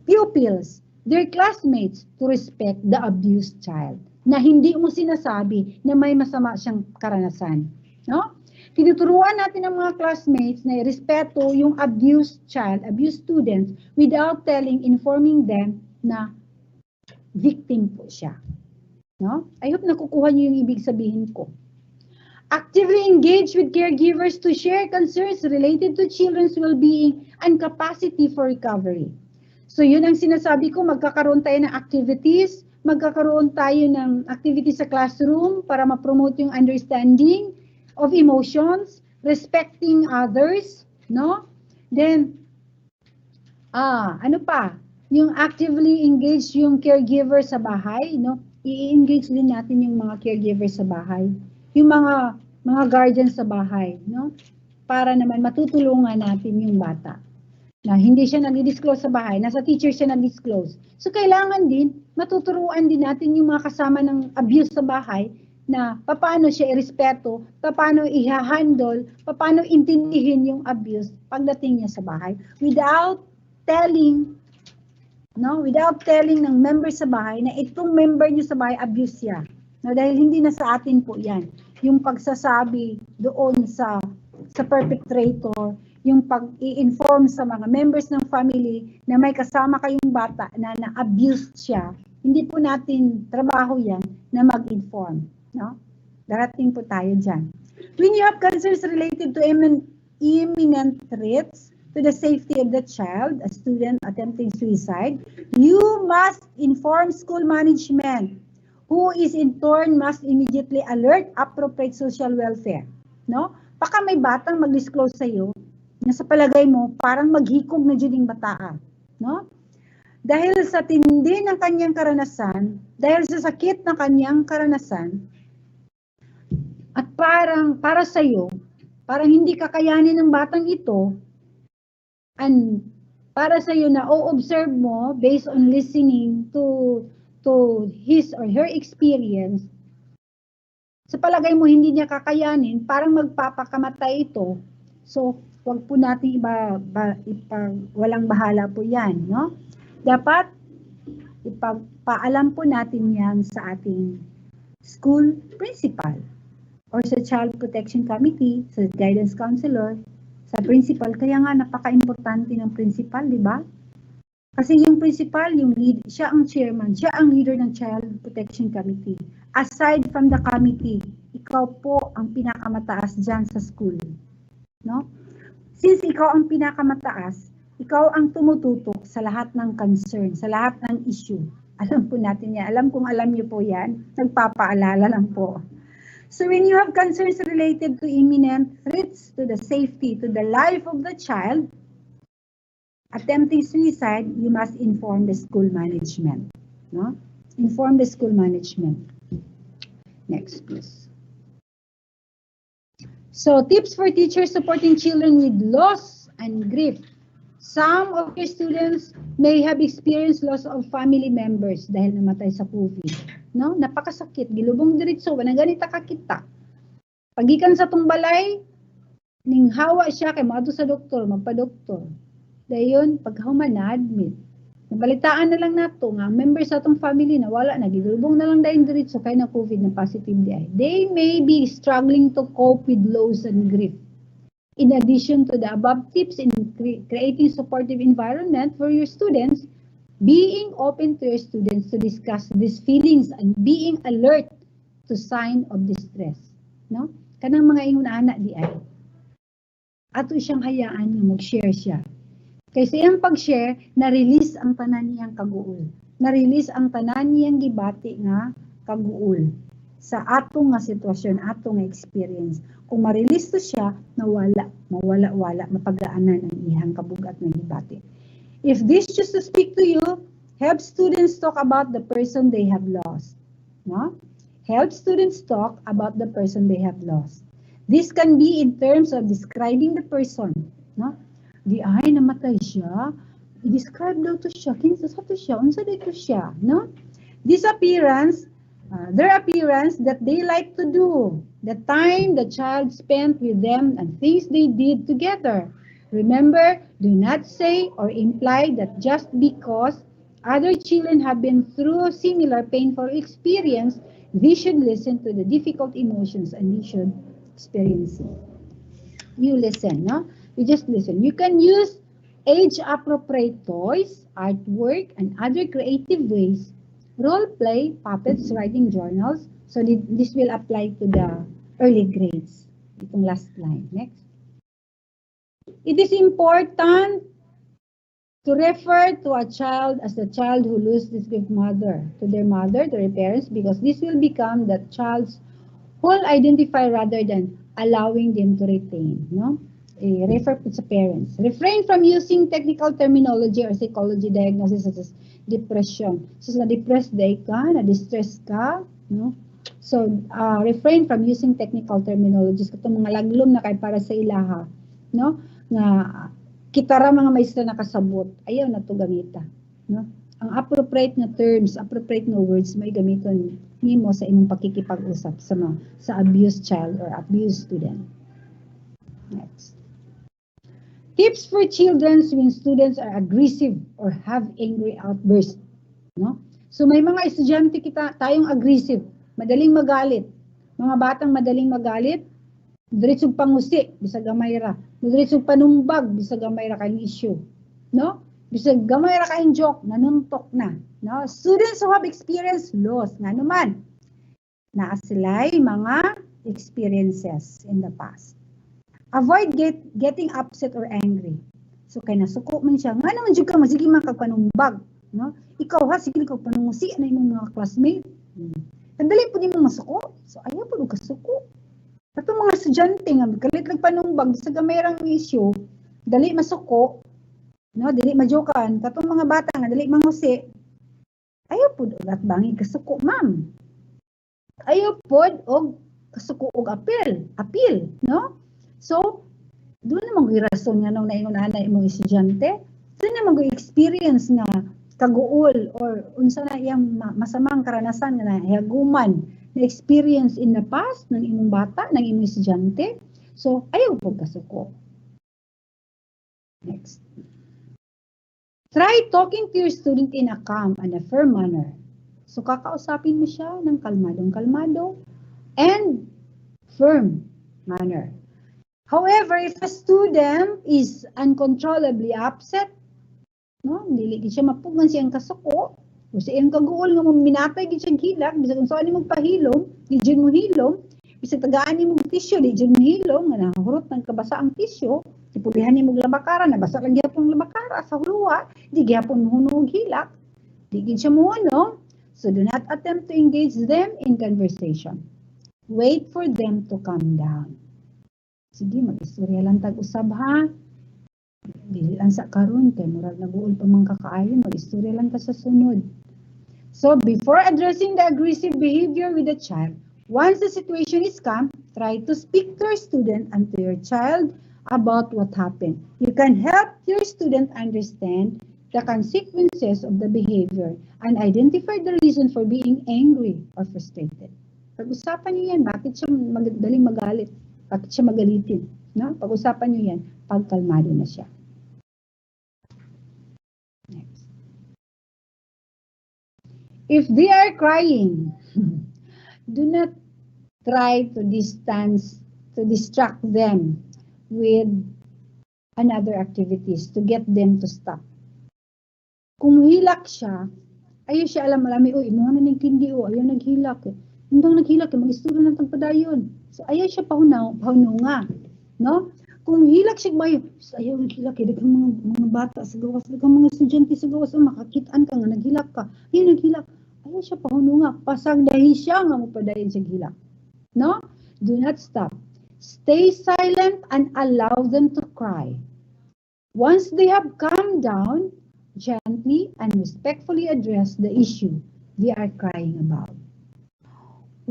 pupils, their classmates, to respect the abused child. Na hindi mo sinasabi na may masama siyang karanasan. No? Tinuturuan natin ang mga classmates na respeto yung abused child, abused students, without informing them na victim po siya. No? I hope nakukuha niyo yung ibig sabihin ko. Actively engage with caregivers to share concerns related to children's well-being and capacity for recovery. So yun ang sinasabi ko, magkakaroon tayo ng activities, magkakaroon tayo ng activities sa classroom para ma-promote yung understanding of emotions, respecting others, no? Then, ano pa? Yung actively engage yung caregiver sa bahay, no? I-engage din natin yung mga caregiver sa bahay. Yung mga guardians sa bahay, no? Para naman matutulungan natin yung bata. Na hindi siya nag-disclose sa bahay, nasa teacher siya nag-disclose. So kailangan din, matuturuan din natin yung mga kasama ng abuse sa bahay na paano siya irespeto, paano i-handle, paano intindihin yung abuse pagdating niya sa bahay without telling ng member sa bahay na itong member niyo sa bahay abuse siya. No, dahil hindi na sa atin po yan. Yung pagsasabi doon sa perpetrator, yung pag-i-inform sa mga members ng family na may kasama kayong bata na na-abused siya, hindi po natin trabaho yan na mag-inform. No? Darating po tayo dyan. When you have concerns related to imminent threats to the safety of the child, a student attempting suicide, you must inform school management, who is in turn must immediately alert appropriate social welfare. No? Baka may batang mag-disclose sa'yo, na sa palagay mo, parang maghikog na dyan yung bataan. No? Dahil sa tindi ng kanyang karanasan, dahil sa sakit ng kanyang karanasan, at para sa'yo, parang hindi kakayanin ng batang ito, and para sa'yo na o-observe mo based on listening to his or her experience, sa palagay mo hindi niya kakayanin, parang magpapakamatay ito. So, wag po natin walang bahala po yan, no? Dapat ipagpaalam po natin yan sa ating school principal or sa Child Protection Committee, sa guidance counselor, sa principal. Kaya nga napaka-importante ng principal, di ba? Kasi yung principal, siya ang chairman, siya ang leader ng Child Protection Committee. Aside from the committee, ikaw po ang pinakamataas dyan sa school, no? Since ikaw ang pinakamataas, ikaw ang tumututok sa lahat ng concern, sa lahat ng issue. Alam po natin yan. Alam niyo po yan. Nagpapaalala lang po. So when you have concerns related to imminent threats to the safety, to the life of the child, attempting suicide, you must inform the school management. No? Inform the school management. Next, please. So, tips for teachers supporting children with loss and grief. Some of your students may have experienced loss of family members dahil namatay sa COVID. No? Napakasakit. Gilubong diretso, wala ganita kakita. Pagikan sa tumbalay, ning hawa siya kay mga sa doktor, magpa-doktor. Dayon, paghuman na-admit. Nabalitaan na lang nato nga members sa atong family na wala na, gilubong na lang dahil diretso kay na COVID na positive di ay. They may be struggling to cope with loss and grief. In addition to the above tips in creating supportive environment for your students, being open to your students to discuss these feelings and being alert to sign of distress. No? Kanang mga ingon anak di ay. Ato siyang hayaan nga mag-share siya. Kaysa iyang pag-share, na-release ang tanan niyang kaguol. Na-release ang tanan niyang gibati nga kaguol sa atong nga sitwasyon, atong nga experience. Kung ma-release to siya, mawala, mapagaanan ang ihang kabugat ng gibati. If this choose to speak to you, help students talk about the person they have lost. No? Help students talk about the person they have lost. This can be in terms of describing the person. No? Di ay, namatay siya. I-describe daw to siya. Kinsa sa to siya? Unsa dito siya? No? Disappearance, their appearance that they like to do, the time the child spent with them and things they did together. Remember, do not say or imply that just because other children have been through similar painful experience, they should listen to the difficult emotions and they should experience it. You listen, no? You just listen. You can use age-appropriate toys, artwork, and other creative ways. Role play, puppets, writing journals. So this will apply to the early grades. Itong last line. Next. It is important to refer to a child as the child who loses his mother, to their parents, because this will become the child's whole identifier rather than allowing them to retain. No? Refer to parents. Refrain from using technical terminology or psychology diagnosis such as depression. So, na-depressed day ka, na-distress ka, no? So, refrain from using technical terminologies. Katong mga laglom na kay para sa ilaha, no? Nga, kita ra mga maestra nakasabot, ayaw na to gamita, no? Ang appropriate na terms, appropriate na words, may gamiton nimo sa imong pakikipag-usap sa abused child or abused student. Next. Tips for children when students are aggressive or have angry outbursts. No? So may mga estudyante tayong aggressive, madaling magalit. Mga batang madaling magalit, diretsong pangusi, bisag gamay ra. Diretsong panumbag, bisag gamay ra kayong issue. No? Bisag gamay ra kayong joke, nanuntok na. No? Students who have experienced loss, nga naman, naa sila'y mga experiences in the past. Avoid getting upset or angry. So kay nasuko man siya, nga naman jud ka masige man kag panumbag, no? Ikaw ha sige kag panungusi na imong mga classmate. Kadali pud imong masuko. So ayaw pud ka suko. Katong mga estudyante nga galit lang panumbag sa gamay rang issue, dali masuko, no? Dili majokan. Katong mga bata nga dali mangusi. Ayaw pud at bangi kasuko, ma'am. Ayaw pud og kasuko og appeal, no? So, doon naman yung rason nga nung naingunahan na imong estudyante, doon naman yung experience nga kaguol or unsa na iyang masamang karanasan na hiaguman na experience in the past ng imong bata, ng imong estudyante. So, ayaw po kasuko. Next. Try talking to your student in a calm and a firm manner. So, kakausapin mo siya ng kalmadong-kalmado and firm manner. However, if a student is uncontrollably upset, no, dili gid siya mapugan siyang kasuko, o sa iyang kaguol nga minatay gid siyang hilak, bisag kung saan imong pahilom, di jud mo hilom, bisag tagaan imong tissue, di jud mo hilom, nga nahurot ng kabasa ang tissue, ipulihan imong labakara, nabasa lang gyapon ang labakara sa huluwa, di gyapon hunog hilak, di gid siya muhuno. So do not attempt to engage them in conversation. Wait for them to calm down. Sige, mag-istorya lang tag-usab ha. Dili lang sa karon kay murag nabuol pa man kakaayo, mag-istorya lang ta sa sunod. So, before addressing the aggressive behavior with the child, once the situation is calm, try to speak to your student and to your child about what happened. You can help your student understand the consequences of the behavior and identify the reason for being angry or frustrated. Pag-usapan niyo yan, bakit siya daling magalit? Bakit siya magalitin? No? Pag-usapan niyo yan, pagkalmado na siya. Next. If they are crying, do not try to distract them with another activities to get them to stop. Kung hilak siya, ayaw siya alam-alami, uy, mo na ng kindi, ayaw naghilak. Hindi naghilak, mag-isturo na itong padayon. So, ayaw siya pahununga. No? Kung hilak siya ba ayaw naghilak, daghang mga bata sa gawas, daghang mga estudyante sa gawas, makakitaan ka nga, naghilak ka. Ayaw naghilak. Ayaw siya pahununga. Pasag dahi siya nga mo padayon siya hilak. No? Do not stop. Stay silent and allow them to cry. Once they have calmed down, gently and respectfully address the issue they are crying about.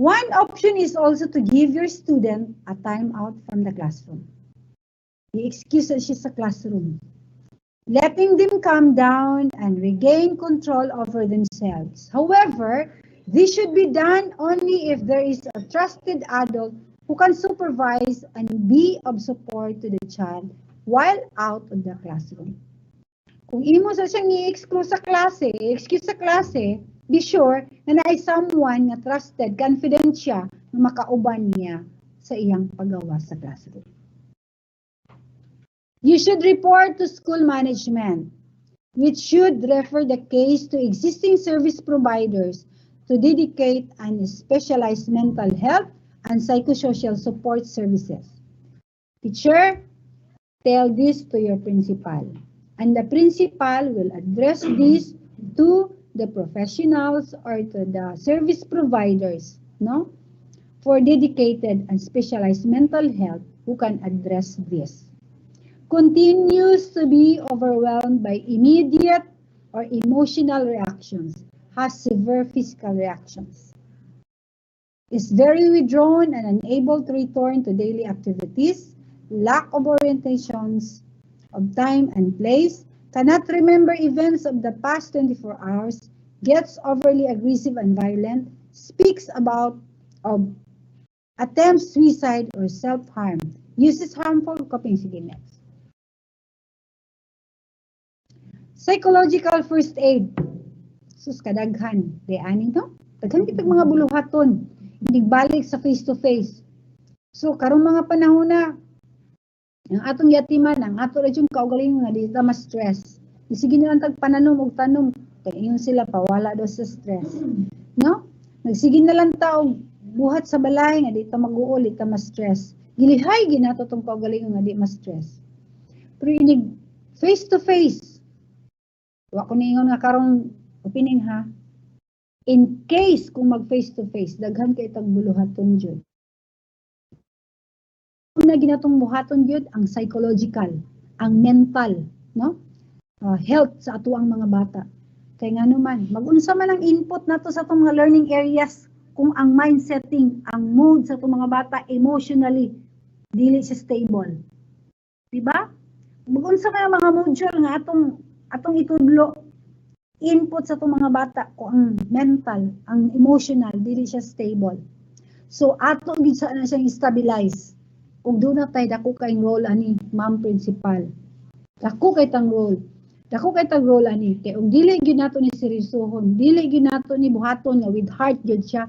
One option is also to give your student a time out from the classroom. I-excuse siya sa classroom. Letting them calm down and regain control over themselves. However, this should be done only if there is a trusted adult who can supervise and be of support to the child while out of the classroom. Kung imo sa siyang i-excuse sa klase, be sure na naay someone nga trusted, confident siya na makauban niya sa iyang paggawa sa classroom. You should report to school management, which should refer the case to existing service providers to dedicate and specialize mental health and psychosocial support services. Teacher, tell this to your principal. And the principal will address this to the professionals or to the service providers, no? For dedicated and specialized mental health who can address this. Continues to be overwhelmed by immediate or emotional reactions, has severe physical reactions, is very withdrawn and unable to return to daily activities, lack of orientations of time and place, cannot remember events of the past 24 hours, gets overly aggressive and violent, speaks about attempts suicide or self-harm, uses harmful coping next. Psychological first aid. Sus kadaghan, di ani no? Daghan kitag mga buluhaton, hindi balik sa face-to-face. So karong mga panahon na ang atong yatiman, ang ato ra yung kaugalingon nga di ta ma-stress. Sige na lang tag pananom og tanom, kay ingon sila pawala daw sa stress. No? Nagsige na lang ta og buhat sa balay nga di ta mag-uol, di ta ma-stress. Gilihay ginato tong kaugalingon nga di ma-stress. Pero inig face to face. Wa ko niingon nga karong opening ha. In case kung mag face to face, daghan kay tag buluhaton jud. Una ginatong buhaton gyud ang psychological, ang mental, no? Health sa atuang mga bata. Kay ngano man, mag-unsa man ang input nato sa atong mga learning areas kung ang mind setting, ang mood sa atong mga bata emotionally dili siya stable. Di ba? Mag-unsa man ang mga module nga atong itudlo input sa atong mga bata kung ang mental, ang emotional dili siya stable. So ato gid sa na siyang stabilize. Ug doon na tayo dako kay role ani ma'am principal. Dako kay tang role. Dako kay tang role ani kay ug dili gyud nato ni seryosohon, dili gyud nato ni buhaton nga with heart gyud siya.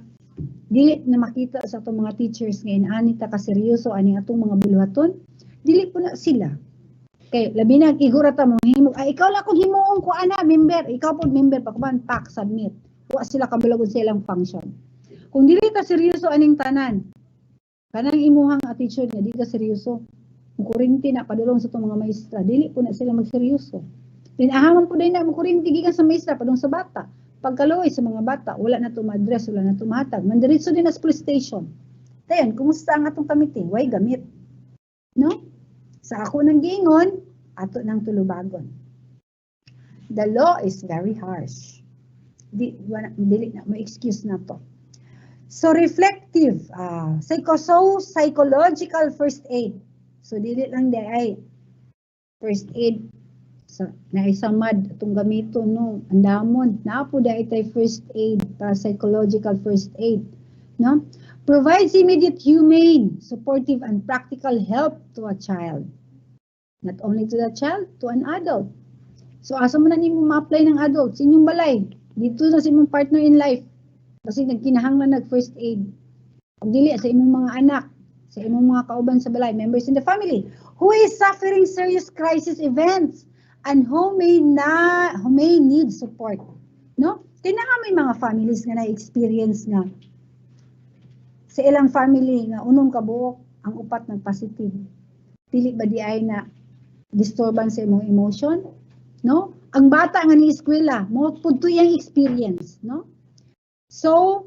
Dili na makita sa atong mga teachers nga ani ta ka seryoso ani atong mga buluhaton. Dili po na sila. Kay labi na igura ta mo himo. Ay ikaw la kung himuon ko ana member, ikaw pod member pa kuan pack submit. Wa sila kabalagon sa ilang function. Kung dili ta seryoso aning tanan, kanang imuhang attitude nga di ka seryoso. Mukurinti na padulong sa itong mga maestra. Dili po na sila magseryoso. Tinahaman po din na mukurinti gikan sa maestra padung sa bata. Pagkaluoy sa mga bata, wala na ito ma-address, wala na ito mahatag. Mandiritso din na police station. Tayan, kumusta ang atong kamiting? Way gamit. No? Sa ako ng giingon, ato ng tulubagon. The law is very harsh. Dili na, may excuse na to. So reflective, psychological first aid. So dili lang di ay first aid sa naisamad atong gamiton no andamon naapo da itay first aid para psychological first aid no provides immediate humane supportive and practical help to a child, not only to the child, to an adult. So asa mo na nimo ma-apply ng adult sa inyong balay dito na sa imong partner in life kasi nagkinahanglan nag first aid ug dili sa imong mga anak, sa imong mga kauban sa balay, members in the family who is suffering serious crisis events and who may need support. No? Kaya nga may mga families nga na-experience nga sa ilang family nga unong kabuok ang upat nag-positive. Dili ba di ay na disturbance sa imong emotion? No? Ang bata nga ni eskwela, mo pudto yang experience, no? So,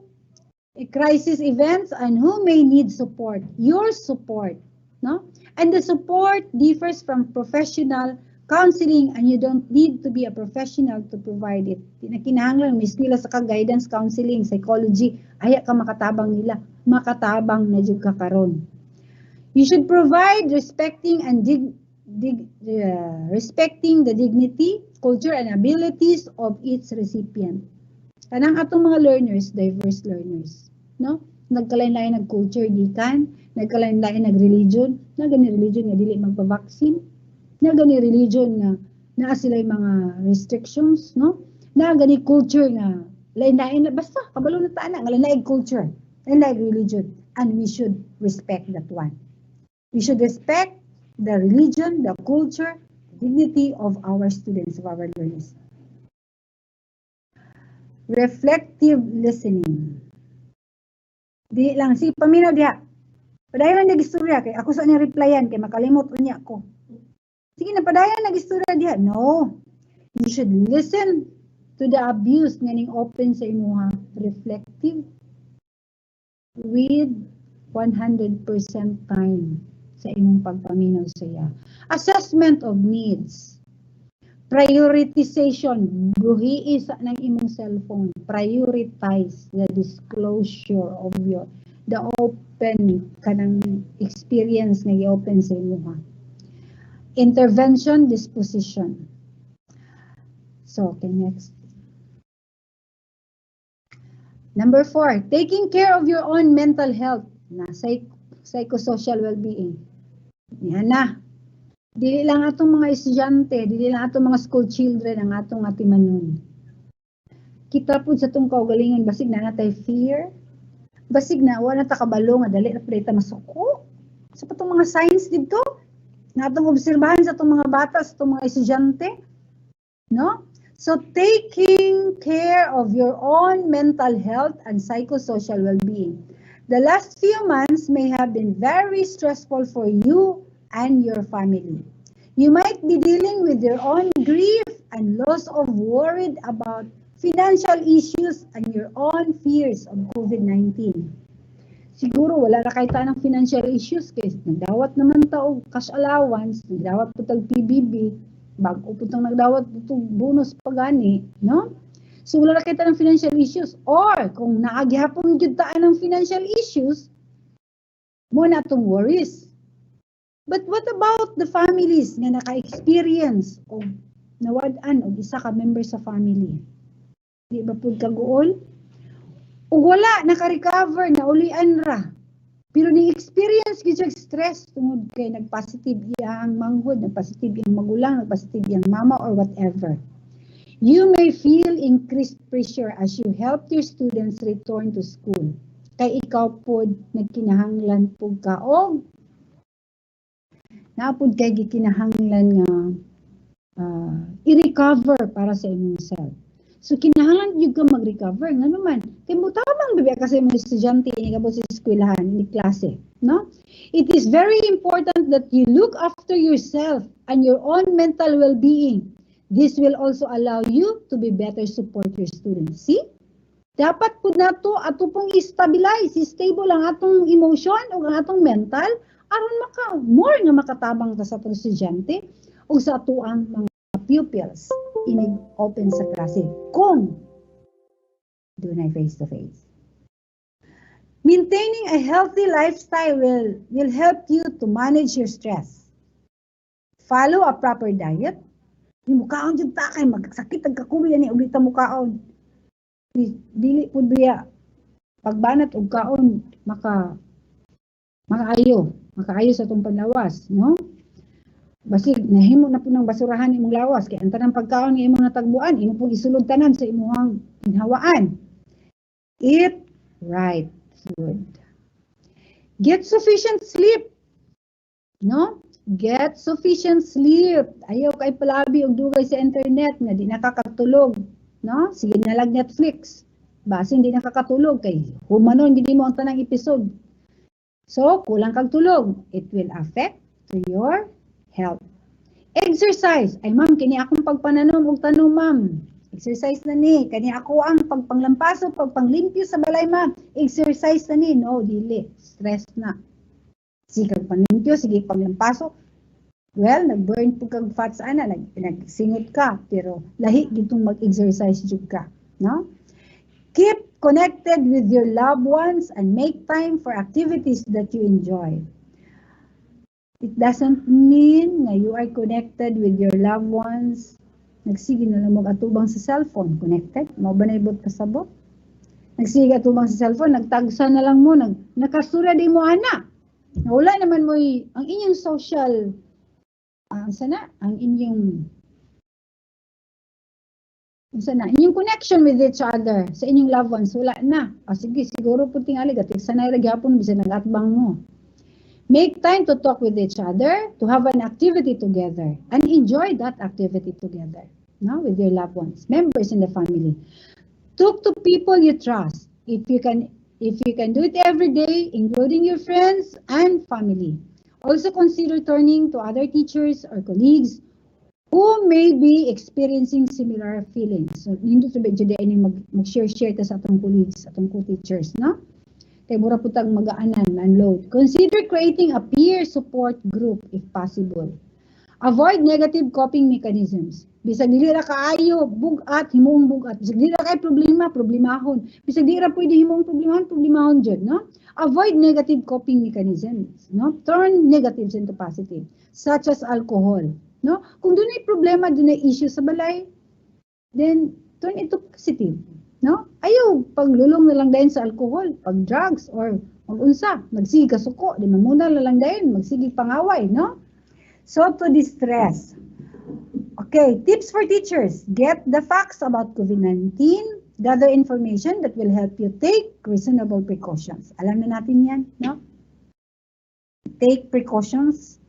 a crisis events and who may need support, your support, no? And the support differs from professional counseling and you don't need to be a professional to provide it. Kinahanglan may eskwela sa guidance counseling, psychology, aya ka makatabang nila, makatabang na jud ka karon. You should provide respecting the dignity, culture and abilities of each recipient. Kanang atong mga learners, diverse learners, no? Nagkalain-lain nag culture gikan, nagkalain-lain nag religion, na gani religion nga dili magpa-vaccine. Na gani religion nga naa sila mga restrictions, no? Na gani culture nga lain-lain na basta kabalo na taan nga lain culture, lain religion, and we should respect that one. We should respect the religion, the culture, the dignity of our students, of our learners. Reflective listening. Di lang si paminaw diha. Padayon nag-istorya kay ako sa niya replyan kay makalimot unya ko. Sige na padayon nag-istorya diha. No. You should listen to the abuse nga ning open sa imuha. Reflective with 100% time sa imong pagpaminaw sa iya. Assessment of needs. Prioritization. Buhi isa ng imong cellphone. Prioritize the disclosure of the open kanang experience nga i-open sa imuha. Intervention, disposition. So, okay, next. Number 4, taking care of your own mental health. Na psychosocial well-being. Yan na. Dili lang atong mga estudyante, dili lang atong mga school children ang atong atimanon. Kita po sa itong kaugalingon, basig na natay fear, basig na wala ta kabalo nga dali na preta masuko. Sa patong mga signs dito, nga atong obserbahan sa itong mga bata, sa itong mga estudyante. No? So, taking care of your own mental health and psychosocial well-being. The last few months may have been very stressful for you and your family. You might be dealing with your own grief and loss of worried about financial issues and your own fears of COVID-19. Siguro wala na kayo ng financial issues kasi nagdawat naman tao cash allowance, nagdawat po tag PBB, bago po itong nagdawat po bonus pagani, no? So wala na kayo ng financial issues or kung naagihapon yun taan ng financial issues, mo na itong worries. But what about the families nga naka-experience o nawad-an o isa ka member sa family? Di ba po kaguol? O wala, naka-recover, naulian ra. Pero ni-experience kita stress tungod kay nag-positive iyang manghod, nag-positive iyang magulang, nag-positive iyang mama or whatever. You may feel increased pressure as you help your students return to school. Kay ikaw po nagkinahanglan po ka o naapod kay gikinahanglan nga i-recover para sa inyong self. So kinahanglan jud ka mag-recover nga naman. Kay mo tamang bibi kasi mga estudyante ini kabot sa eskwelahan, ni klase, no? It is very important that you look after yourself and your own mental well-being. This will also allow you to be better support your students. See? Dapat po na to ato pong i-stabilize, stable ang atong emotion o ang atong mental aron more nga makatabang ta sa atong estudyante o sa atuang mga pupils inig open sa klase kung dunay face to face. Maintaining a healthy lifestyle will help you to manage your stress. Follow a proper diet. Di mukaon jud ta kay magsakit ang kakuya ni ugita mukaon. Dili pud biya pagbanat og kaon makaayo sa atong panlawas, no? Basig nahimo na po ng basurahan imong lawas kay ang tanang pagkaon nga imong natagbuan imo pong isulod tanan sa imong ginhawaan. Eat right food. Get sufficient sleep. No? Get sufficient sleep. Ayaw kay palabi og dugay sa internet nga di nakakatulog, no? Sige na lang Netflix. Basin di nakakatulog kay humanon gid mo ang tanang episode. So, kulang kag tulog. It will affect to your health. Exercise. Ay ma'am, kini akong pagpananom og tanom ma'am. Exercise na ni. Kani ako ang pagpanglampaso, pagpanglimpyo sa balay ma'am. Exercise na ni. No, dili. Stress na. Sige panglimpyo, sige panglampaso. Well, nag-burn po kag fats ana, nagsingot ka, pero lahi gitong mag-exercise jud ka, no? Keep connected with your loved ones and make time for activities that you enjoy. It doesn't mean na you are connected with your loved ones. Nagsige na lang mag-atubang sa cellphone. Connected? Mao ba naibot kasabot? Nagsige atubang sa cellphone, nagtagsa na lang mo, nakasura di mo ana. Wala naman mo ang inyong social, inyong connection with each other sa inyong loved ones, wala na. Sige, siguro po tingali, gatik sanay ragyapon, bisa nagatbang mo. Make time to talk with each other, to have an activity together, and enjoy that activity together, no, with your loved ones, members in the family. Talk to people you trust. If you can do it every day, including your friends and family. Also consider turning to other teachers or colleagues who may be experiencing similar feelings. So, hindi to be judaining mag-share ta sa atong colleagues, atong co-teachers, no? Kaya mura po tag mag-aanan, unload. Consider creating a peer support group if possible. Avoid negative coping mechanisms. Bisag dili ra kaayo, bugat, himong bugat. Bisag dili ra kay problemahon. Bisag dili ra pwede himong problemahon jud, no? Avoid negative coping mechanisms, no? Turn negatives into positive, such as alcohol. No? Kung doon ay problema, doon ay issue sa balay, then turn it to positive. No? Ayaw, paglulong na lang dahil sa alcohol, pag drugs, or mag-unsa, magsige kasuko, di mamuna na lang dahil, magsige pangaway, no? So, to distress. Okay, tips for teachers. Get the facts about COVID-19, gather information that will help you take reasonable precautions. Alam na natin yan, no? Take precautions.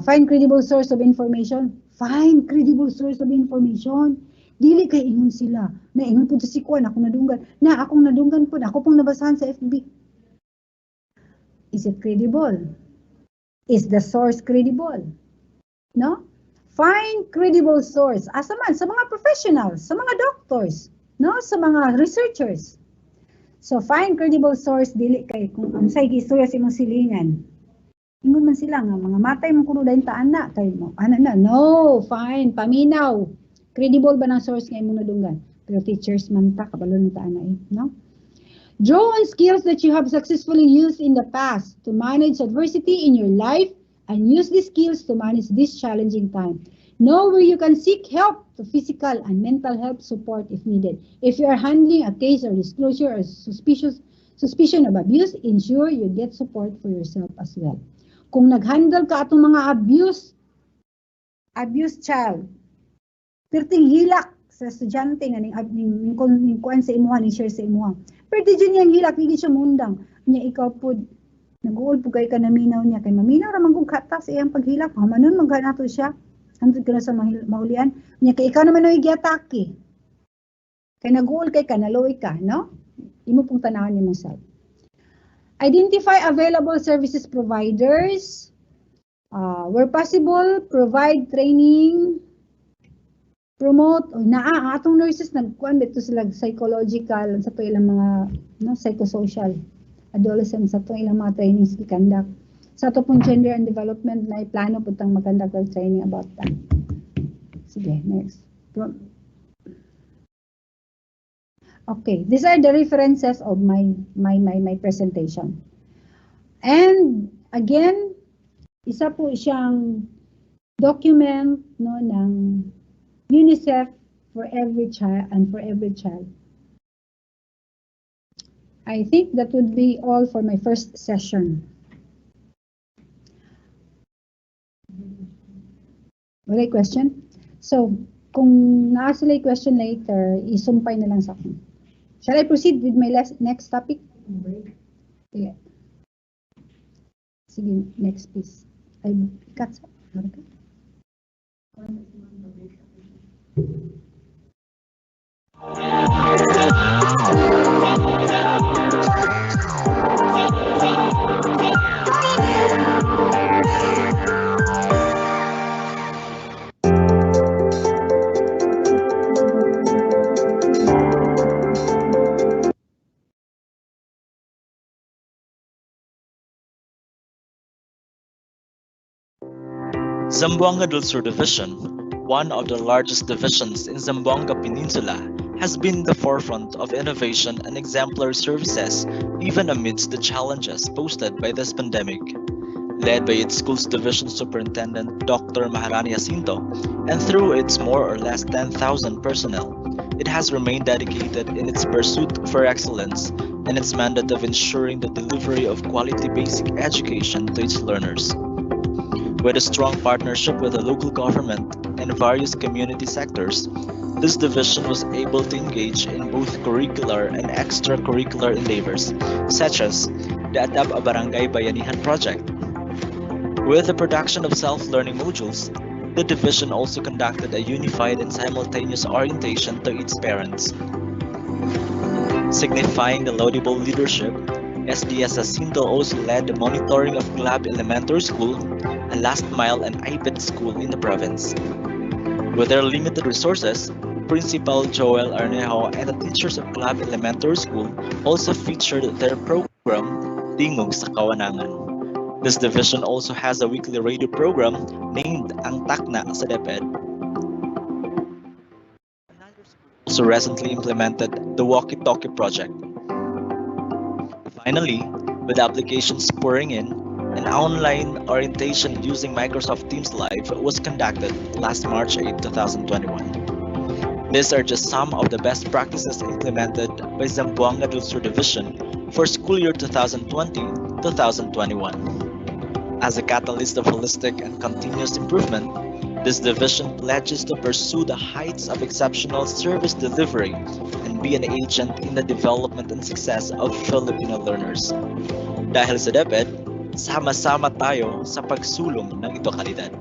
Find credible source of information. Find credible source of information. Dili kay ingon sila. Na ingon po si Kwan, ako nadunggan. Na akong nadunggan po, ako pong nabasahan sa FB. Is it credible? Is the source credible? No? Find credible source. Asa man, sa mga professionals, sa mga doctors, no? Sa mga researchers. So, find credible source, dili kay kung ang say istorya sa imong silingan. Ingon man sila nga, mga matay mo kuno dahil taan na. Tayo mo, na, no, fine, paminaw. Credible ba ng source nga imong nadunggan? Pero teachers man ta, kabalo ng taan na no? Draw on skills that you have successfully used in the past to manage adversity in your life and use these skills to manage this challenging time. Know where you can seek help to physical and mental health support if needed. If you are handling a case or disclosure or suspicion of abuse, ensure you get support for yourself as well. Kung nag-handle ka atong mga abuse child, perting hilak sa estudyante nga ning kuan sa imuha, ning share sa imuha. Pero di dyan niyang hilak, hindi siya mundang. Niya ikaw po, nag-uol po kayo ka naminaw niya. Kay maminaw ramang kong kata sa iyang paghilak. Manon, maghanato siya. Hantod ka na sa maulian. Niya kay ikaw naman ay giatake. Kay nag-uol kay ka, naloy ka, no? Imo pong tanawan niyo mong self. Identify available services providers. Where possible, provide training, promote, atong nurses nagkuan dito sila psychological sa to ilang mga psychosocial adolescents sa to ilang mga trainings gikandak. Sa to pong gender and development na plano putang magkandak og training about that. Sige, next. Okay, these are the references of my presentation. And again, isa po siyang document no ng UNICEF for every child and for every child. I think that would be all for my first session. Wala question? So, kung naa sila question later, isumpay na lang sa akin. Shall I proceed with my next topic? Yeah. Sige, next please. Ay, cut sa. Zamboanga del Sur Division, one of the largest divisions in Zamboanga Peninsula, has been the forefront of innovation and exemplary services even amidst the challenges posed by this pandemic. Led by its school's division superintendent, Dr. Maharani Jacinto, and through its more or less 10,000 personnel, it has remained dedicated in its pursuit for excellence and its mandate of ensuring the delivery of quality basic education to its learners. With a strong partnership with the local government and various community sectors, this division was able to engage in both curricular and extracurricular endeavors, such as the Adab a Barangay Bayanihan project. With the production of self-learning modules, the division also conducted a unified and simultaneous orientation to its parents. Signifying the laudable leadership, SDS Jacinto also led the monitoring of Glab Elementary School, a last mile and IPED school in the province. With their limited resources, Principal Joel Arnejo and the teachers of Glab Elementary School also featured their program, Tingog sa Kawanangan. This division also has a weekly radio program named Ang Takna sa DepEd. Also recently implemented the Walkie Talkie project. Finally, with applications pouring in, an online orientation using Microsoft Teams Live was conducted last March 8, 2021. These are just some of the best practices implemented by Zamboanga del Sur Division for school year 2020-2021. As a catalyst of holistic and continuous improvement, this division pledges to pursue the heights of exceptional service delivery and be an agent in the development and success of Filipino learners. Dahil sa DepEd, sama-sama tayo sa pagsulong ng edukalidad.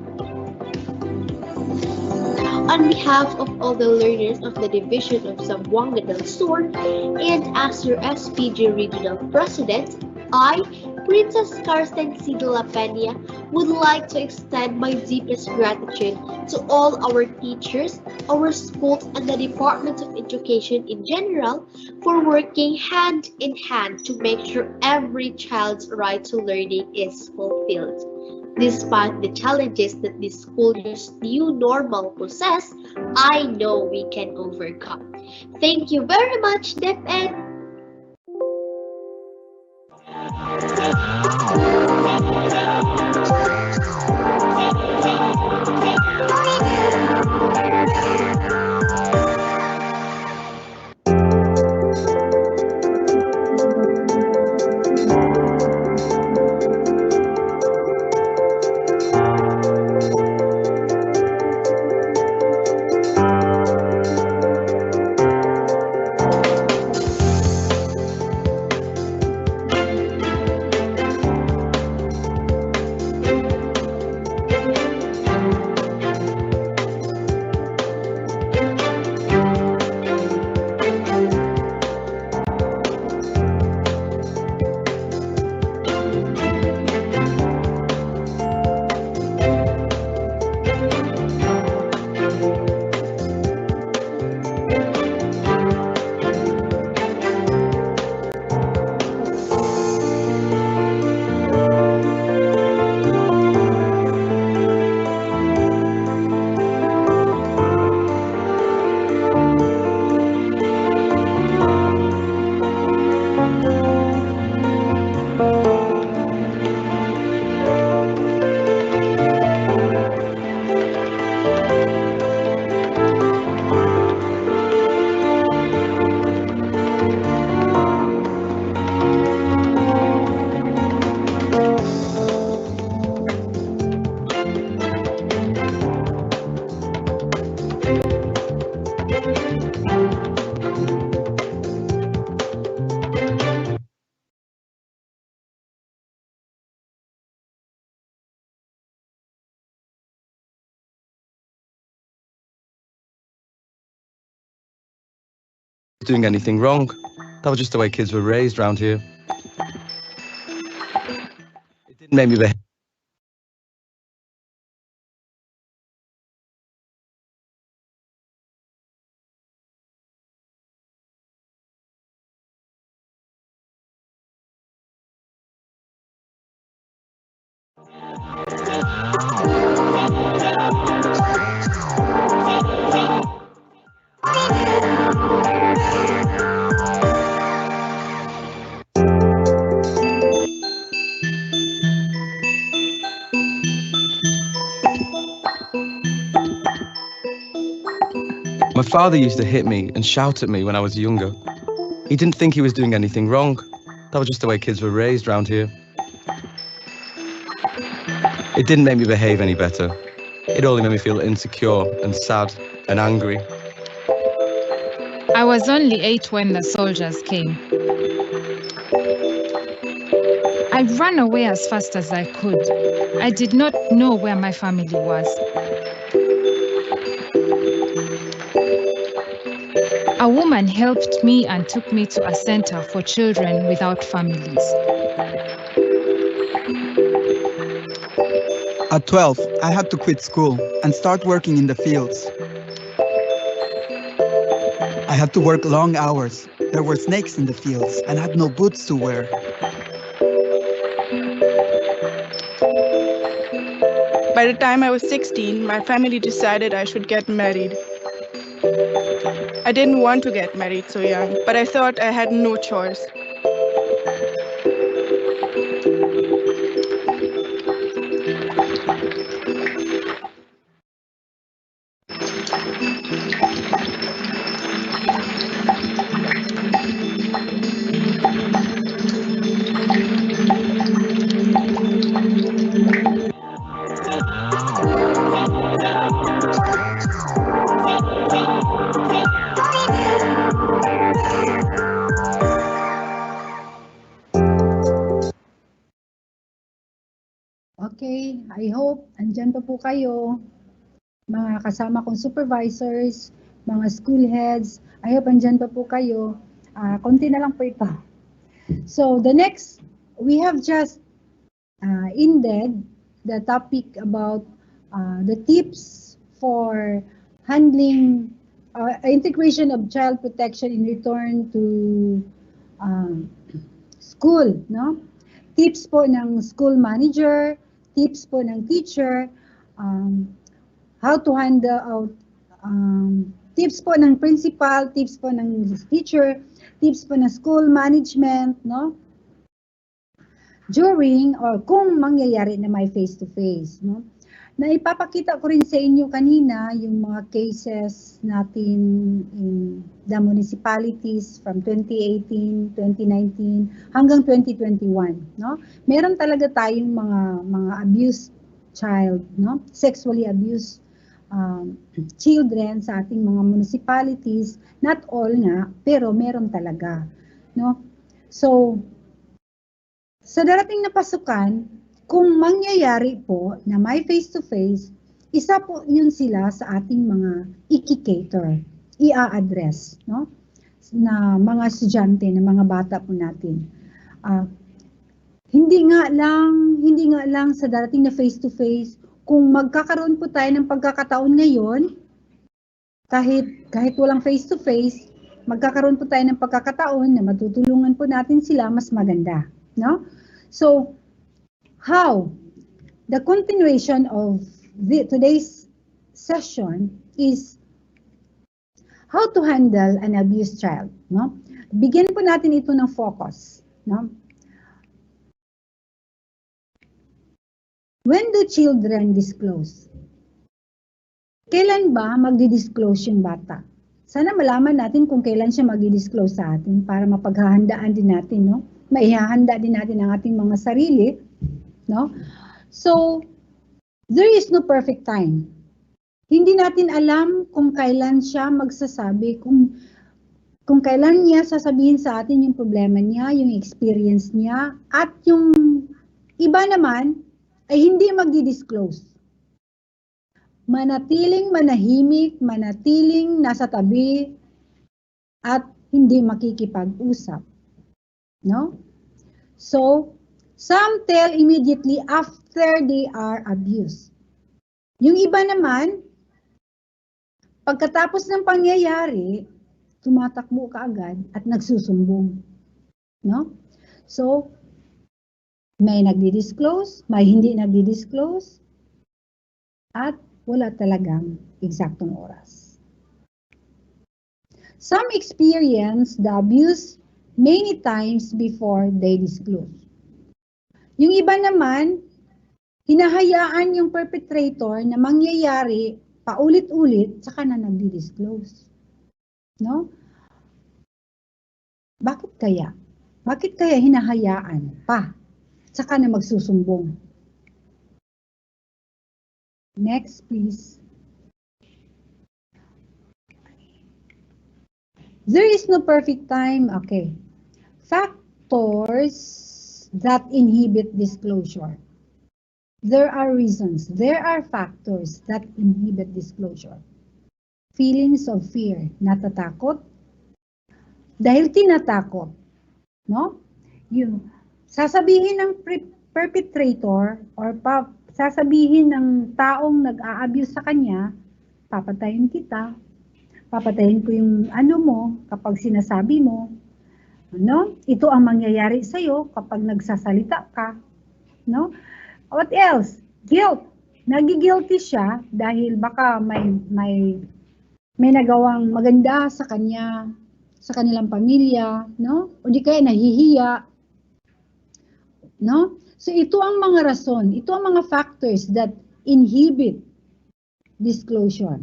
On behalf of all the learners of the Division of Zamboanga del Sur and as your SPG Regional President, I, Princess Carsten C. de la Peña, would like to extend my deepest gratitude to all our teachers, our schools, and the Department of Education in general for working hand in hand to make sure every child's right to learning is fulfilled. Despite the challenges that this school year's new normal poses, I know we can overcome. Thank you very much, DepEd. doing anything wrong. That was just the way kids were raised around here. It didn't make me behave. My father used to hit me and shout at me when I was younger. He didn't think he was doing anything wrong. That was just the way kids were raised around here. It didn't make me behave any better. It only made me feel insecure and sad and angry. I was only 8 when the soldiers came. I ran away as fast as I could. I did not know where my family was. A woman helped me and took me to a center for children without families. At 12, I had to quit school and start working in the fields. I had to work long hours. There were snakes in the fields and I had no boots to wear. By the time I was 16, my family decided I should get married. I didn't want to get married so young, but I thought I had no choice. Okay, I hope andyan pa po kayo, mga kasama kong supervisors, mga school heads. I hope andyan pa po kayo. Konti na lang po ito. So the next, we have just ended the topic about the tips for handling integration of child protection in return to school, no? Tips po ng school manager, tips po ng teacher, how to handle out, tips po ng principal, tips po ng teacher, tips po ng school management, no? During or kung mangyayari na may face-to-face, no? Na ipapakita ko rin sa inyo kanina yung mga cases natin in the municipalities from 2018, 2019 hanggang 2021, no? Meron talaga tayong mga abused child, no? Sexually abused children sa ating mga municipalities. Not all nga, pero meron talaga, no? So sa darating na pasukan, kung mangyayari po na may face-to-face, isa po yun sila sa ating mga i-cater, i-address, no? Na mga estudyante, na mga bata po natin. Hindi nga lang sa darating na face-to-face, kung magkakaroon po tayo ng pagkakataon ngayon, kahit walang face-to-face, magkakaroon po tayo ng pagkakataon na matutulungan po natin sila, mas maganda, no? So, how the continuation of today's session is how to handle an abused child, no? Bigyan po natin ito ng focus, no? When do children disclose? Kailan ba magdi-disclose yung bata? Sana malaman natin kung kailan siya magdi-disclose sa atin para mapaghahandaan din natin, no? Maihahanda din natin ang ating mga sarili, no? So, there is no perfect time. Hindi natin alam kung kailan siya magsasabi, kung kailan niya sasabihin sa atin yung problema niya, yung experience niya, at yung iba naman ay hindi magdi-disclose. Manatiling manahimik, manatiling nasa tabi, at hindi makikipag-usap. No? So, some tell immediately after they are abused. Yung iba naman, pagkatapos ng pangyayari, tumatakbo kaagad at nagsusumbong. No? So, may nagdi-disclose, may hindi nagdi-disclose, at wala talagang eksaktong oras. Some experience the abuse many times before they disclose. Yung iba naman, hinahayaan yung perpetrator na mangyayari paulit-ulit saka na nagdi-disclose. No? Bakit kaya? Bakit kaya hinahayaan pa saka na magsusumbong? Next, please. There is no perfect time. Okay. Factors that inhibit disclosure. There are reasons. There are factors that inhibit disclosure. Feelings of fear. Natatakot. Dahil tinatakot. No? Yung sasabihin ng perpetrator or sasabihin ng taong nag-a-abuse sa kanya, papatayin kita, papatayin ko yung ano mo kapag sinasabi mo, no? Ito ang mangyayari sa iyo kapag nagsasalita ka, no? What else? Guilt. Nagigilty siya dahil baka may nagawang maganda sa kanya, sa kanilang pamilya, no? O di kaya nahihiya, no? So ito ang mga rason, ito ang mga factors that inhibit disclosure.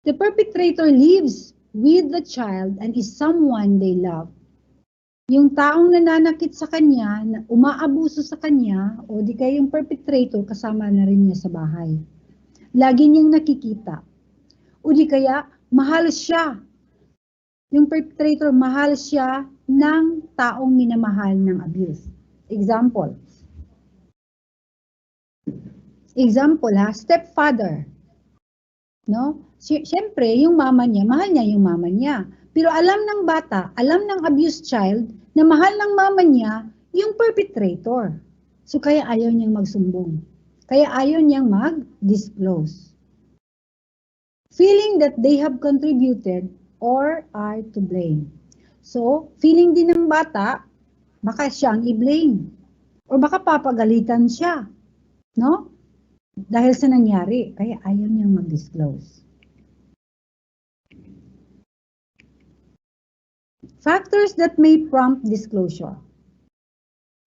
The perpetrator lives with the child and is someone they love. Yung taong nananakit sa kanya, na umaabuso sa kanya, o di kaya yung perpetrator kasama na rin niya sa bahay. Lagi niyang nakikita. O di kaya mahal siya. Yung perpetrator, mahal siya ng taong minamahal ng abuse. Example. Example ha, stepfather. No? Siyempre, yung mama niya, mahal niya yung mama niya. Pero alam ng bata, alam ng abused child, na mahal ng mama niya yung perpetrator. So kaya ayaw niyang magsumbong. Kaya ayaw niyang mag-disclose. Feeling that they have contributed or are to blame. So, feeling din ng bata, baka siyang i-blame. Or baka papagalitan siya. No? Dahil sa nangyari, kaya ayaw niyang mag-disclose. Factors that may prompt disclosure.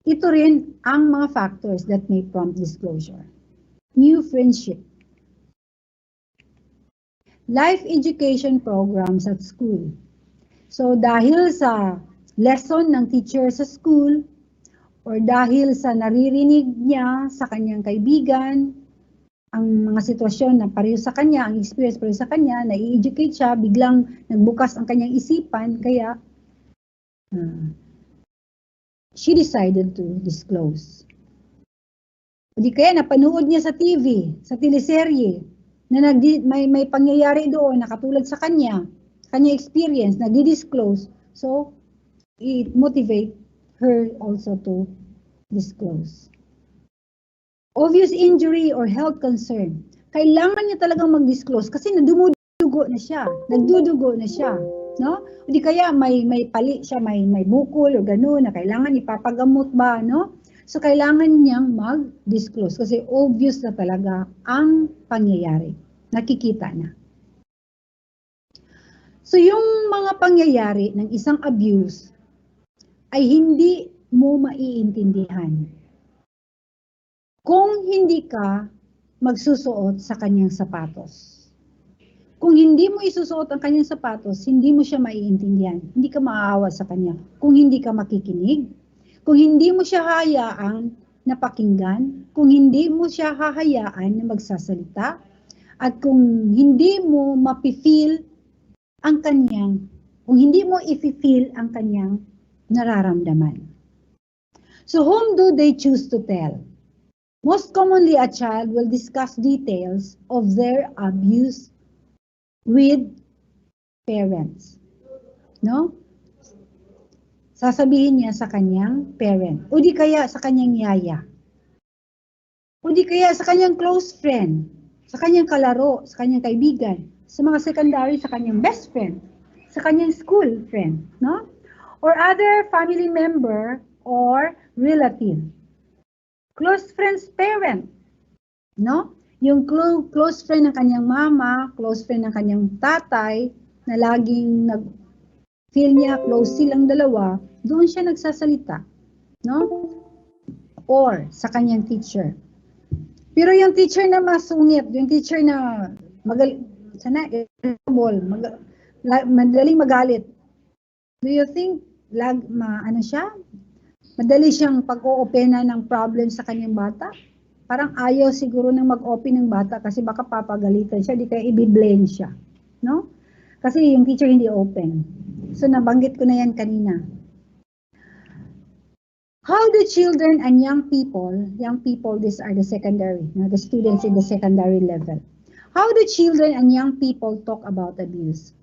Ito rin ang mga factors that may prompt disclosure. New friendship. Life education programs at school. So dahil sa lesson ng teacher sa school, or dahil sa naririnig niya sa kanyang kaibigan, ang mga sitwasyon na pareho sa kanya, ang experience pareho sa kanya, na-educate siya, biglang nagbukas ang kanyang isipan, kaya she decided to disclose. O di kaya napanood niya sa TV, sa teleserye, na may pangyayari doon na katulad sa kanya experience, nagdi-disclose. So, it motivate her also to disclose. Obvious injury or health concern. Kailangan niya talagang mag-disclose kasi nagdudugo na siya. No? O di kaya may pali siya, may bukol o gano'n na kailangan ipapagamot ba, no? So, kailangan niyang mag-disclose kasi obvious na talaga ang pangyayari. Nakikita na. So, yung mga pangyayari ng isang abuse ay hindi mo maiintindihan kung hindi ka magsusuot sa kanyang sapatos. Kung hindi mo isusuot ang kanyang sapatos, hindi mo siya maiintindihan. Hindi ka maaawa sa kanya. Kung hindi ka makikinig, kung hindi mo siya hahayaang napakinggan, kung hindi mo siya hahayaan na magsasalita, at kung hindi mo mapifeel ang kanyang, kung hindi mo ifi-feel ang kanyang nararamdaman. So whom do they choose to tell? Most commonly, a child will discuss details of their abuse with parents. No? Sasabihin niya sa kanyang parent. O di kaya sa kanyang yaya. O di kaya sa kanyang close friend. Sa kanyang kalaro, sa kanyang kaibigan. Sa mga secondary, sa kanyang best friend. Sa kanyang school friend. No? Or other family member or relative. Close friend's parent. No? Yung close friend ng kanyang mama, close friend ng kanyang tatay, na laging feel niya close silang dalawa, doon siya nagsasalita. No? Or sa kanyang teacher. Pero yung teacher na masungit, yung teacher na madaling magalit, do you think madali siyang pag-o-opena ng problem sa kanyang bata? Parang ayaw siguro nang mag-open ng bata kasi baka papagalitan siya, di kaya i-blame siya. No? Kasi yung teacher hindi open. So nabanggit ko na yan kanina. How do children and young people, these are the secondary, the students in the secondary level. How do children and young people talk about abuse?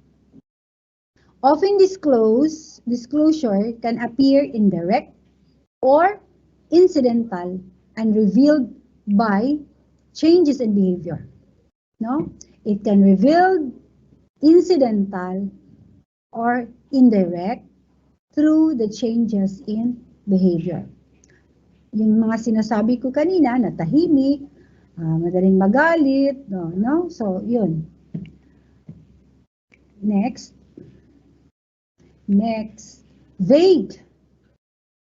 Often disclosure can appear indirect or incidental and revealed by changes in behavior. No? It can reveal incidental or indirect through the changes in behavior. Yung mga sinasabi ko kanina, na tahimik, madaling magalit, no? So, yun. Next. Vague,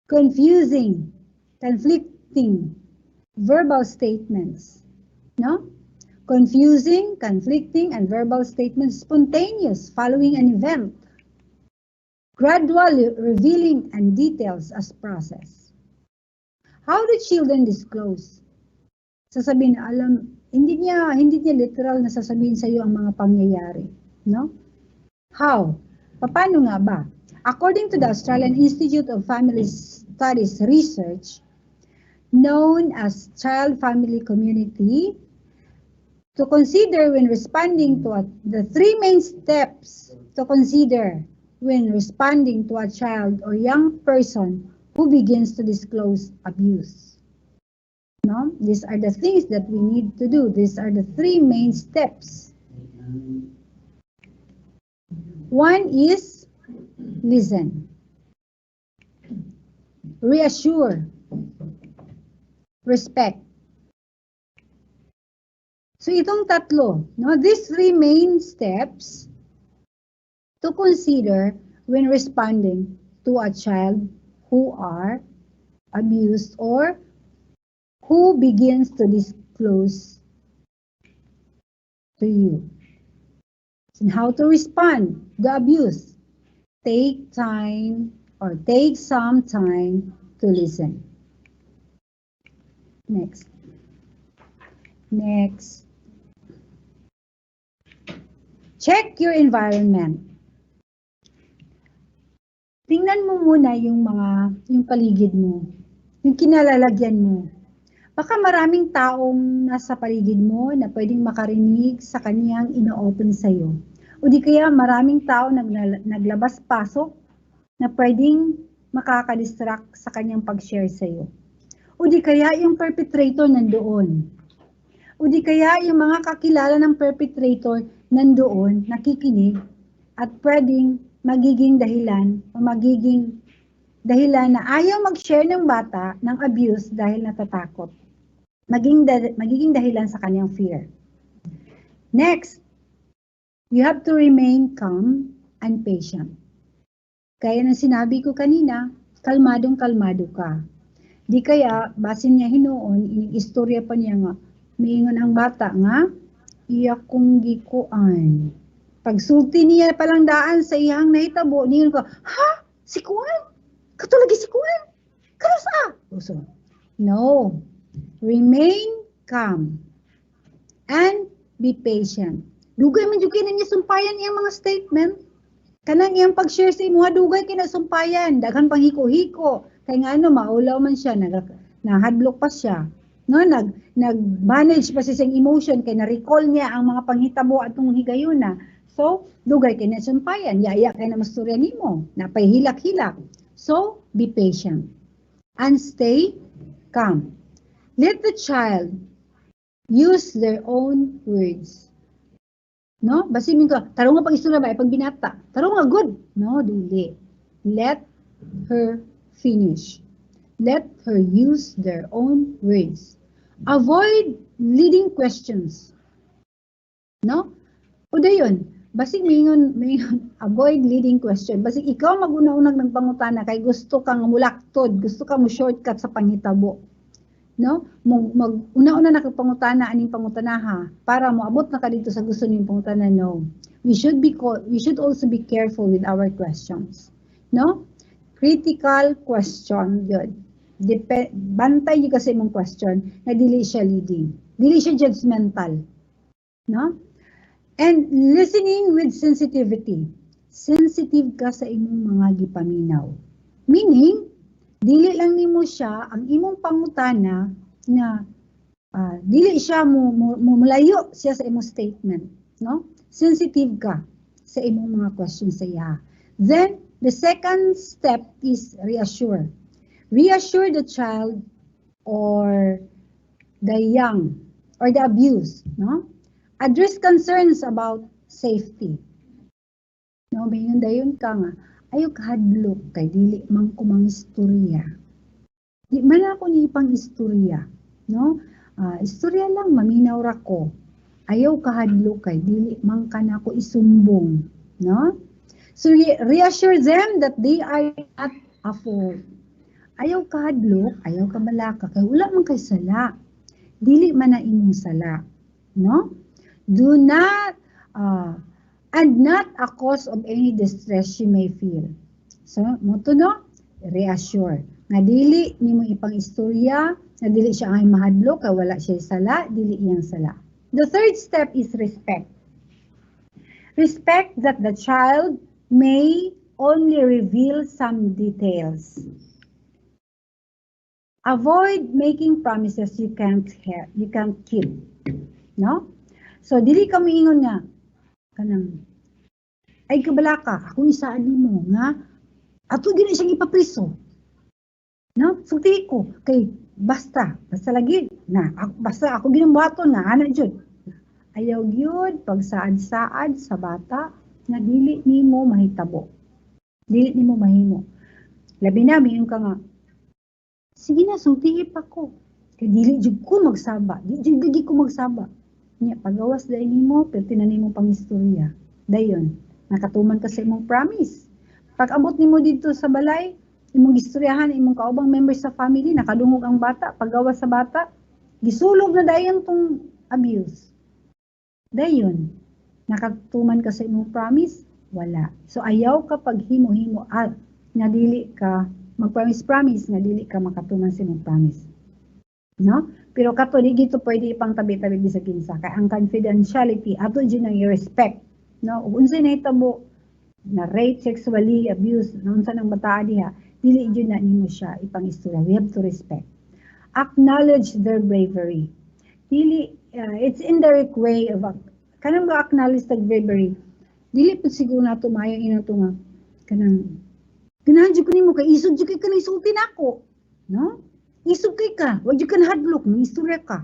confusing, conflicting verbal statements. No? Confusing, conflicting, and verbal statements spontaneous following an event. Gradual revealing and details as process. How do children disclose? Sasabihin, hindi niya literal na sasabihin sa iyo ang mga pangyayari, no? How? Paano nga ba? According to the Australian Institute of Family Studies Research, known as Child Family Community, to consider when responding to the three main steps to consider when responding to a child or young person who begins to disclose abuse. No? These are the things that we need to do. These are the three main steps. One is listen, reassure, respect. So itong tatlo, no? These three main steps to consider when responding to a child who are abused or who begins to disclose to you. And how to respond to the abuse. Take time or take some time to listen. Next. Check your environment. Tingnan mo muna yung paligid mo, yung kinalalagyan mo. Baka maraming taong nasa paligid mo na pwedeng makarinig sa kanyang ino-open sa'yo. O di kaya maraming tao naglabas-pasok na pwedeng makakadistract sa kanyang pag-share sa'yo. O di kaya yung perpetrator nandoon. O di kaya yung mga kakilala ng perpetrator nandoon, nakikinig, at pwedeng magiging dahilan na ayaw mag-share ng bata ng abuse dahil natatakot. Magiging dahilan sa kanyang fear. Next, you have to remain calm and patient. Kaya ng sinabi ko kanina, kalmadong-kalmado ka. Di kaya, basin niya hinoon, inistorya pa niya nga, miingon ang bata nga, iyak kong gikuan. Pagsulti niya palang daan sa iyang nahitabo, niyon ko, ha? Si Kuan? Katulagi si Kuan? Karusa? So, no. Remain calm and be patient. Dugay man jud kini niya sumpayan iyang mga statement. Kanang iyang pag-share sa imo dugay kinasumpayan, daghan pang hiko-hiko. Kay nga maulaw man siya, nahadlok pa siya. No, nag-manage pa siya sa emotion kay na-recall niya ang mga panghitabo atong higayuna. So, dugay kay na sumpayan, yaya kay na masturya nimo, napay hilak-hilak. So, be patient and stay calm. Let the child use their own words. No? Basi mingo, tarong nga pag-istorya ba, pag binata. Tarong nga good. No, dili. Let her finish. Let her use their own words. Avoid leading questions. No? O dayon, basig mingon, avoid leading question. Basig ikaw maguna-unag ng pangutana kay gusto kang mulaktod, gusto kang mo shortcut sa panghitabo. No? Una-una na kang pangutana aning pangutanaha para moabot na ka dito sa gusto ning pangutana. No. We should also be careful with our questions. No? Critical question yun. Bantay yung kasi mong question na dili siya leading. Dili siya judgmental. No? And listening with sensitivity. Sensitive ka sa imong mga gipaminaw. Meaning, dili lang nimo siya ang imong pangutana na dili siya mulayo siya sa imong statement. No? Sensitive ka sa imong mga questions sa iya. Then, the second step is reassure. Reassure the child or the young or the abused. No? Address concerns about safety. No, bayon dayon ka nga, ayaw kahadlok kay dili man ko mang istorya. Di man ako ni ipang istorya, no? Istorya lang maminaw ra ko. Ayaw kahadlok kay dili man kanako isumbong, no? So reassure them that they are not a fault. Ayaw kahadlok, ayaw kabalaka kay wala man kay sala. Dili man na imong sala, no? Do not and not a cause of any distress she may feel. So, moto no, reassure. Nga dili nimo ipang istorya, nga dili siya ay mahadlok, kay wala siya sala, dili iyang sala. The third step is respect. Respect that the child may only reveal some details. Avoid making promises you can't keep. No? So, dili ka moingon nga, kanang, ay kabalaka, akong isaan mo nga, ato gina siyang ipapriso. No? Sulti ko, kay basta lagi, na, basta ako ginambaton na, ana jud. Ayaw gyud pagsaad-saad sa bata, na dili nimo mahitabo. Dili nimo mahimo. Labi na, mayroon ka nga, sige na, sulti pa ko. Kay dili jud ko magsaba, dili jud ko magsaba. Nya pagawas dai nimo perti na nimo pangistorya. Dayon, nakatuman ka sa imong promise. Pag abot nimo dito sa balay, imong gistoryahan imong kaubang members sa family, nakadungog ang bata, pagawas sa bata, gisulog na dayon tong abuse. Dayon, nakatuman ka sa imong promise, wala. So ayaw ka pag himo-himo nga dili ka mag-promise nga dili ka makatuman sa imong promise. No? Pero kato di gito pwede ipang tabi-tabi bisag kinsa kay ang confidentiality ato jud nang i-respect. No? Ug unsay nahitabo na rape, sexually abuse, unsa nang bataa diha, dili jud na nimo siya ipang istorya. We have to respect. Acknowledge their bravery. Dili it's indirect way of kanang ga-acknowledge the bravery. Dili pud siguro nato maayo inato nga kanang ganahan jud ko nimo kay isod jud kay kanang isulti nako. No? Isog kay ka, wag jud ka nahadlok, ng istorya ka.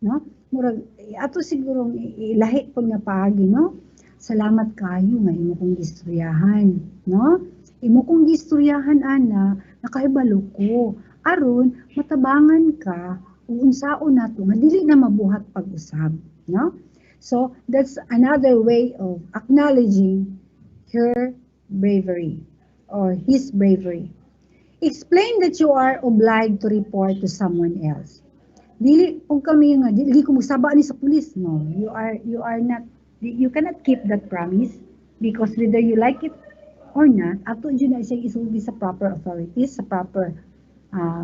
No? Murag ato siguro ilahi pud nga paagi, no? Salamat kayo nga imo kong gistoryahan, no? Imo kong gistoryahan ana, nakaibalo ko. Aron matabangan ka ug unsaon nato nga dili na mabuhat pag-usab, no? So that's another way of acknowledging her bravery or his bravery. Explain that you are obliged to report to someone else. Dili kung kami nga dili ko magsaba ni sa pulis, no. You are not, you cannot keep that promise because whether you like it or not, ato jud na siya isulbi sa proper authorities, sa proper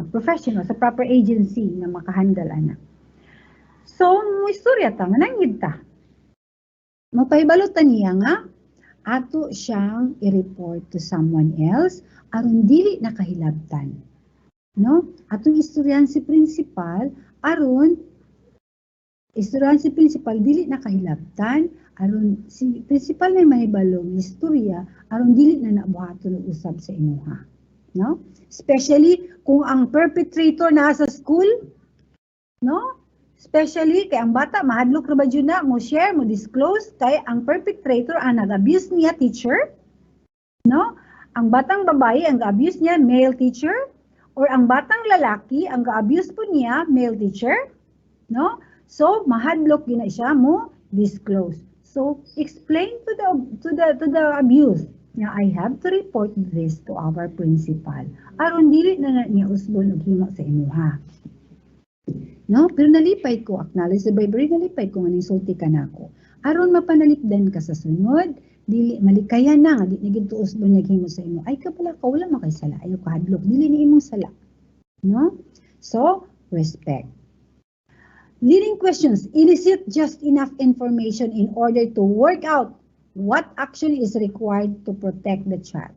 professional, sa proper agency na makahandle ana. So, mo istorya ta nga nangid ta. Mapahibalutan niya nga ato siyang i-report to someone else aron dili nakahilabtan. No? Atong istoryahan si principal aron Istoryahan si principal dili na kahilabtan aron si principal na mahibalong istorya aron dili na nabuhaton og usab sa imuha, no? Especially kung ang perpetrator naa sa school, no? Especially kay ang bata mahadlok ra ba jud na mo share mo disclose kay ang perpetrator ang nag-abuse niya teacher, no? Ang batang babae ang ga-abuse niya male teacher or ang batang lalaki ang ga-abuse po niya male teacher, no? So mahadlok gina siya mo disclose. So explain to the abuse. Now I have to report this to our principal. Aron dili na niya usbon og himo sa imuha. No, pero nalipay ko, acknowledge the bribery, nalipay ko nga sulti ka nako. Aron mapanalipdan ka sa sunod, dili malikaya na nga di gid tuos ba niya himo sa imo. Ay ka pala ka wala makay sala, ayo ka hadlok, dili ni imong sala. No? So, respect. Leading questions elicit just enough information in order to work out what action is required to protect the child.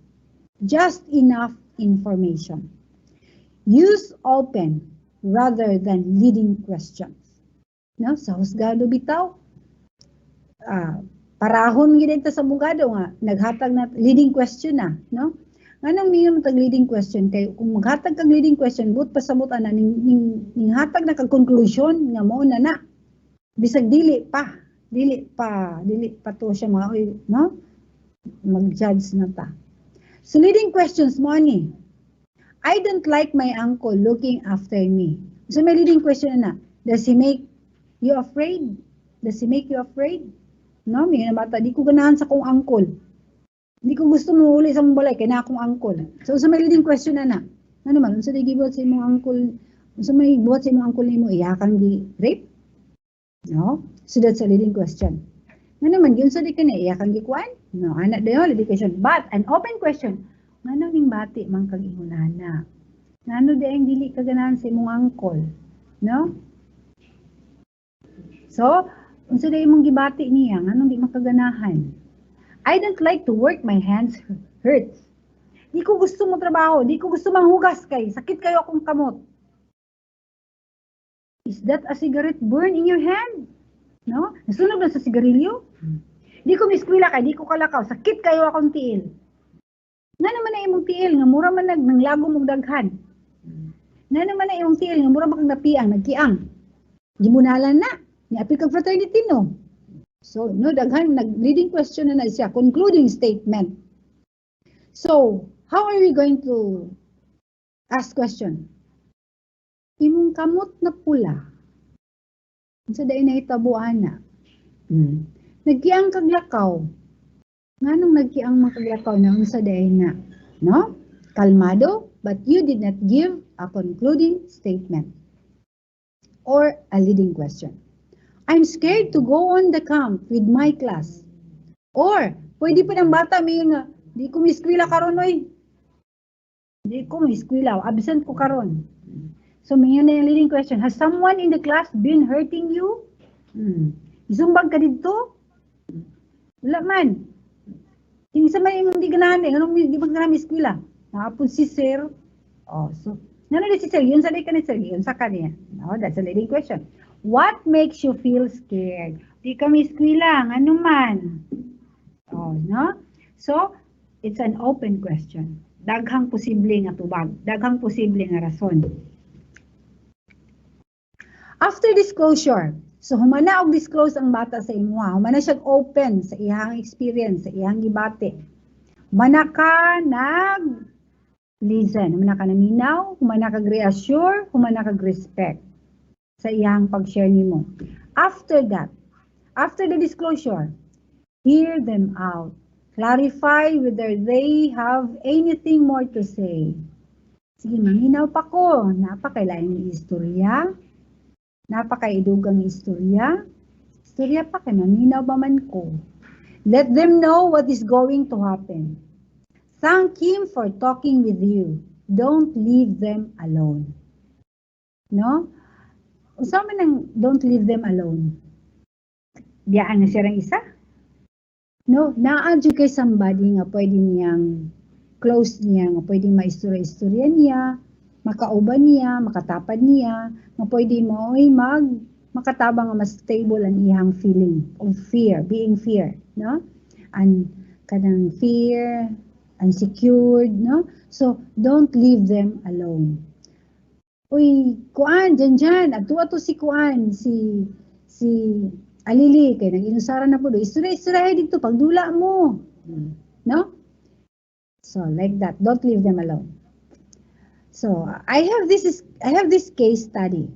Just enough information. Use open rather than leading questions. No, sa husgado bitaw, parahon gid sa abogado nga naghatag na leading question na, no? Nganong mingon tag leading question kay kung maghatag kag leading question but pasabot ana ning hatag na kag conclusion nga mao na bisag dili pa to siya no? Mag-judge na ta. So leading questions mo ni. I don't like my uncle looking after me. So may leading question na. Does he make you afraid? Does he make you afraid? No, may bata di ko ganahan sa kong uncle. Hindi ko gusto mo uli sa mong balay kay na akong uncle. So may leading question na. Ano man unsa di gibuhat sa imong uncle? Unsa may buhat sa imong uncle nimo iyakang gi rape? No? So that's a leading question. Nga naman, yun sa di ka na iyakang gikuan? No, anak dayo, leading question. But, an open question. Ngano ning bati man kag ihunana? Ngano di ang dili kaganahan sa imong uncle? No? So, unsa di imong gibati niya? Ngano di makaganahan? I don't like to work, my hands hurts. Di ko gusto mo trabaho, di ko gusto manghugas kay, sakit kayo akong kamot. Is that a cigarette burn in your hand? No? Nasunog na sa sigarilyo? Di ko miskwila kay, di ko kalakaw, sakit kayo akong tiil. Nga naman na imong tiil, nga mura man nanglago mong daghan. Nga naman na imong tiil, nga mura makang napiang, nagkiang. Gibunalan na, niapil kag fraternity no. So, no, daghan, leading question na siya, concluding statement. So, how are we going to ask question? Imong kamot na pula. Sa day na itabuan na. Nagkiang kaglakaw. Nganong nagkiang makaglakaw na sa day na. No? Kalmado, but you did not give a concluding statement. Or a leading question. I'm scared to go on the camp with my class. Or, pwede pa ng bata may nga, di ko miskwila karon oy. Di ko miskwila, absent ko karon. So, may na yung leading question. Has someone in the class been hurting you? Isumbag ka dito? Wala man. Yung isa man yung di ganahan eh. Anong di ba ganahan miskwila? Nakapun si sir. Oh, so, nano di si sir? Yun sa di ka ni sir. Yun sa kanya. No, that's a leading question. What makes you feel scared? Di ka miskwila. Ano man? Oh, no? So, it's an open question. Daghang posible nga tubag. Daghang posible nga rason. After disclosure, so humana og disclose ang bata sa imuha, humana siya open sa iyang experience, sa iyang gibate. Humana ka nag-listen, humana ka naminaw, humana kag reassure, humana kag respect sa iyang pag-share nimo. After that, after the disclosure, hear them out. Clarify whether they have anything more to say. Sige, manginaw pa ko, napakailaing istorya. Napakaidugang istorya. Istorya pa kay maminaw ba man ko. Let them know what is going to happen. Thank him for talking with you. Don't leave them alone. No? Usama nang don't leave them alone. Biyaan na siya ring isa? No? Na-adyo kay somebody nga pwede niyang close niya, nga pwede maistorya-istorya niya, makauban niya, makatapad niya, nga pwede mo ay makatabang nga mas stable ang iyang feeling of fear, being fear, no? And kanang fear, unsecured, no? So, don't leave them alone. Uy, kuan, dyan, ato si kuan, si Alili, kay nag-inusara na po do, istura dito, pagdula mo. No? So, like that, don't leave them alone. So, I have this case study.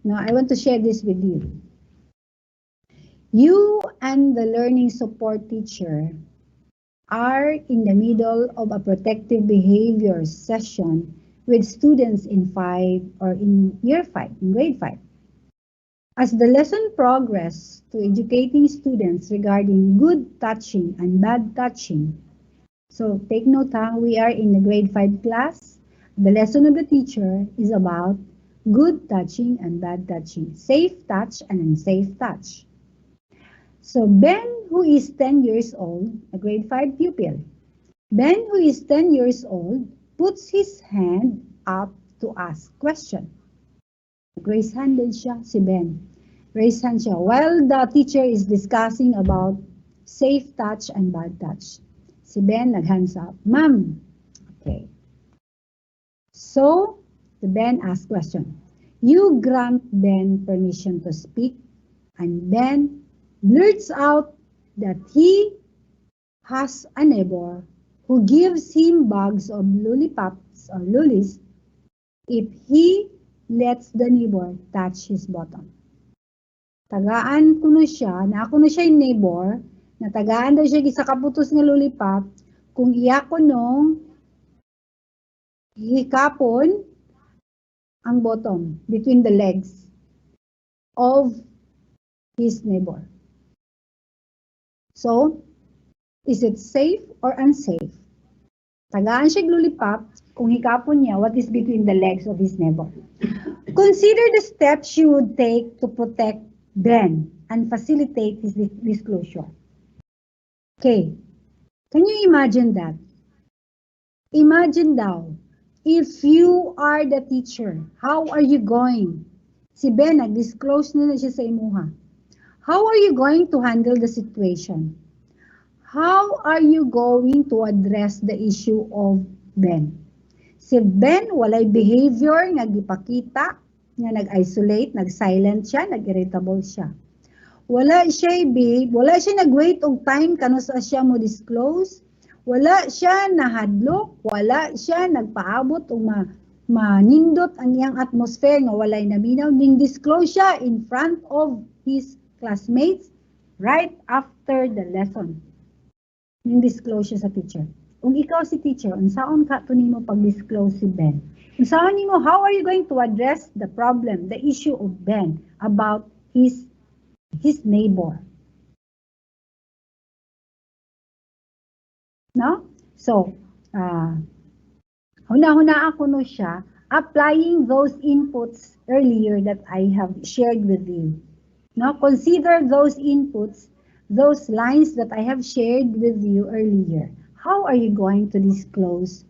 Now, I want to share this with you. You and the learning support teacher are in the middle of a protective behavior session with students in year 5, in grade 5. As the lesson progresses to educating students regarding good touching and bad touching. So take note, we are in the grade 5 class. The lesson of the teacher is about good touching and bad touching, safe touch and unsafe touch. So Ben, who is 10 years old, a grade 5 pupil, Ben, who is 10 years old, puts his hand up to ask question. Raise hand din siya, si Ben. Raise hand siya while the teacher is discussing about safe touch and bad touch. Si Ben nag-hands up. Ma'am. Okay. So, the Ben asks question. You grant Ben permission to speak, and Ben blurts out that he has a neighbor who gives him bags of lollipops or lollies if he lets the neighbor touch his bottom. Tagaan ko na siya, na ako na siya yung neighbor, na tagaan daw siya sa kaputos ng lollipop, kung iya ko nung hikapon ang bottom between the legs of his neighbor. So, is it safe or unsafe? Tagaan siya lollipop, kung hikapon niya, what is between the legs of his neighbor? Consider the steps you would take to protect Ben and facilitate his disclosure. Okay, can you imagine that? Imagine daw, if you are the teacher, how are you going? Si Ben, nag-disclose na siya sa imuha. How are you going to handle the situation? How are you going to address the issue of Ben? Si Ben, walay behavior nga gipakita, nga nag-isolate, nag-silent siya, nag-irritable siya. Wala siya nag-wait og time kano sa siya mo disclose. Wala siya nahadlok, wala siya nagpaabot og manindot ang iyang atmosphere nga walay naminaw, ning disclose siya in front of his classmates right after the lesson. Ning disclose siya sa teacher. Kung ikaw si teacher, unsaon ka to nimo pag-disclose si Ben? Unsaon nimo, how are you going to address the problem, the issue of Ben about his neighbor? No? So, huna-huna ako no siya, applying those inputs earlier that I have shared with you. No? Consider those inputs, those lines that I have shared with you earlier. How are you going to disclose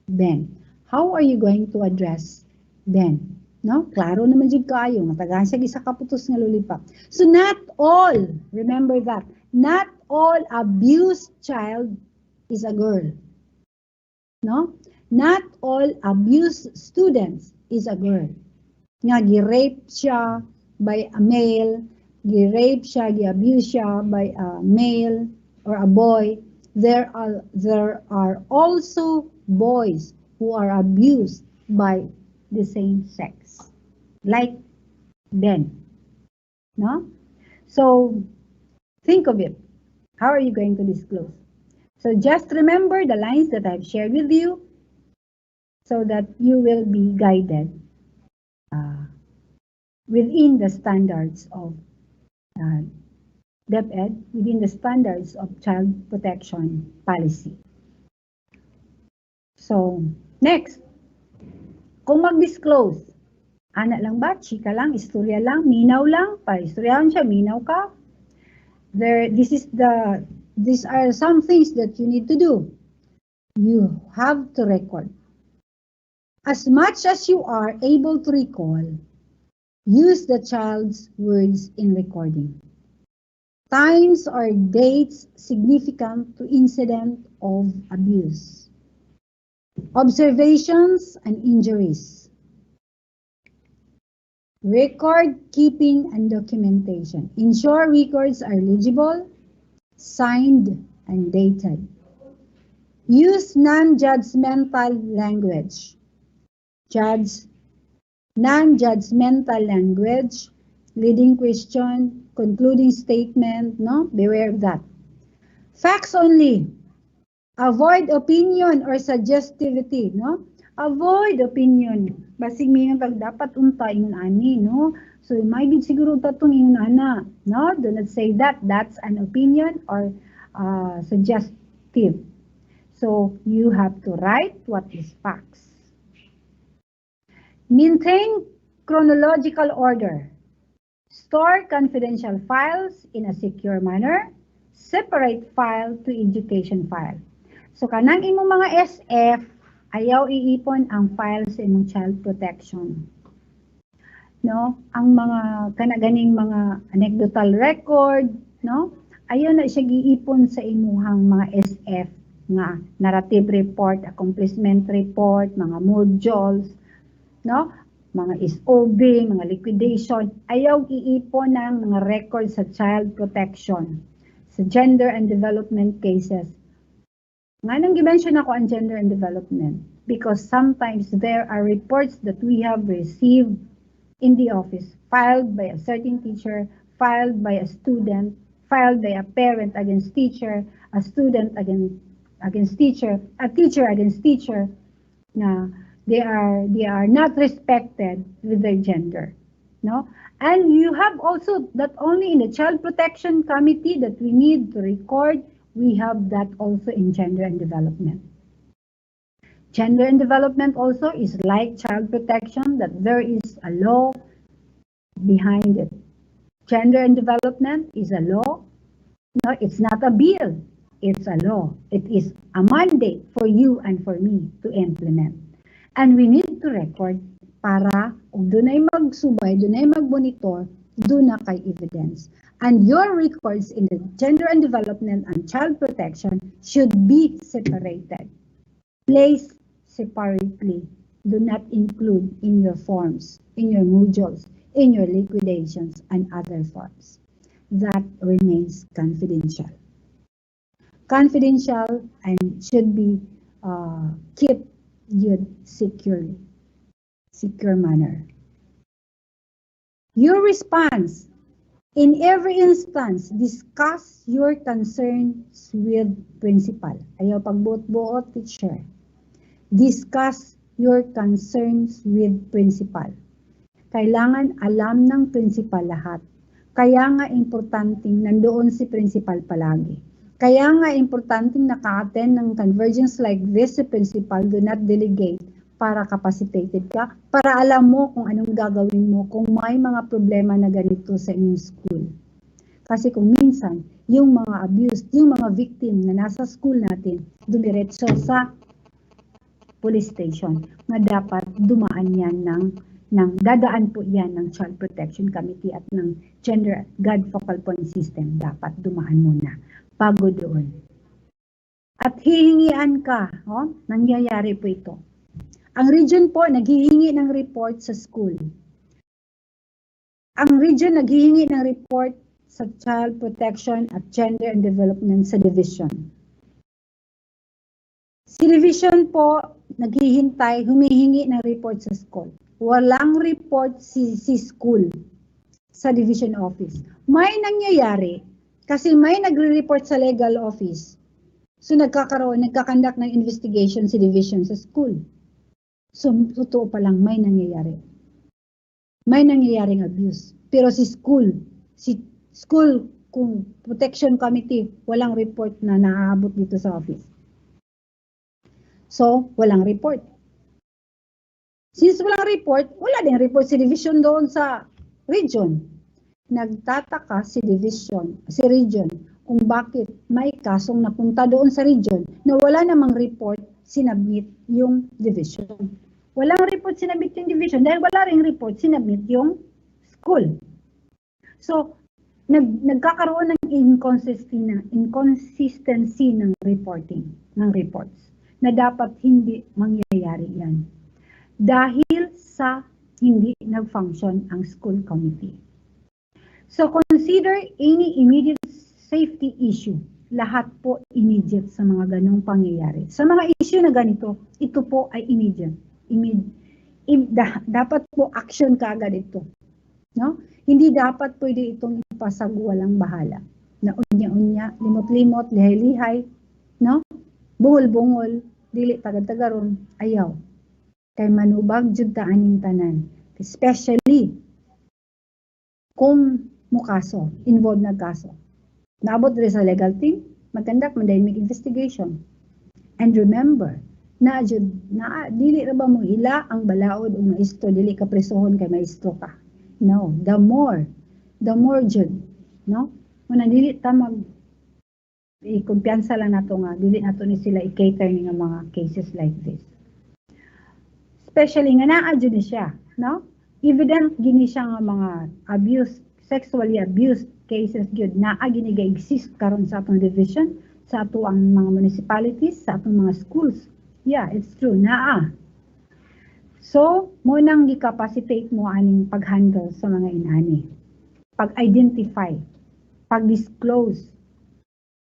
Ben? How are you going to address Ben? No? Klaro naman jud kayo, matagaan siya gisa kaputos nga lollipop. So not all, remember that, not all abused child is a girl. No? Not all abused students is a girl. Nga gi-rape siya by a male, gi-rape siya, gi-abuse siya by a male or a boy. There are also boys who are abused by the same sex, like Ben. No? So think of it. How are you going to disclose? So just remember the lines that I've shared with you so that you will be guided within the standards of DepEd, within the standards of child protection policy. So, next, kung mag-disclose, anak lang ba, chika lang, istorya lang, minaw lang, pa-istoryahan siya, minaw ka. These are some things that you need to do. You have to record. As much as you are able to recall, Use the child's words in recording. Times or dates significant to incident of abuse. Observations and injuries. Record keeping and documentation. Ensure records are legible, signed, and dated. Use non-judgmental language. Non-judgmental language, leading question, concluding statement, no? Beware of that. Facts only. Avoid opinion or suggestivity, no? Avoid opinion. Basig mingon pag dapat unta ingon ani, no? So may gid siguro tatong ingon ana, no? Do not say that. That's an opinion or suggestive. So you have to write what is facts. Maintain chronological order. Store confidential files in a secure manner. Separate file to education file. So kanang imong mga SF, ayaw iipon ang file sa imong child protection. No? Ang mga kanaganing mga anecdotal record, no? Ayaw na siya giipon sa imuhang mga SF nga narrative report, accomplishment report, mga modules, no? Mga SOB, mga liquidation, ayaw iipon ng mga records sa child protection, sa gender and development cases. Nga nang i-mention ako ang gender and development because sometimes there are reports that we have received in the office, filed by a certain teacher, filed by a student, filed by a parent against teacher, a student against teacher, a teacher against teacher, na they are not respected with their gender, no? And you have also that only in the child protection committee that we need to record, we have that also in gender and development. Gender and development also is like child protection, that there is a law behind it. Gender and development is a law. No, it's not a bill, it's a law. It is a mandate for you and for me to implement. And we need to record para kung doon ay magsubay, doon ay magbonitor, doon na kay evidence. And your records in the gender and development and child protection should be separated. Placed separately. Do not include in your forms, in your modules, in your liquidations, and other forms. That remains confidential. Confidential and should be kept securely, secure manner. Your response. In every instance, discuss your concerns with principal. Ayaw pagbuot-buot, teacher. Discuss your concerns with principal. Kailangan alam ng principal lahat. Kaya nga importanteng nandoon si principal palagi. Kaya nga importanteng naka-attend ng convergence like this si principal, do not delegate para capacitated ka, para alam mo kung anong gagawin mo kung may mga problema na ganito sa inyong school. Kasi kung minsan, yung mga abused, yung mga victim na nasa school natin, dumiretso sa police station, na dapat dumaan yan dadaan po yan ng Child Protection Committee at ng Gender God Focal Point System. Dapat dumaan muna bago doon. At hihingian ka, nangyayari po ito. Ang region po, naghihingi ng report sa school. Ang region naghihingi ng report sa Child Protection at Gender and Development sa division. Si division po, naghihintay, humihingi ng report sa school. Walang report si school sa division office. May nangyayari kasi may nagre-report sa legal office. So nagkakandak ng investigation si division sa school. So, totoo pa lang, may nangyayari. May nangyayaring abuse. Pero si school kung protection committee, walang report na naaabot dito sa office. So, walang report. Since walang report, wala din report si division doon sa region. Nagtataka si region, kung bakit may kasong napunta doon sa region na wala namang report sinabit yung division. Walang report sinabit yung division dahil wala ring report sinabit yung school. So, nagkakaroon ng inconsistency ng reporting, ng reports, na dapat hindi mangyayari yan. Dahil sa hindi nag-function ang school committee. So, consider any immediate safety issue. Lahat po immediate sa mga ganong pangyayari. Sa mga issue na ganito, ito po ay immediate. Dapat po action kaagad ito. No? Hindi dapat pwede itong ipasagwalang bahala. Na unya-unya, limot-limot, lihay-lihay, no? Bungol-bungol, dili tagad-tagaron, ayaw. Kay manubag jud ta aning tanan. Especially kung mukaso, involved na kaso. Naabot rin sa legal team, mag-conduct man dynamic investigation. And remember, dili ra ba mo ila ang balaod o maestro, dili ka presohon kay maestro ka. No, the more jud, no? Muna dili ta kumpiyansa lang nato nga, dili nato ni sila i-cater ni nga mga cases like this. Especially nga naa jud ni siya, no? Evident gini siya nga mga sexually abused cases gyud naa gini ga-exist karon sa atong division, sa ato ang mga municipalities, sa atong mga schools. Yeah, it's true, naa. So, mo nang gi-capacitate mo aning pag-handle sa mga inani. Pag-identify, pag-disclose,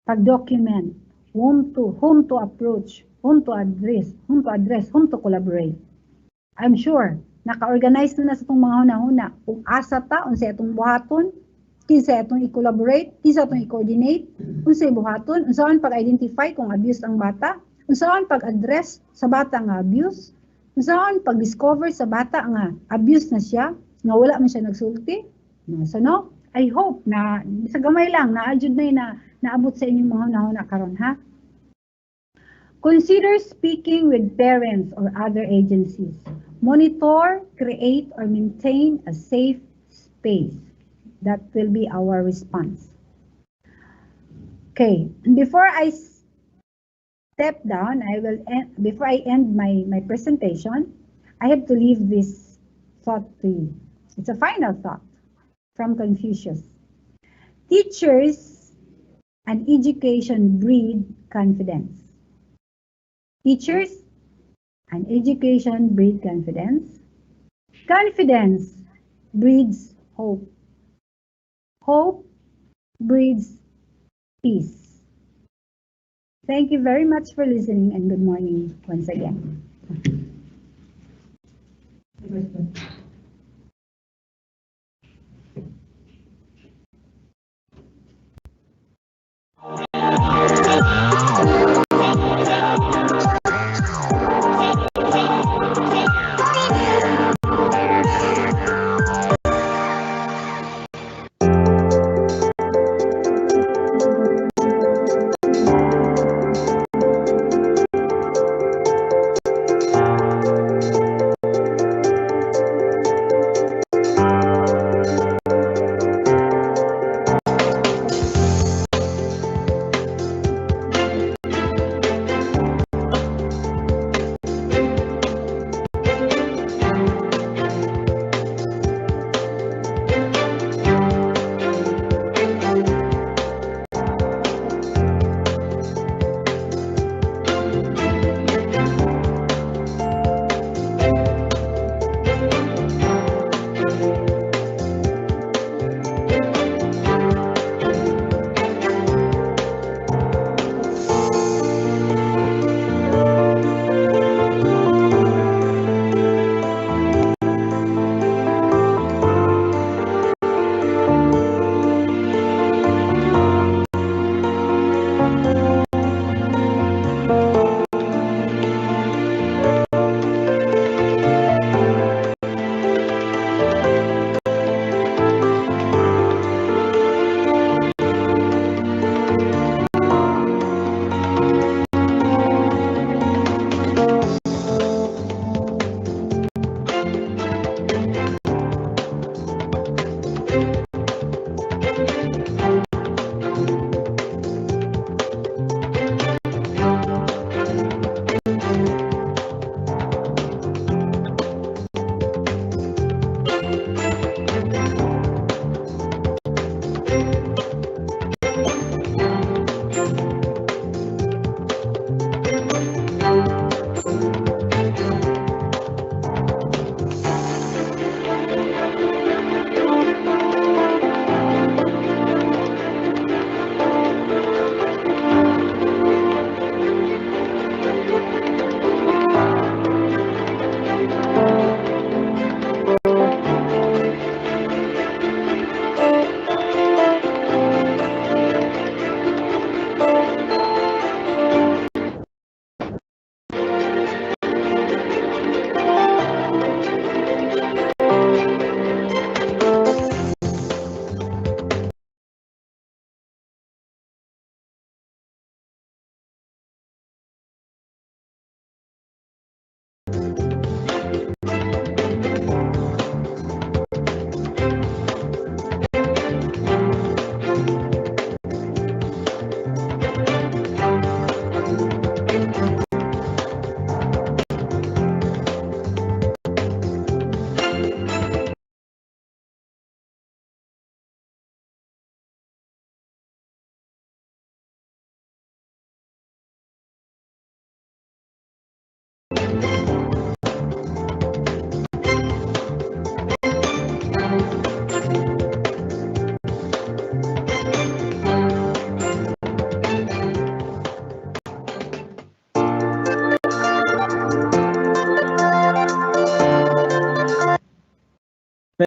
pag-document, whom to approach, whom to address, whom to collaborate. I'm sure, naka-organize na sa itong mga huna-huna. Kung asa ta, unsay atong buhaton, kinsa atong i-collaborate, kinsa atong i-coordinate, unsay buhaton, unsaon pag-identify kung abuse ang bata, unsaon pag-address sa bata nga abuse, unsaon pag-discover sa bata nga abuse na siya, nga wala man siya nagsulti. So no, I hope na sa gamay lang naadjud na naabot sa inyong mga huna-huna karon ha. Consider speaking with parents or other agencies. Monitor, create, or maintain a safe space. That will be our response. Okay, before I step down, before I end my presentation, I have to leave this thought to you. It's a final thought from Confucius. Teachers and education breed confidence. Teachers and education breed confidence. Confidence breeds hope. Hope breeds peace. Thank you very much for listening and good morning once again.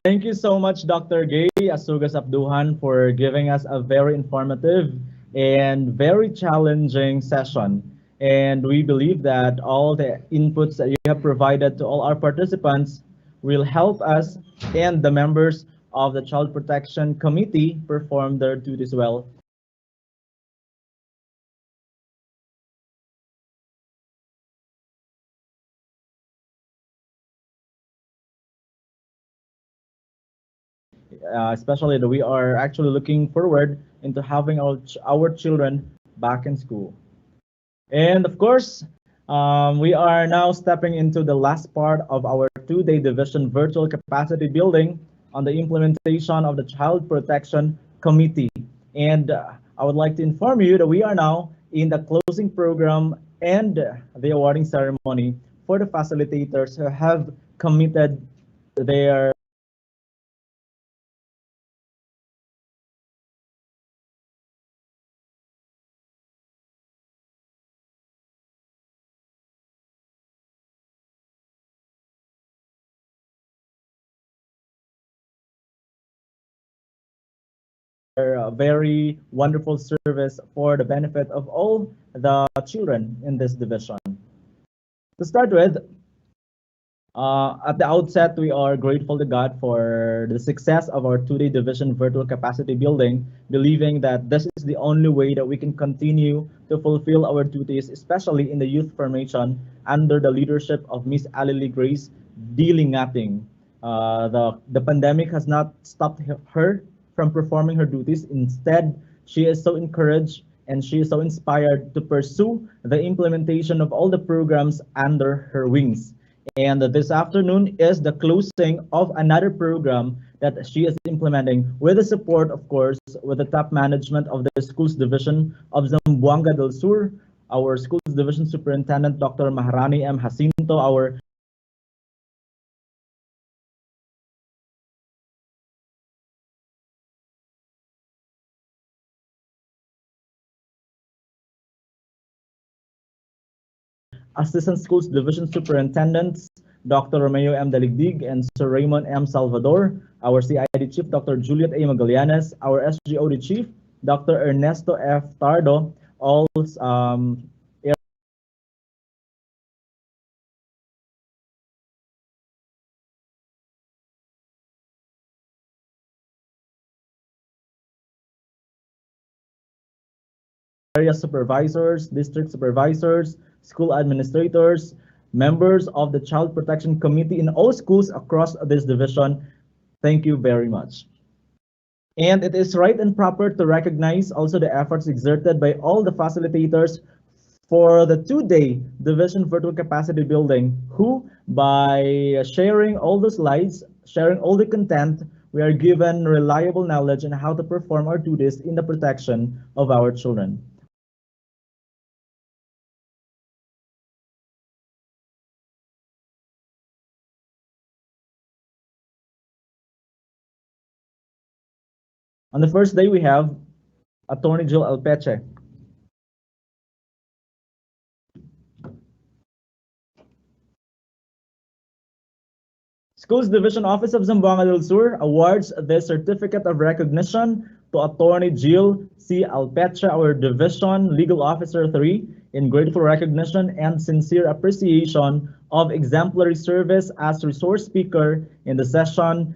Thank you so much, Dr. Gay Asugas Abduhan, for giving us a very informative and very challenging session. And we believe that all the inputs that you have provided to all our participants will help us and the members of the Child Protection Committee perform their duties well. Especially that we are actually looking forward into having our children back in school. And of course, we are now stepping into the last part of our two-day division virtual capacity building on the implementation of the Child Protection Committee. And I would like to inform you that we are now in the closing program and the awarding ceremony for the facilitators who have committed their very wonderful service for the benefit of all the children in this division. To start with, at the outset, we are grateful to God for the success of our two-day division virtual capacity building, believing that this is the only way that we can continue to fulfill our duties, especially in the youth formation under the leadership of Miss Alili Grace Dilingating. The pandemic has not stopped her from performing her duties. Instead, she is so encouraged and she is so inspired to pursue the implementation of all the programs under her wings. And this afternoon is the closing of another program that she is implementing with the support, of course, with the top management of the Schools Division of Zamboanga del Sur, our Schools Division Superintendent, Dr. Maharani M. Jacinto, our Assistant Schools Division Superintendents, Dr. Romeo M. Daligdig and Sir Raymond M. Salvador, our CID Chief, Dr. Juliet A. Magallanes, our SGOD Chief, Dr. Ernesto F. Tardo, all area supervisors, district supervisors, school administrators, members of the Child Protection Committee in all schools across this division. Thank you very much. And it is right and proper to recognize also the efforts exerted by all the facilitators for the two-day division virtual capacity building, who by sharing all the slides, sharing all the content, we are given reliable knowledge on how to perform our duties in the protection of our children. On the first day, we have Attorney Jill Alpeche. Schools Division Office of Zamboanga del Sur awards the Certificate of Recognition to Attorney Jill C. Alpeche, our Division Legal Officer 3, in grateful recognition and sincere appreciation of exemplary service as resource speaker in the session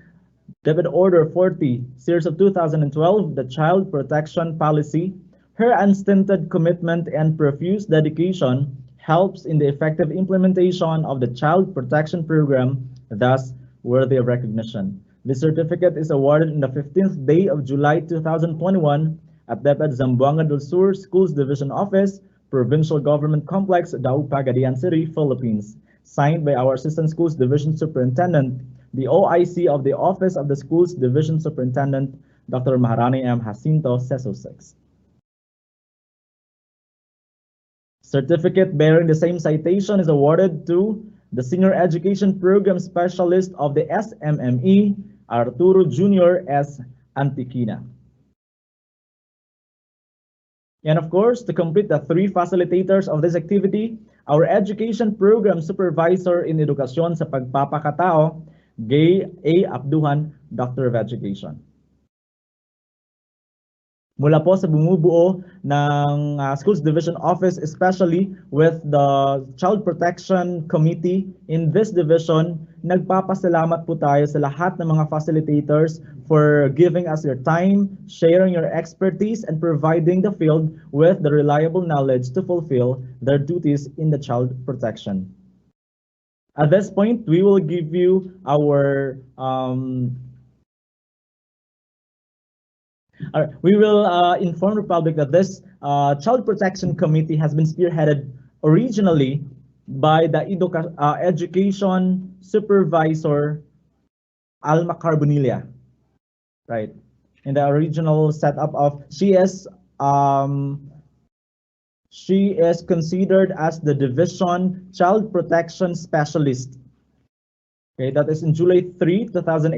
DepEd Order 40, Series of 2012, the Child Protection Policy. Her unstinted commitment and profuse dedication helps in the effective implementation of the Child Protection Program, thus worthy of recognition. The certificate is awarded on the 15th day of July 2021 at DepEd Zamboanga del Sur Schools Division Office, Provincial Government Complex, Daug Pagadian City, Philippines. Signed by our Assistant Schools Division Superintendent, the OIC of the Office of the Schools Division Superintendent, Dr. Maharani M. Jacinto, CESO 6. Certificate bearing the same citation is awarded to the Senior Education Program Specialist of the SMME, Arturo Jr. S. Antiquina. And of course, to complete the three facilitators of this activity, our Education Program Supervisor in Educación sa Pagpapakatao, Gay A. Abduhan, Doctor of Education. Mula po sa bumubuo ng Schools Division Office, especially with the Child Protection Committee in this division, nagpapasalamat po tayo sa lahat ng mga facilitators for giving us your time, sharing your expertise, and providing the field with the reliable knowledge to fulfill their duties in the child protection. At this point, we will give you our we will inform the public that this Child Protection Committee has been spearheaded originally by the Education Supervisor Alma Carbonilla, right? In the original setup of, she is considered as the Division Child Protection Specialist. Okay, that is in July 3, 2018,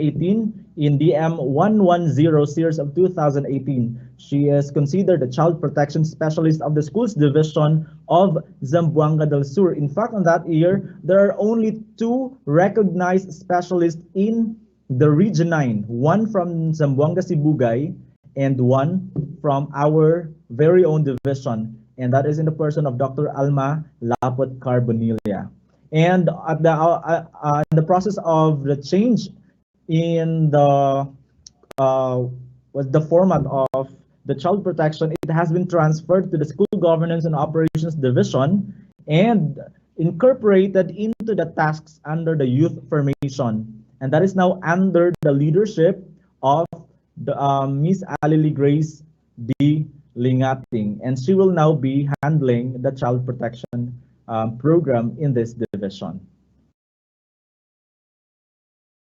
in DM 110 series of 2018. She is considered the Child Protection Specialist of the Schools Division of Zamboanga del Sur. In fact, on that year, there are only 2 recognized specialists in the Region 9, one from Zamboanga Sibugay and one from our very own division, and that is in the person of Dr. Alma Lapot Carbonilla. And at in the process of the change in the format of the child protection, it has been transferred to the School Governance and Operations Division and incorporated into the tasks under the youth formation. And that is now under the leadership of the Miss Alili Grace D. Lingating, and she will now be handling the child protection program in this division.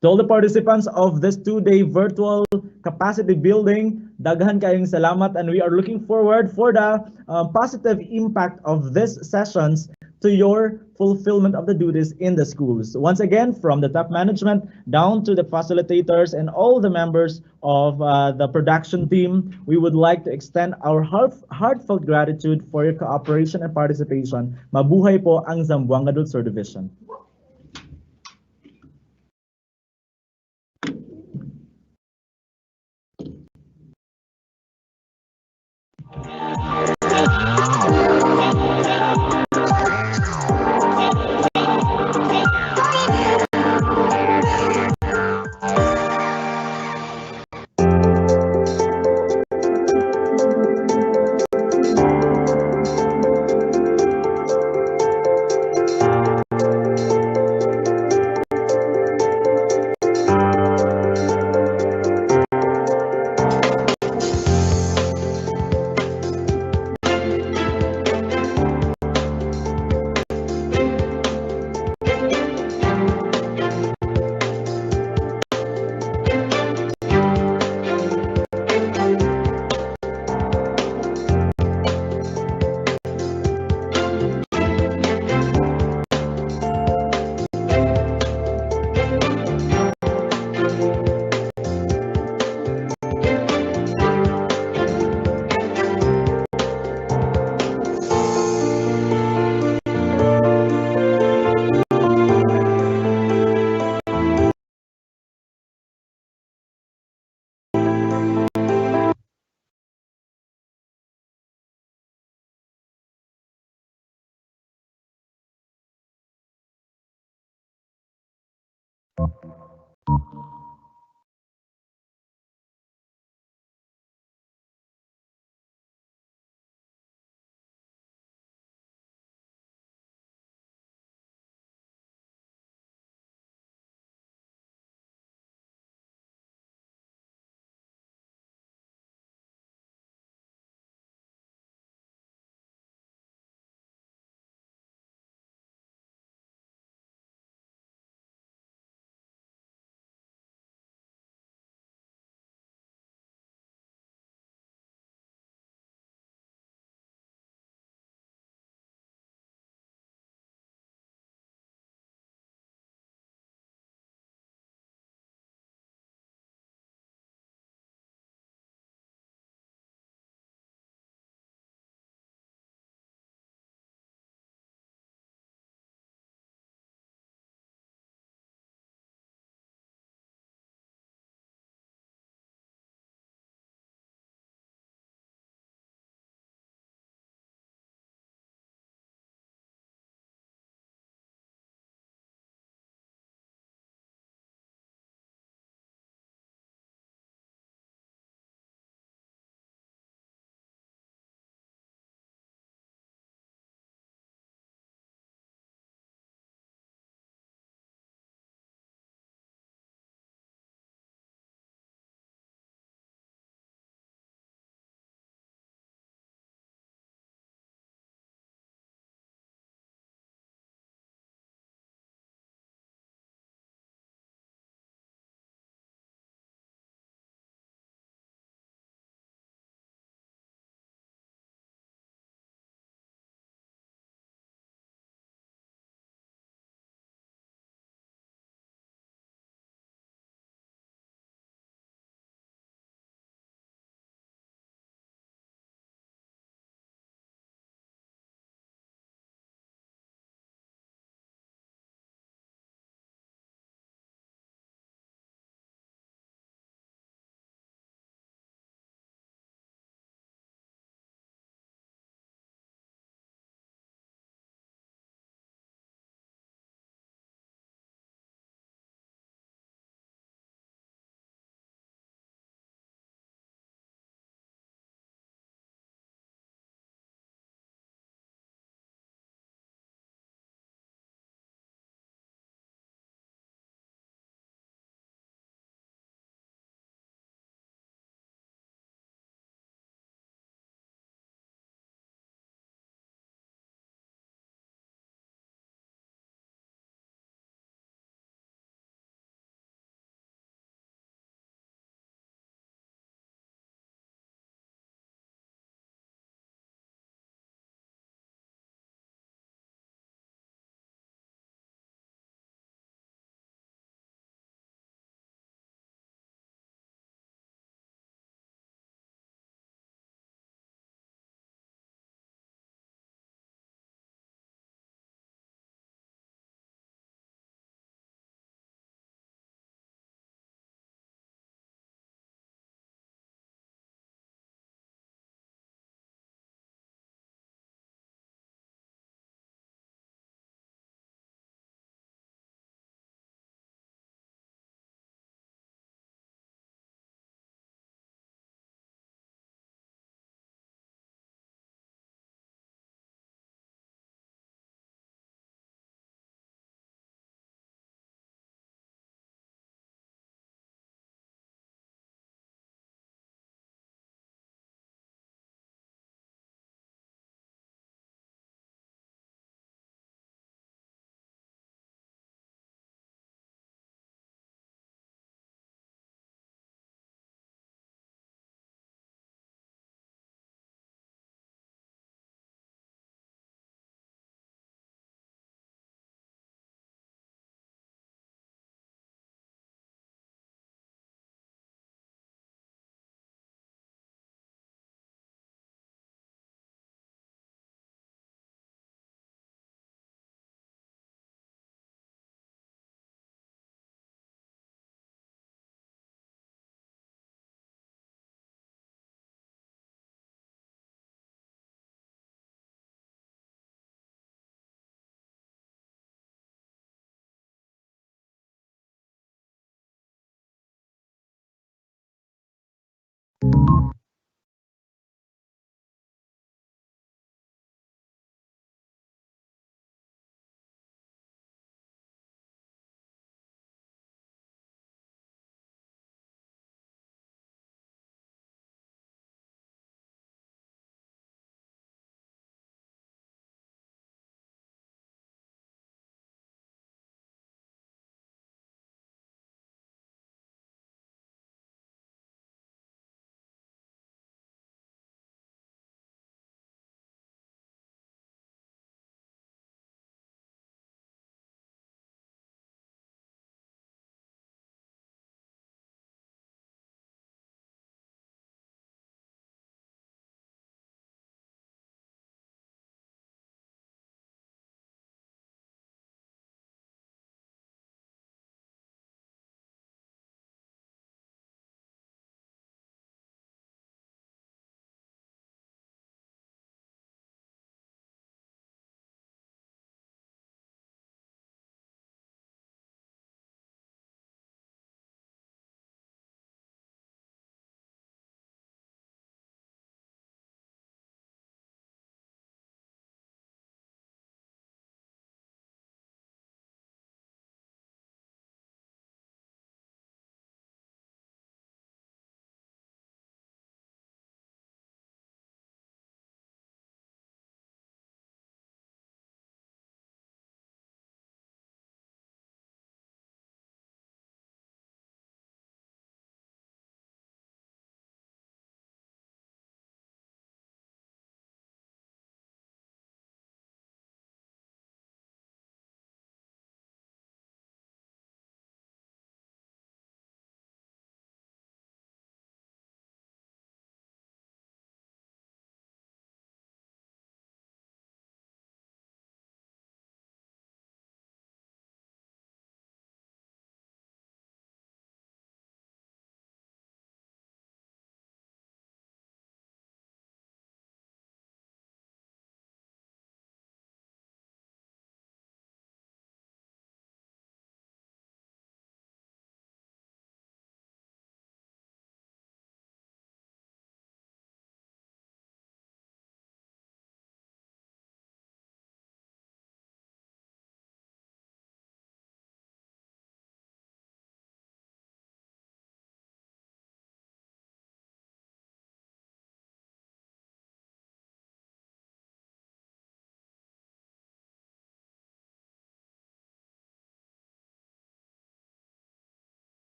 To all the participants of this 2-day virtual capacity building, daghan kayong salamat, and we are looking forward for the positive impact of these sessions to your fulfillment of the duties in the schools. Once again, from the top management down to the facilitators and all the members of the production team, we would like to extend our heartfelt gratitude for your cooperation and participation. Mabuhay po ang Zamboanga del Sur Division.